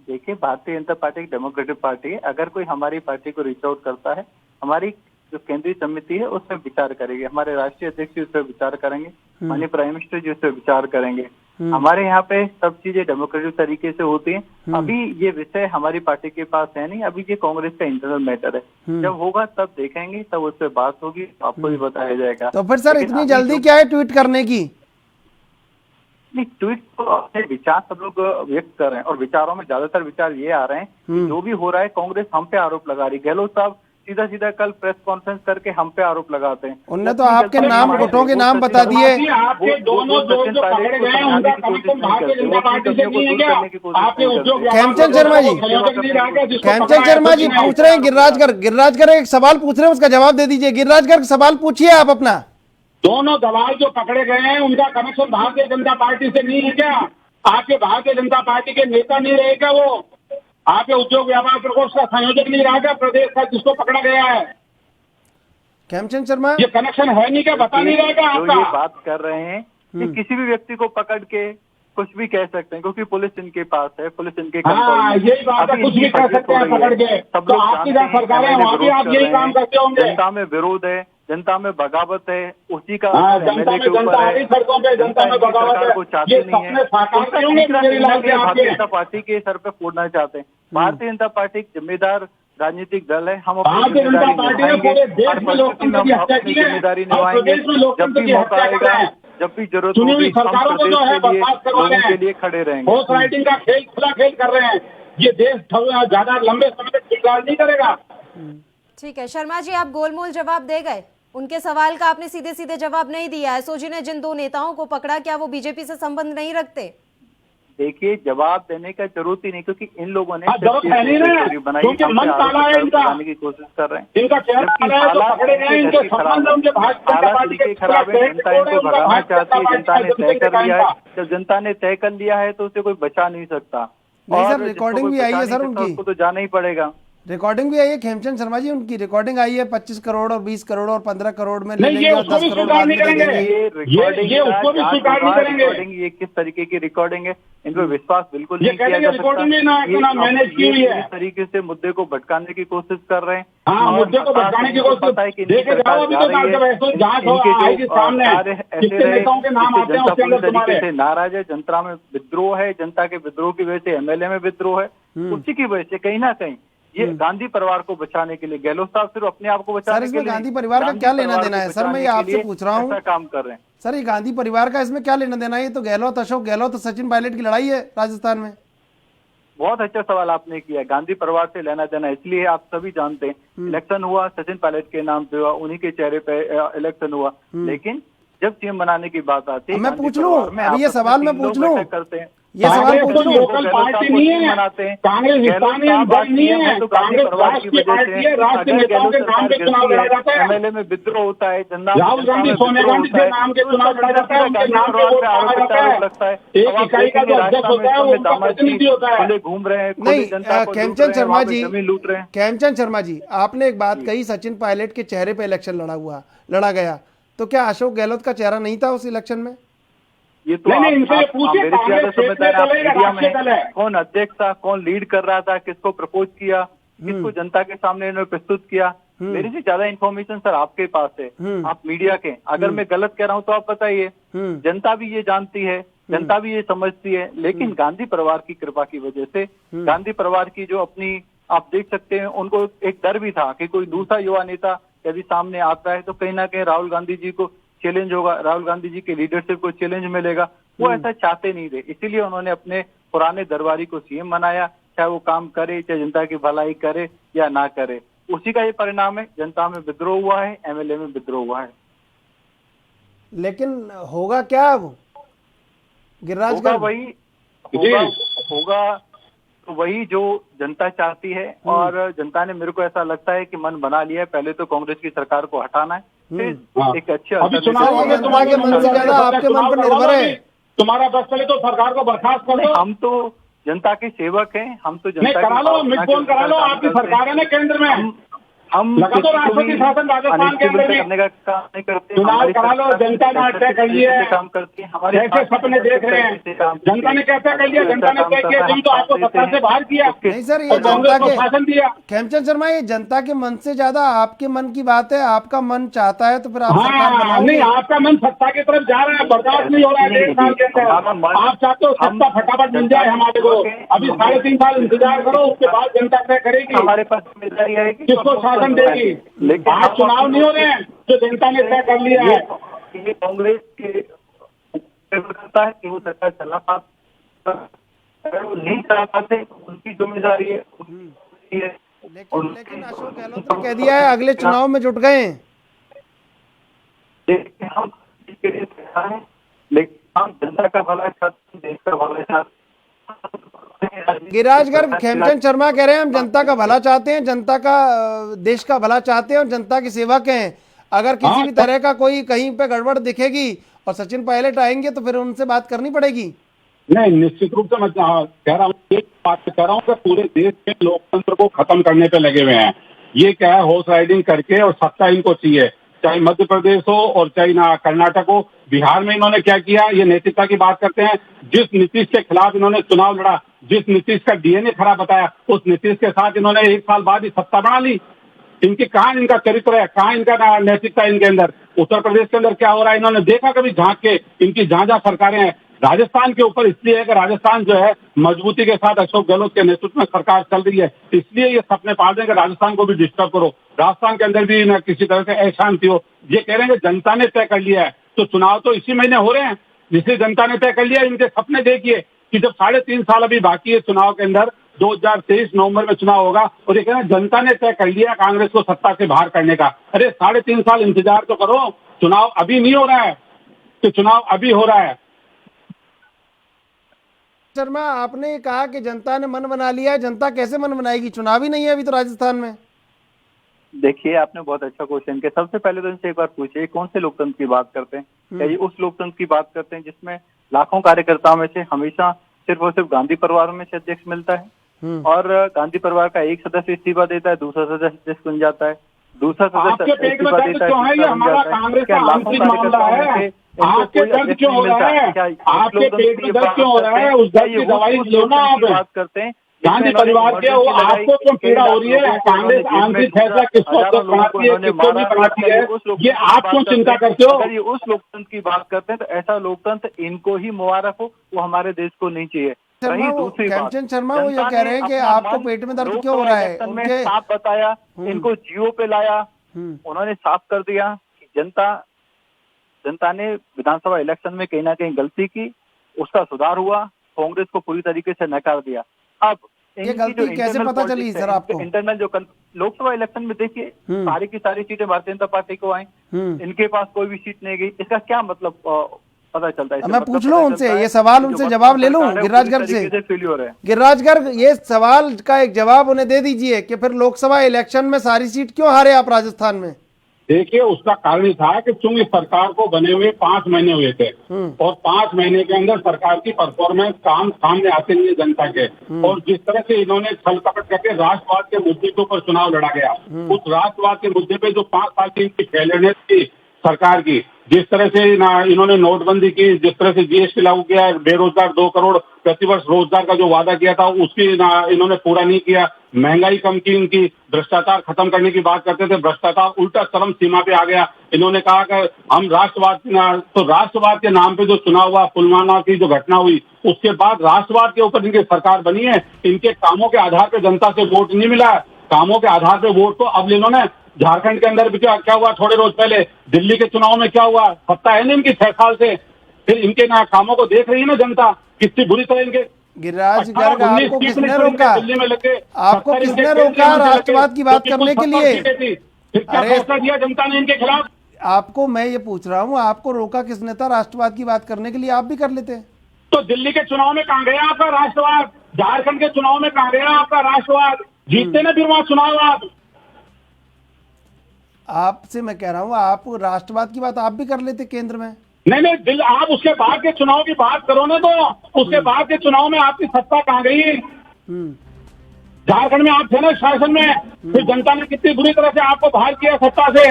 देखिए, भारतीय जनता पार्टी एक डेमोक्रेटिक पार्टी है। अगर कोई हमारी पार्टी को रीच आउट करता है, हमारी जो केंद्रीय समिति है उसमें विचार करेगी, हमारे राष्ट्रीय अध्यक्ष उस पर विचार करेंगे, माननीय प्राइम मिनिस्टर जी उस पर विचार करेंगे। हमारे यहाँ पे सब चीजें डेमोक्रेटिक तरीके से होती हैं। अभी ये विषय हमारी पार्टी के पास है नहीं, अभी ये कांग्रेस का इंटरनल मैटर है। जब होगा तब देखेंगे, तब उस पर बात होगी, आपको भी बताया जाएगा। तो फिर सर इतनी जल्दी क्या है ट्वीट करने की? नहीं, ट्वीट तो अपने विचार सब लोग व्यक्त कर रहे हैं और विचारों में ज्यादातर विचार ये आ रहे हैं कि जो भी हो रहा है कांग्रेस हम पे आरोप लगा रही। गहलोत साहब सीधा सीधा कल प्रेस कॉन्फ्रेंस करके हम पे आरोप लगाते हैं। उन्होंने तो आपके नाम, गुटों के नाम बता दिए। आपके दोनों जो पकड़े गए हैं उनका कनेक्शन भारतीय जनता पार्टी से नहीं है क्या? आपके उद्योग खेमचंद शर्मा जी, खेमचंद शर्मा जी पूछ रहे हैं, गिरिराज एक सवाल पूछ रहे हैं, उसका जवाब दे दीजिए। गिरिराज सवाल पूछिए आप अपना। दोनों दलाल जो पकड़े गए हैं उनका कनेक्शन भारतीय जनता पार्टी से नहीं है क्या? आपके भारतीय जनता पार्टी के नेता नहीं रहे क्या वो? आपके उद्योग व्यापार प्रकोष्ठ का संयोजक नहीं रहा क्या प्रदेश का जिसको पकड़ा गया है? खेमचंद शर्मा, ये कनेक्शन है नहीं क्या? बता नहीं रहेगा आपका? ये बात कर रहे हैं कि किसी भी व्यक्ति को पकड़ के कुछ भी कह सकते हैं क्योंकि पुलिस इनके पास है, पुलिस इनके यही बात है, कुछ भी कह सकते हैं पकड़ के। सब तो लोग आपकी जहाँ सरकार है वहाँ भी आप यही काम करते होंगे। जनता में विरोध है, जनता में बगावत है, उसी का जनता में सड़कों पे जनता में बगावत को चाहती नहीं है। भारतीय जनता पार्टी के सर पे फोड़ना चाहते हैं। भारतीय जनता पार्टी एक जिम्मेदार राजनीतिक दल है। हम अपनी जिम्मेदारी निभाएंगे, जब भी मौका आएगा, जब भी जरूरत होगी, हम प्रदेश के लिए, लोगों के लिए खड़े रहेंगे। हॉर्स राइडिंग का खेल, खुला खेल कर रहे हैं। ये देश ज्यादा लंबे समय तक टिकाव नहीं करेगा। ठीक है शर्मा जी, आप गोलमोल जवाब दे गए। उनके सवाल का आपने सीधे सीधे जवाब नहीं दिया। एसओजी ने जिन 2 नेताओं को पकड़ा, क्या वो बीजेपी से संबंध नहीं रखते? देखिए, जवाब देने का जरूरत ही नहीं, क्योंकि इन लोगों ने क्योंकि मन काला है इनका, की कोशिश कर रहे हैं। इनका चेहरा काला है, तो पकड़े गए, इनके संबंध उनके भाजपा पार्टी के खराब है। जनता इनको भगाना चाहती है, जनता ने तय कर लिया है। जब जनता ने तय कर लिया है तो उसे कोई बचा नहीं सकता। और रिकॉर्डिंग भी आई है सर उनकी, उसको तो जाना ही पड़ेगा। रिकॉर्डिंग भी आई है खेमचंद शर्मा जी, उनकी रिकॉर्डिंग आई है 25 करोड़ और 20 करोड़ और 15 करोड़ में नहीं, ये उसको भी स्वीकार नहीं करेंगे। ये उसको भी स्वीकार नहीं करेंगे। ये किस तरीके की रिकॉर्डिंग है, इन पर विश्वास बिल्कुल नहीं किया जा सकता। इस तरीके से मुद्दे को भटकाने की कोशिश कर रहे हैं। हाँ, मुद्दे को भटकाने की कोशिश। नाराज है, जनता में विद्रोह है, जनता के विद्रोह की वजह से एमएलए में विद्रोह है, उसी की वजह से कहीं ना कहीं ये गांधी परिवार को बचाने के लिए, गहलोत साहब सिर्फ अपने आप को बचाने सर, के इसमें लिए, गांधी परिवार का क्या लेना देना है? सर, मैं ये आपसे पूछ रहा हूँ, ऐसा काम कर रहे हैं। सर, ये गांधी परिवार का इसमें क्या लेना देना है? ये तो गहलोत, अशोक गहलोत, सचिन पायलट की लड़ाई है राजस्थान में। बहुत अच्छा सवाल आपने किया। गांधी परिवार से लेना देना इसलिए आप सभी जानते हैं, इलेक्शन हुआ सचिन पायलट के नाम पे हुआ, उन्हीं के चेहरे पे इलेक्शन हुआ, लेकिन जब सीएम बनाने की बात आती है, मैं पूछ लूं, अब ये सवाल मैं पूछ लूं, करते हैं, ये सवाल पूछ लूं, लोकल पार्टी नहीं है, कांग्रेस स्थानीय दल नहीं है, कांग्रेस राष्ट्रीय पार्टी है, राष्ट्रीय नेताओं के नाम पे चुनाव लड़ा जाता है। एमएलए में विद्रोह होता है, राहुल गांधी, सोनिया गांधी के नाम के चुनाव लड़ा जाता है, उनके नाम पे वोट मांगा जाता है, एक इकाई का जो अध्यक्ष होता है वो उनका प्रतिनिधि होता है। घूम रहे हैं, नहीं, खेमचंद शर्मा जी, लूट रहे हैं। खेमचंद शर्मा जी, आपने एक बात कही, सचिन पायलट के चेहरे पे इलेक्शन लड़ा गया, तो क्या अशोक गहलोत का चेहरा नहीं था उस इलेक्शन में? ये तो नहीं, इनसे पूछिए, कौन अध्यक्ष था, कौन लीड कर रहा था, किसको प्रपोज किया, किसको जनता के सामने इन्होंने प्रस्तुत किया, मेरे से ज्यादा इन्फॉर्मेशन सर आपके पास है, आप मीडिया के। अगर मैं गलत कह रहा हूँ तो आप बताइए। जनता भी ये जानती है, जनता भी ये समझती है, लेकिन गांधी परिवार की कृपा की वजह से, गांधी परिवार की जो अपनी, आप देख सकते हैं, उनको एक डर भी था कि कोई दूसरा युवा नेता यदि सामने आता है तो कहीं ना कहीं राहुल गांधी जी को चैलेंज होगा, राहुल गांधी जी के लीडरशिप को चैलेंज मिलेगा। वो ऐसा चाहते नहीं थे, इसीलिए उन्होंने अपने पुराने दरबारी को सीएम बनाया, चाहे वो काम करे, चाहे जनता की भलाई करे या ना करे। उसी का ये परिणाम है, जनता में विद्रोह हुआ है, एमएलए में विद्रोह हुआ है। लेकिन होगा क्या अब गिरिराज? होगा वही होगा तो वही जो जनता चाहती है, और जनता ने, मेरे को ऐसा लगता है कि मन बना लिया है, पहले तो कांग्रेस की सरकार को हटाना है, फिर एक अच्छे जनता के मन से ज्यादा आपके मन पर निर्भर है। तुम्हारा बस चले तो सरकार को बर्खास्त कर दो। हम तो जनता के सेवक हैं, हम तो जनता करा लो, मिड फोन करा लो, आपकी सरकार है ना केंद्र में, हम लगा दो राष्ट्रपति शासन राजस्थान के अंदर करने का काम नहीं करते। चुनाव करा लो, जनता ने तय कर लिया है, काम करती है, हमारे ऐसे सपने देख रहे हैं, जनता ने कैसे कर लिया, जनता ने तय किया, तुम तो आपको सत्ता से बाहर किया। नहीं सर, ये जनता के शासन दिया। खेमचंद शर्मा, ये जनता के मन से ज्यादा आपके मन की बात है, आपका मन चाहता है तो फिर आप सरकार बनाओगे। नहीं, आपका मन सत्ता की तरफ जा रहा है, बर्दाश्त नहीं हो रहा है 1.5 साल के अंदर। आप चाहते हो सत्ता फटाफट मिल जाए हमारे को, अभी 3.5 साल इंतजार करो, उसके बाद जनता तय करेगी हमारे पास जिम्मेदारी आएगी, किसको शासन देगी। लेकिन आज चुनाव नहीं हो रहे हैं, जो जनता ने तय कर लिया है। ये कांग्रेस के करता है कि वो सरकार चला पाते, अगर वो नहीं चला पाते उनकी जिम्मेदारी है। लेकिन अशोक गहलोत ने कह दिया है अगले चुनाव में जुट गए हैं। लेकिन हम जनता का भला चाहते, देश का भला चाहते। गिरिराज गर्ग, खेमचंद शर्मा कह रहे हैं हम जनता का भला चाहते हैं, जनता का, देश का भला चाहते हैं और जनता के सेवक हैं। अगर किसी भी तरह का कोई कहीं पे गड़बड़ दिखेगी और सचिन पायलट आएंगे तो फिर उनसे बात करनी पड़ेगी। नहीं, निश्चित रूप से मैं कह रहा हूँ, एक बात कह रहा हूँ कि पूरे देश के लोकतंत्र को खत्म करने पे लगे हुए हैं। ये क्या है, हॉर्स राइडिंग करके, और सत्ता इनको चाहिए, चाहे मध्य प्रदेश हो और चाहे ना कर्नाटक हो। बिहार में इन्होंने क्या किया, ये नैतिकता की बात करते हैं। जिस नीतीश के खिलाफ इन्होंने चुनाव लड़ा, जिस नीतीश का डीएनए खराब बताया, उस नीतीश के साथ इन्होंने 1 साल बाद ही सत्ता बना ली। इनकी कहाँ इनका चरित्र है, कहाँ इनका नैतिकता इनके अंदर। उत्तर प्रदेश के अंदर क्या हो रहा है, इन्होंने देखा कभी झांक के? इनकी जहां सरकारें हैं, राजस्थान के ऊपर इसलिए है कि राजस्थान जो है मजबूती के साथ अशोक गहलोत के नेतृत्व में सरकार चल रही है, इसलिए ये सपने पाल दें कि राजस्थान को भी डिस्टर्ब करो, राजस्थान के अंदर भी न किसी तरह से अशांति हो। ये कह रहे हैं कि जनता ने तय कर लिया है, तो चुनाव तो इसी महीने हो रहे हैं, जिसे जनता ने तय कर लिया। इनके सपने देखिए कि जब 3.5 साल अभी बाकी है चुनाव के अंदर, 2023 नवंबर में चुनाव होगा, और ये कह रहे हैं जनता ने तय कर लिया कांग्रेस को सत्ता से बाहर करने का। अरे 3.5 साल इंतजार तो करो, चुनाव अभी नहीं हो रहा है, तो चुनाव अभी हो रहा है। शर्मा, आपने कहा कि जनता ने मन बना लिया है, जनता कैसे मन बनाएगी, चुनाव ही नहीं है अभी तो राजस्थान में। देखिए, आपने बहुत अच्छा क्वेश्चन किया। सबसे पहले तो इनसे एक बार पूछिए, कौन से लोकतंत्र की बात करते हैं? क्या ये उस लोकतंत्र की बात करते हैं जिसमें लाखों कार्यकर्ताओं में से हमेशा सिर्फ और सिर्फ गांधी परिवार में से अध्यक्ष मिलता है, और गांधी परिवार का एक सदस्य इस्तीफा देता है, दूसरा सदस्य अध्यक्ष बन जाता है, दूसरा सदस्य इस्तीफा देता है, क्या लाखों कार्यकर्ताओं में आपके दर्द क्यों हो रहा है, आपके पेट में दर्द क्यों हो रहा है, उस दर्द की दवाई लो ना। आप बात करते हैं गांधी परिवार के, वो आपको क्यों पीड़ा हो रही है? कांग्रेस आंतरिक फैसला किसको बनाती है, किसको नहीं बनाती है, ये आप क्यों चिंता करते हो? अगर ये उस लोकतंत्र की बात करते हैं तो ऐसा लोकतंत्र इनको ही मुबारक हो, वो हमारे देश को नहीं चाहिए। रही दूसरी बात, खेमचंद शर्मा वो ये जनता कह रहे हैं ने कि अपना आपको मन पेट में दर्द लोकसभा क्यों हो रहा है, इलेक्शन में उनके साफ बताया, इनको जियो पे लाया, उन्होंने साफ कर दिया कि जनता ने विधानसभा इलेक्शन में कहीं ना कहीं गलती की, उसका सुधार हुआ, कांग्रेस को पूरी तरीके से नकार दिया। अब ये गलती कैसे पता चली सर आपको? इंटरनल जो लोकसभा इलेक्शन में देखिए सारी की सारी सीटें भारतीय जनता पार्टी को आई, इनके पास कोई भी सीट नहीं गई। इसका क्या मतलब पता चलता है? मैं पूछ लूं उनसे ये सवाल, उनसे जवाब ले लूं गिरिराज गर्ग से। गिरिराज गर्ग, ये सवाल का एक जवाब उन्हें दे दीजिए कि फिर लोकसभा इलेक्शन में सारी सीट क्यों हारे आप राजस्थान में? देखिए, उसका कारण ये था कि चूंकि सरकार को बने हुए 5 महीने हुए थे और 5 महीने के अंदर सरकार की परफॉर्मेंस काम सामने आते नहीं है जनता के, और जिस तरह से इन्होंने छल कपट करके राष्ट्रवाद के मुद्दे के ऊपर चुनाव लड़ा गया, उस राष्ट्रवाद के मुद्दे पे जो 5 साल की इनकी फेलियरनेस थी सरकार की, जिस तरह से इन्होंने नोटबंदी की, जिस तरह से जीएसटी लागू किया, बेरोजगार 2 करोड़ प्रतिवर्ष रोजगार का जो वादा किया था उसकी इन्होंने पूरा नहीं किया, महंगाई कम की इनकी, भ्रष्टाचार खत्म करने की बात करते थे, भ्रष्टाचार उल्टा चरम सीमा पे आ गया। इन्होंने कहा कि हम राष्ट्रवाद के नाम पे जो चुनाव हुआ, पुलवामा की जो घटना हुई, उसके बाद राष्ट्रवाद के ऊपर इनकी सरकार बनी है। इनके कामों के आधार पे जनता से वोट नहीं मिला, कामों के आधार पे वोट तो अब इन्होंने झारखंड के अंदर भी क्या हुआ थोड़े रोज पहले, दिल्ली के चुनाव में क्या हुआ, सत्ता है ना इनकी 6 साल से, फिर इनके कामों को देख रही है ना जनता कितनी बुरी तरह इनके। गिरिराज गर्ग, आपको किसने रोका? दिल्ली में लगे, आपको किसने रोका राष्ट्रवाद की बात करने के लिए? फिर क्या फैसला दिया जनता ने इनके खिलाफ? आपको मैं ये पूछ रहा हूँ, आपको रोका किसने था राष्ट्रवाद की बात करने के लिए? आप भी कर लेते। तो दिल्ली के चुनाव में कहां गया आपका राष्ट्रवाद? झारखंड के चुनाव में कहां गया आपका राष्ट्रवाद? जीतते ना फिर वहां चुनाव आपसे मैं कह रहा हूँ, आप राष्ट्रवाद की बात आप भी कर लेते केंद्र में। नहीं, आप उसके बाद के चुनाव की बात करो ना, तो उसके बाद के चुनाव में आपकी सत्ता कहां गई? झारखंड में आप थे ना शासन में, फिर जनता ने कितनी बुरी तरह से आपको बाहर किया सत्ता से।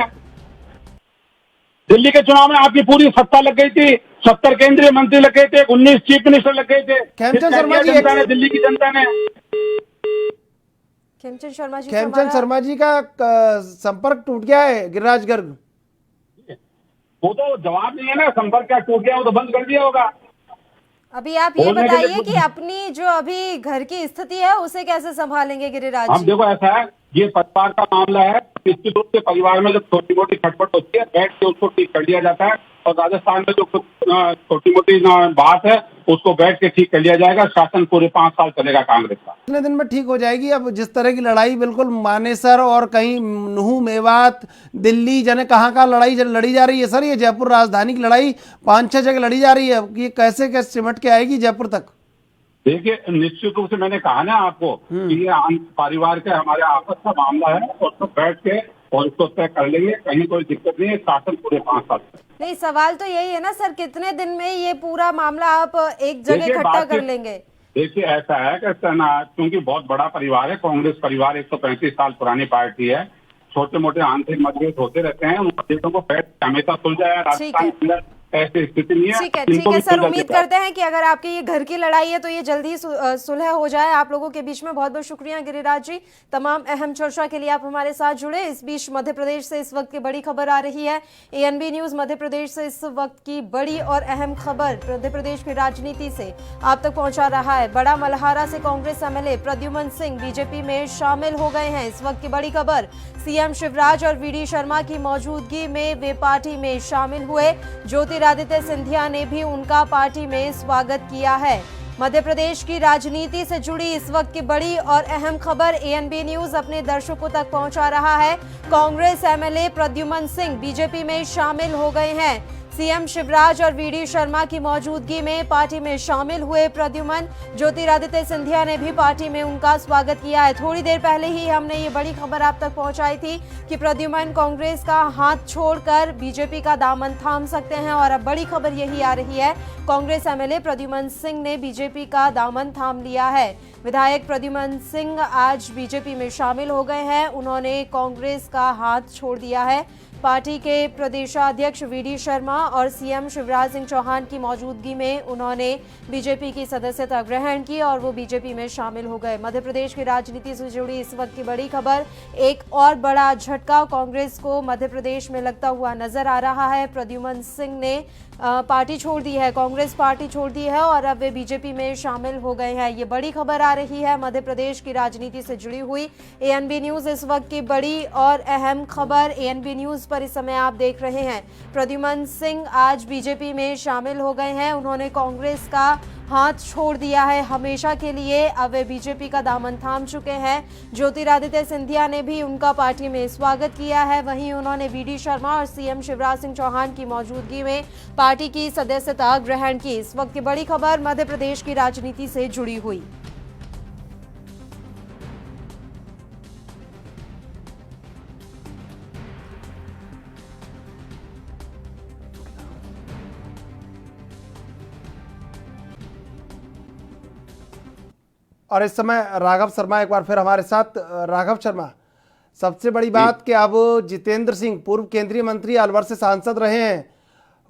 दिल्ली के चुनाव में आपकी पूरी सत्ता लग गई थी, 70 केंद्रीय मंत्री लग गए थे, 19 चीफ मिनिस्टर लग गए थे। खेमचंद शर्मा जी, जनता ने, दिल्ली की जनता ने। खेमचंद शर्मा जी का संपर्क टूट गया है गिरिराज गर्ग। वो तो जवाब नहीं है ना, संपर्क क्या टूट गया, वो तो बंद कर दिया होगा। अभी आप ये बताइए कि अपनी जो अभी घर की स्थिति है उसे कैसे संभालेंगे गिरिराज जी? हम देखो, ऐसा है, ये परिवार का मामला है, निश्चित रूप से परिवार में जब छोटी मोटी खटपट होती है बैठ के उसको ठीक कर लिया जाता है, और राजस्थान में जो छोटी मोटी बात है उसको बैठ के ठीक कर लिया जाएगा। शासन पूरे 5 साल चलेगा कांग्रेस का, कितने दिन में ठीक हो जाएगी? अब जिस तरह की लड़ाई बिल्कुल मानेसर और कहीं नुहू, मेवात, दिल्ली, जाने कहाँ लड़ाई लड़ी जा रही है सर, ये जयपुर राजधानी की लड़ाई 5-6 जगह लड़ी जा रही है, ये कैसे सिमट के आएगी जयपुर तक? देखिए, निश्चित रूप से मैंने कहा ना आपको कि ये परिवार के हमारे आपस का मामला है, और तो बैठ के और इसको तय कर लेंगे, कहीं कोई दिक्कत नहीं है। शासन पूरे 5 साल। नहीं, सवाल तो यही है ना सर, कितने दिन में ये पूरा मामला आप एक जगह इकट्ठा कर लेंगे? देखिए, ऐसा है कि क्योंकि बहुत बड़ा परिवार है, कांग्रेस परिवार 135 साल पुरानी पार्टी है, छोटे मोटे आंतरिक मतभेद होते रहते हैं, उन मतभेदों को बैठ हमेशा सुलझाया। राजस्थान के अंदर ऐसी स्थिति नहीं है। ठीक है सर, उम्मीद करते हैं कि अगर आपकी ये घर की लड़ाई है तो ये जल्दी सुलह हो जाए। आप लोगों के बीच में बहुत बहुत शुक्रिया गिरिराज जी, तमाम अहम चर्चा के लिए आप हमारे साथ जुड़े। इस बीच मध्य प्रदेश से इस वक्त की बड़ी खबर आ रही है। ANB न्यूज मध्य प्रदेश से इस वक्त की बड़ी और अहम खबर मध्य प्रदेश की राजनीति से आप तक पहुंचा रहा है। बड़ा मल्हारा से कांग्रेस MLA प्रद्युमन सिंह बीजेपी में शामिल हो गए हैं। इस वक्त की बड़ी खबर, CM शिवराज और VD शर्मा की मौजूदगी में वे पार्टी में शामिल हुए। ज्योतिरादित्य सिंधिया ने भी उनका पार्टी में स्वागत किया है। मध्य प्रदेश की राजनीति से जुड़ी इस वक्त की बड़ी और अहम खबर ANB न्यूज अपने दर्शकों तक पहुंचा रहा है। कांग्रेस MLA प्रद्युमन सिंह बीजेपी में शामिल हो गए हैं। CM शिवराज और VD शर्मा की मौजूदगी में पार्टी में शामिल हुए प्रद्युमन। ज्योतिरादित्य सिंधिया ने भी पार्टी में उनका स्वागत किया है। थोड़ी देर पहले ही हमने ये बड़ी खबर आप तक पहुंचाई थी कि प्रद्युमन कांग्रेस का हाथ छोड़कर बीजेपी का दामन थाम सकते हैं, और अब बड़ी खबर यही आ रही है, कांग्रेस MLA प्रद्युमन सिंह ने बीजेपी का दामन थाम लिया है। विधायक प्रद्युमन सिंह आज बीजेपी में शामिल हो गए हैं। उन्होंने कांग्रेस का हाथ छोड़ दिया है। पार्टी के प्रदेशाध्यक्ष वीडी शर्मा और सीएम शिवराज सिंह चौहान की मौजूदगी में उन्होंने बीजेपी की सदस्यता ग्रहण की और वो बीजेपी में शामिल हो गए। मध्य प्रदेश की राजनीति से जुड़ी इस वक्त की बड़ी खबर, एक और बड़ा झटका कांग्रेस को मध्य प्रदेश में लगता हुआ नजर आ रहा है। प्रद्युमन सिंह ने पार्टी छोड़ दी है, कांग्रेस पार्टी छोड़ दी है और अब वे बीजेपी में शामिल हो गए हैं। ये बड़ी खबर आ रही है मध्य प्रदेश की राजनीति से जुड़ी हुई। एएनबी न्यूज इस वक्त की बड़ी और अहम खबर एएनबी न्यूज पर इस समय आप देख रहे हैं। प्रद्युमन सिंह आज बीजेपी में शामिल हो गए हैं। उन्होंने कांग्रेस का हाथ छोड़ दिया है हमेशा के लिए, अब वे बीजेपी का दामन थाम चुके हैं। ज्योतिरादित्य सिंधिया ने भी उनका पार्टी में स्वागत किया है। वहीं उन्होंने वीडी शर्मा और सीएम शिवराज सिंह चौहान की मौजूदगी में पार्टी की सदस्यता ग्रहण की। इस वक्त की बड़ी खबर मध्य प्रदेश की राजनीति से जुड़ी हुई। और इस समय राघव शर्मा एक बार फिर हमारे साथ। राघव शर्मा, सबसे बड़ी बात कि अब जितेंद्र सिंह पूर्व केंद्रीय मंत्री अलवर से सांसद रहे हैं,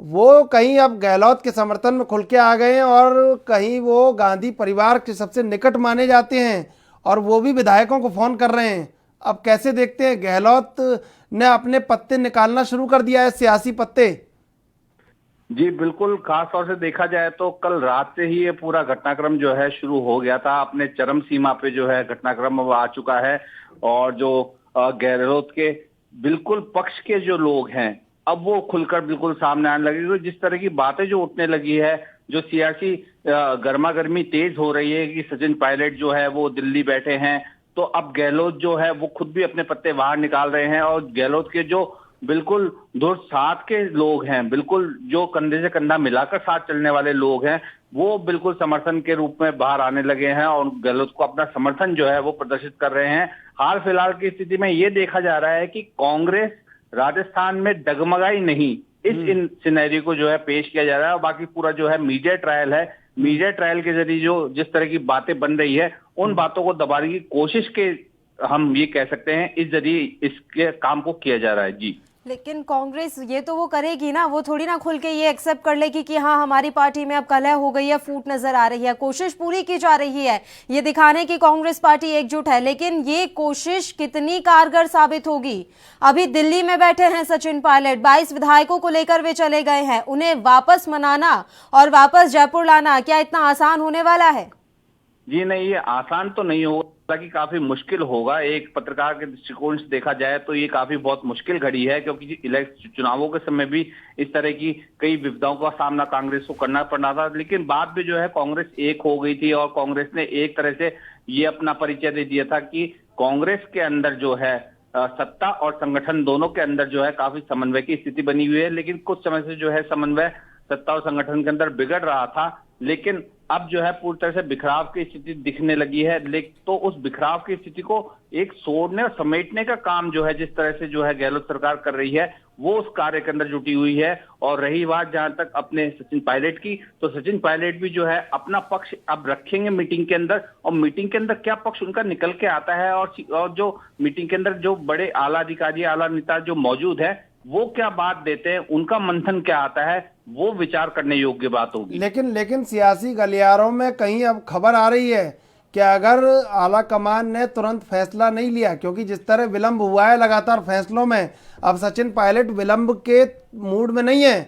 वो कहीं अब गहलोत के समर्थन में खुल के आ गए हैं और कहीं वो गांधी परिवार के सबसे निकट माने जाते हैं और वो भी विधायकों को फोन कर रहे हैं। अब कैसे देखते हैं, गहलोत ने अपने पत्ते निकालना शुरू कर दिया है, सियासी पत्ते? जी बिल्कुल, खास तौर से देखा जाए तो कल रात से ही ये पूरा घटनाक्रम जो है शुरू हो गया था। अपने चरम सीमा पे जो है घटनाक्रम अब आ चुका है और जो गहलोत के बिल्कुल पक्ष के जो लोग हैं अब वो खुलकर बिल्कुल सामने आने लगे। तो जिस तरह की बातें जो उठने लगी है, जो सियासी गर्मा गर्मी तेज हो रही है कि सचिन पायलट जो है वो दिल्ली बैठे हैं, तो अब गहलोत जो है वो खुद भी अपने पत्ते बाहर निकाल रहे हैं और गहलोत के जो बिल्कुल दूर साथ के लोग हैं, बिल्कुल जो कंधे से कंधा मिलाकर साथ चलने वाले लोग हैं, वो बिल्कुल समर्थन के रूप में बाहर आने लगे हैं और गहलोत को अपना समर्थन जो है वो प्रदर्शित कर रहे हैं। हाल फिलहाल की स्थिति में ये देखा जा रहा है कि कांग्रेस राजस्थान में डगमगाई नहीं, इस सिनेरियो को जो है पेश किया जा रहा है और बाकी पूरा जो है मीडिया ट्रायल है। मीडिया ट्रायल के जरिए जो जिस तरह की बातें बन रही है उन बातों को दबाने की कोशिश के हम ये कह सकते हैं इस जरिए इसके काम को किया जा रहा है। जी, लेकिन कांग्रेस ये तो वो करेगी ना, वो थोड़ी ना खुल के ये एक्सेप्ट कर लेगी कि हाँ हमारी पार्टी में अब कलह हो गई है, फूट नजर आ रही है। कोशिश पूरी की जा रही है ये दिखाने की कांग्रेस पार्टी एकजुट है, लेकिन ये कोशिश कितनी कारगर साबित होगी? अभी दिल्ली में बैठे हैं सचिन पायलट, 22 विधायकों को लेकर वे चले गए हैं। उन्हें वापस मनाना और वापस जयपुर लाना क्या इतना आसान होने वाला है? जी नहीं, ये आसान तो नहीं होगा, हालांकि काफी मुश्किल होगा। एक पत्रकार के दृष्टिकोण से देखा जाए तो ये काफी बहुत मुश्किल घड़ी है, क्योंकि चुनावों के समय भी इस तरह की कई विपदाओं का सामना कांग्रेस को करना पड़ना था, लेकिन बाद में जो है कांग्रेस एक हो गई थी और कांग्रेस ने एक तरह से ये अपना परिचय दे दिया था कि कांग्रेस के अंदर जो है सत्ता और संगठन दोनों के अंदर जो है काफी समन्वय की स्थिति बनी हुई है। लेकिन कुछ समय से जो है समन्वय सत्ता और संगठन के अंदर बिगड़ रहा था, लेकिन अब जो है पूरी तरह से बिखराव की स्थिति दिखने लगी है। तो उस बिखराव की स्थिति को एक सोड़ने और समेटने का काम जो है जिस तरह से जो है गहलोत सरकार कर रही है वो उस कार्य के अंदर जुटी हुई है। और रही बात जहां तक अपने सचिन पायलट की, तो सचिन पायलट भी जो है अपना पक्ष अब रखेंगे मीटिंग के अंदर, और मीटिंग के अंदर क्या पक्ष उनका निकल के आता है और जो मीटिंग के अंदर जो बड़े आला अधिकारी आला नेता जो मौजूद है वो क्या बात देते हैं, उनका मंथन क्या आता है, वो विचार करने योग्य बात होगी। लेकिन सियासी गलियारों में कहीं अब खबर आ रही है कि अगर आला कमान ने तुरंत फैसला नहीं लिया, क्योंकि जिस तरह विलंब हुआ है लगातार फैसलों में, अब सचिन पायलट विलंब के मूड में नहीं है,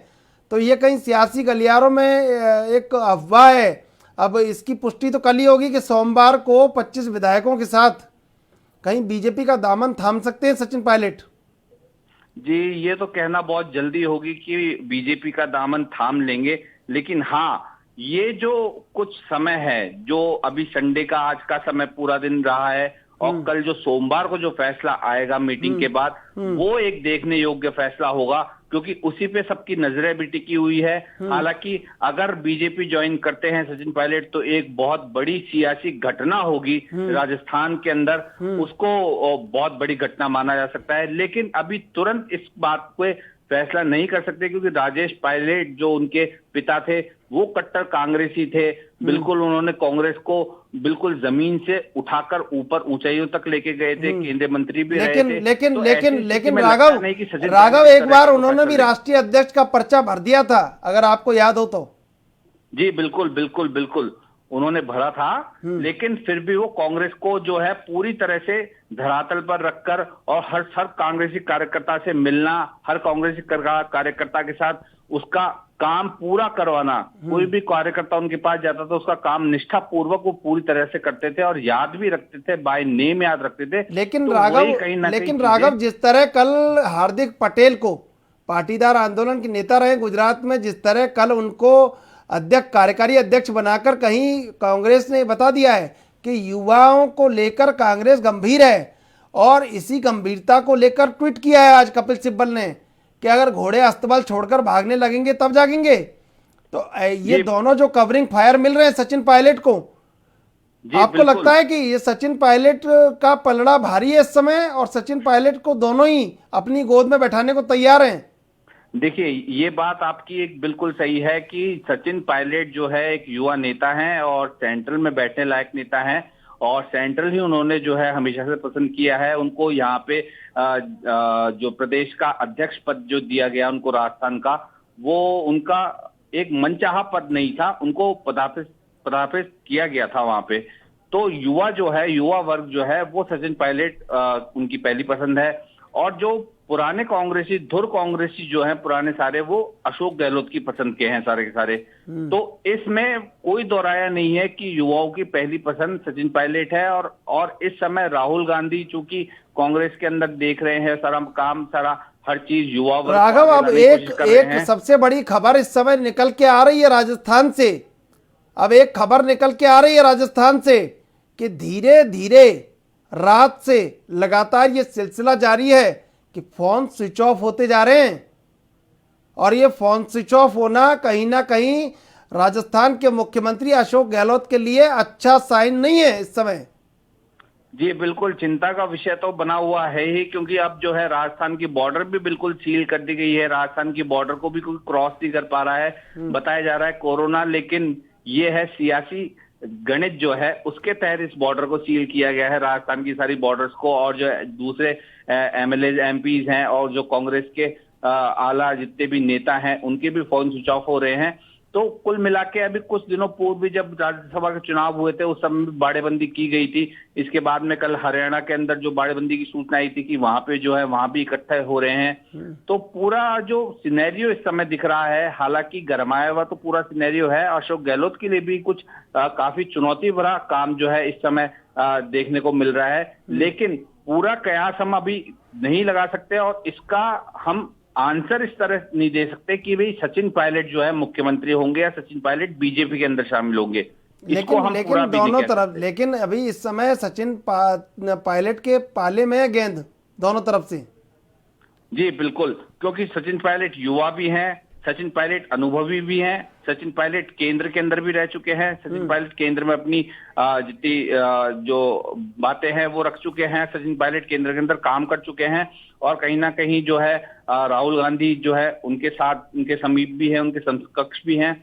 तो ये कहीं सियासी गलियारों में एक अफवाह है। अब इसकी पुष्टि तो कल ही होगी कि सोमवार को 25 विधायकों के साथ कहीं बीजेपी का दामन थाम सकते हैं सचिन पायलट। जी, ये तो कहना बहुत जल्दी होगी कि बीजेपी का दामन थाम लेंगे, लेकिन हाँ ये जो कुछ समय है, जो अभी संडे का आज का समय पूरा दिन रहा है और कल जो सोमवार को जो फैसला आएगा मीटिंग के बाद, वो एक देखने योग्य फैसला होगा, क्योंकि उसी पे सबकी नजरें भी टिकी हुई है। हालांकि अगर बीजेपी ज्वाइन करते हैं सचिन पायलट तो एक बहुत बड़ी सियासी घटना होगी राजस्थान के अंदर, उसको बहुत बड़ी घटना माना जा सकता है। लेकिन अभी तुरंत इस बात पे फैसला नहीं कर सकते, क्योंकि राजेश पायलट जो उनके पिता थे वो कट्टर कांग्रेसी थे। बिल्कुल उन्होंने कांग्रेस को बिल्कुल जमीन से उठाकर ऊपर ऊंचाइयों तक लेके गए थे, केंद्रीय मंत्री भी रहे थे। लेकिन राघव एक बार उन्होंने भी राष्ट्रीय अध्यक्ष का पर्चा भर दिया था, अगर आपको याद हो तो। जी बिल्कुल उन्होंने भरा था, लेकिन फिर भी वो कांग्रेस को जो है पूरी तरह से धरातल पर रखकर और हर कांग्रेसी कार्यकर्ता से मिलना, हर कांग्रेसी कार्यकर्ता के साथ उसका काम पूरा करवाना। कोई भी कार्यकर्ता उनके पास जाता था, उसका काम निष्ठा पूर्वक वो पूरी तरह से करते थे और याद भी रखते थे, बाय नेम याद रखते थे। लेकिन राघव जिस तरह कल हार्दिक पटेल को पाटीदार आंदोलन के नेता रहे गुजरात में, जिस तरह कल उनको कार्यकारी अध्यक्ष बनाकर कहीं कांग्रेस ने बता दिया है कि युवाओं को लेकर कांग्रेस गंभीर है, और इसी गंभीरता को लेकर ट्वीट किया है आज कपिल सिब्बल ने कि अगर घोड़े अस्तबल छोड़कर भागने लगेंगे तब जागेंगे। तो ये दोनों जो कवरिंग फायर मिल रहे हैं सचिन पायलट को, आपको लगता है कि ये सचिन पायलट का पलड़ा भारी है इस समय, और सचिन पायलट को दोनों ही अपनी गोद में बैठाने को तैयार हैं? देखिए, ये बात आपकी एक बिल्कुल सही है कि सचिन पायलट जो है एक युवा नेता हैं और सेंट्रल में बैठने लायक नेता हैं, और सेंट्रल ही उन्होंने जो है हमेशा से पसंद किया है। उनको यहाँ पे जो प्रदेश का अध्यक्ष पद जो दिया गया उनको राजस्थान का, वो उनका एक मनचाहा पद नहीं था, उनको पदार्पित किया गया था वहां पे। तो युवा जो है, युवा वर्ग जो है वो सचिन पायलट उनकी पहली पसंद है। और जो पुराने कांग्रेसी, धुर कांग्रेसी जो है पुराने सारे, वो अशोक गहलोत की पसंद के हैं सारे के सारे। तो इसमें कोई दोहराया नहीं है कि युवाओं की पहली पसंद सचिन पायलट है। और इस समय राहुल गांधी चूंकि कांग्रेस के अंदर देख रहे हैं सारा काम, सारा हर चीज युवा वर्ग। राघव, अब एक सबसे बड़ी खबर इस समय निकल के आ रही है राजस्थान से। अब एक खबर निकल के आ रही है राजस्थान से कि धीरे धीरे रात से लगातार ये सिलसिला जारी है कि फोन स्विच ऑफ होते जा रहे हैं, और ये फोन स्विच ऑफ होना कहीं ना कहीं राजस्थान के मुख्यमंत्री अशोक गहलोत के लिए अच्छा साइन नहीं है इस समय। जी बिल्कुल, चिंता का विषय तो बना हुआ है ही, क्योंकि अब जो है राजस्थान की बॉर्डर भी बिल्कुल सील कर दी गई है। राजस्थान की बॉर्डर को भी कोई क्रॉस नहीं कर पा रहा है। बताया जा रहा है कोरोना, लेकिन ये है सियासी गणित जो है उसके तहत इस बॉर्डर को सील किया गया है, राजस्थान की सारी बॉर्डर्स को। और जो दूसरे एमएलए एमपीज हैं और जो कांग्रेस के आला जितने भी नेता हैं उनके भी फोन स्विच ऑफ हो रहे हैं। तो कुल मिला के अभी कुछ दिनों पूर्व भी जब राज्यसभा के चुनाव हुए थे उस समय बाड़ेबंदी की गई थी। इसके बाद में कल हरियाणा के अंदर जो बाड़ेबंदी की सूचना आई थी कि वहां पे जो है वहां भी इकट्ठे हो रहे हैं। तो पूरा जो सिनेरियो इस समय दिख रहा है, हालांकि गरमाया हुआ तो पूरा सिनेरियो है, अशोक गहलोत के लिए भी कुछ काफी चुनौती भरा काम जो है इस समय देखने को मिल रहा है। लेकिन पूरा कयास हम अभी नहीं लगा सकते, और इसका हम आंसर इस तरह नहीं दे सकते कि भाई सचिन पायलट जो है मुख्यमंत्री होंगे या सचिन पायलट बीजेपी के अंदर शामिल होंगे। लेकिन दोनों तरफ, लेकिन अभी इस समय सचिन पायलट के पाले में है गेंद दोनों तरफ से। जी बिल्कुल, क्योंकि सचिन पायलट युवा भी हैं, सचिन पायलट अनुभवी भी हैं, सचिन पायलट केंद्र के अंदर भी रह चुके हैं, सचिन पायलट केंद्र में अपनी जितनी जो बातें हैं वो रख चुके हैं, सचिन पायलट केंद्र के अंदर काम कर चुके हैं। और कहीं ना कहीं जो है राहुल गांधी जो है उनके साथ, उनके समीप भी हैं, उनके समकक्ष भी हैं।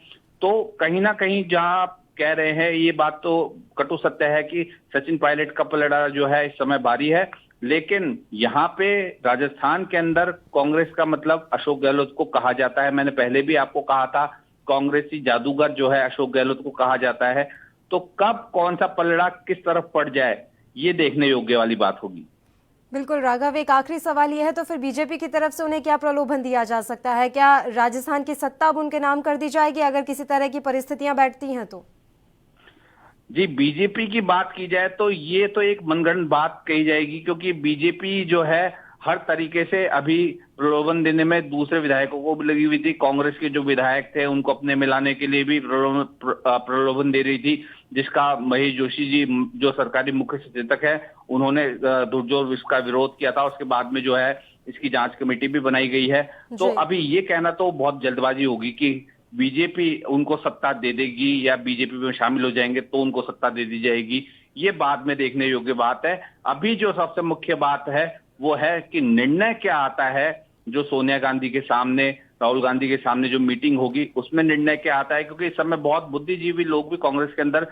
तो कहीं ना कहीं जहां आप कह रहे हैं ये बात तो कटु सत्य है कि सचिन पायलट का पलड़ा जो है इस समय भारी है। लेकिन यहाँ पे राजस्थान के अंदर कांग्रेस का मतलब अशोक गहलोत को कहा जाता है। मैंने पहले भी आपको कहा था कांग्रेसी जादूगर जो है अशोक गहलोत को कहा जाता है। तो कब कौन सा पलड़ा किस तरफ पड़ जाए ये देखने योग्य वाली बात होगी। बिल्कुल राघव, एक आखिरी सवाल यह है तो फिर बीजेपी की तरफ से उन्हें क्या प्रलोभन दिया जा सकता है? क्या राजस्थान की सत्ता अब उनके नाम कर दी जाएगी अगर किसी तरह की परिस्थितियां बैठती हैं तो? जी, बीजेपी की बात की जाए तो ये तो एक मनगढ़ंत बात कही जाएगी, क्योंकि बीजेपी जो है हर तरीके से अभी प्रलोभन देने में दूसरे विधायकों को भी लगी हुई थी। कांग्रेस के जो विधायक थे उनको अपने मिलाने के लिए भी प्रलोभन दे रही थी, जिसका महेश जोशी जी जो सरकारी मुख्य सचेतक है उन्होंने दुर्जोर इसका विरोध किया था। उसके बाद में जो है इसकी जांच कमेटी भी बनाई गई है। तो अभी ये कहना तो बहुत जल्दबाजी होगी कि बीजेपी उनको सत्ता दे देगी या बीजेपी में शामिल हो जाएंगे तो उनको सत्ता दे दी जाएगी। ये बाद में देखने योग्य बात है। अभी जो सबसे मुख्य बात है वो है कि निर्णय क्या आता है जो सोनिया गांधी के सामने राहुल गांधी के सामने जो मीटिंग होगी उसमें निर्णय क्या आता है, क्योंकि इस समय बहुत बुद्धिजीवी लोग भी कांग्रेस के अंदर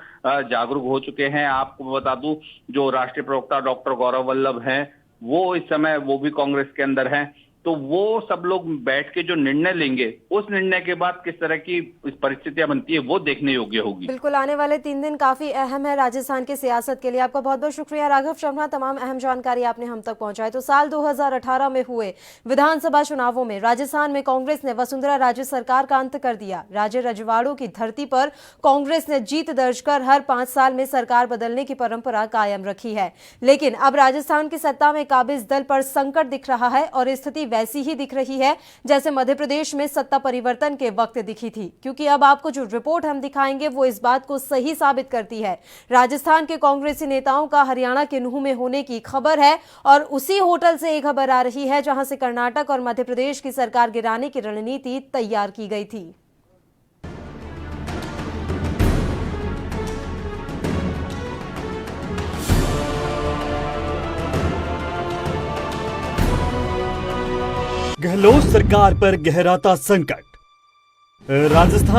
जागरूक हो चुके हैं। आपको बता दूं, जो राष्ट्रीय प्रवक्ता डॉक्टर गौरव वल्लभ हैं, वो इस समय वो भी कांग्रेस के अंदर हैं। तो वो सब लोग बैठ के जो निर्णय लेंगे, उस निर्णय के बाद किस तरह की परिस्थितियां बनती है वो देखने योग्य होगी। बिल्कुल, आने वाले 3 दिन काफी अहम है राजस्थान की सियासत के लिए। आपका बहुत बहुत शुक्रिया राघव शर्मा, तमाम अहम जानकारी आपने हम तक पहुंचाई। तो साल 2018 में हुए विधानसभा चुनावों में राजस्थान में कांग्रेस ने वसुंधरा राजे सरकार का अंत कर दिया। राज्य रजवाड़ों की धरती पर कांग्रेस ने जीत दर्ज कर हर 5 साल में सरकार बदलने की परंपरा कायम रखी है। लेकिन अब राजस्थान की सत्ता में काबिज दल पर संकट दिख रहा है और स्थिति वैसी ही दिख रही है जैसे मध्य प्रदेश में सत्ता परिवर्तन के वक्त दिखी थी, क्योंकि अब आपको जो रिपोर्ट हम दिखाएंगे वो इस बात को सही साबित करती है। राजस्थान के कांग्रेसी नेताओं का हरियाणा के नूह में होने की खबर है और उसी होटल से एक खबर आ रही है जहां से कर्नाटक और मध्य प्रदेश की सरकार गिराने की रणनीति तैयार की गई थी। गहलोत सरकार पर गहराता संकट। राजस्थान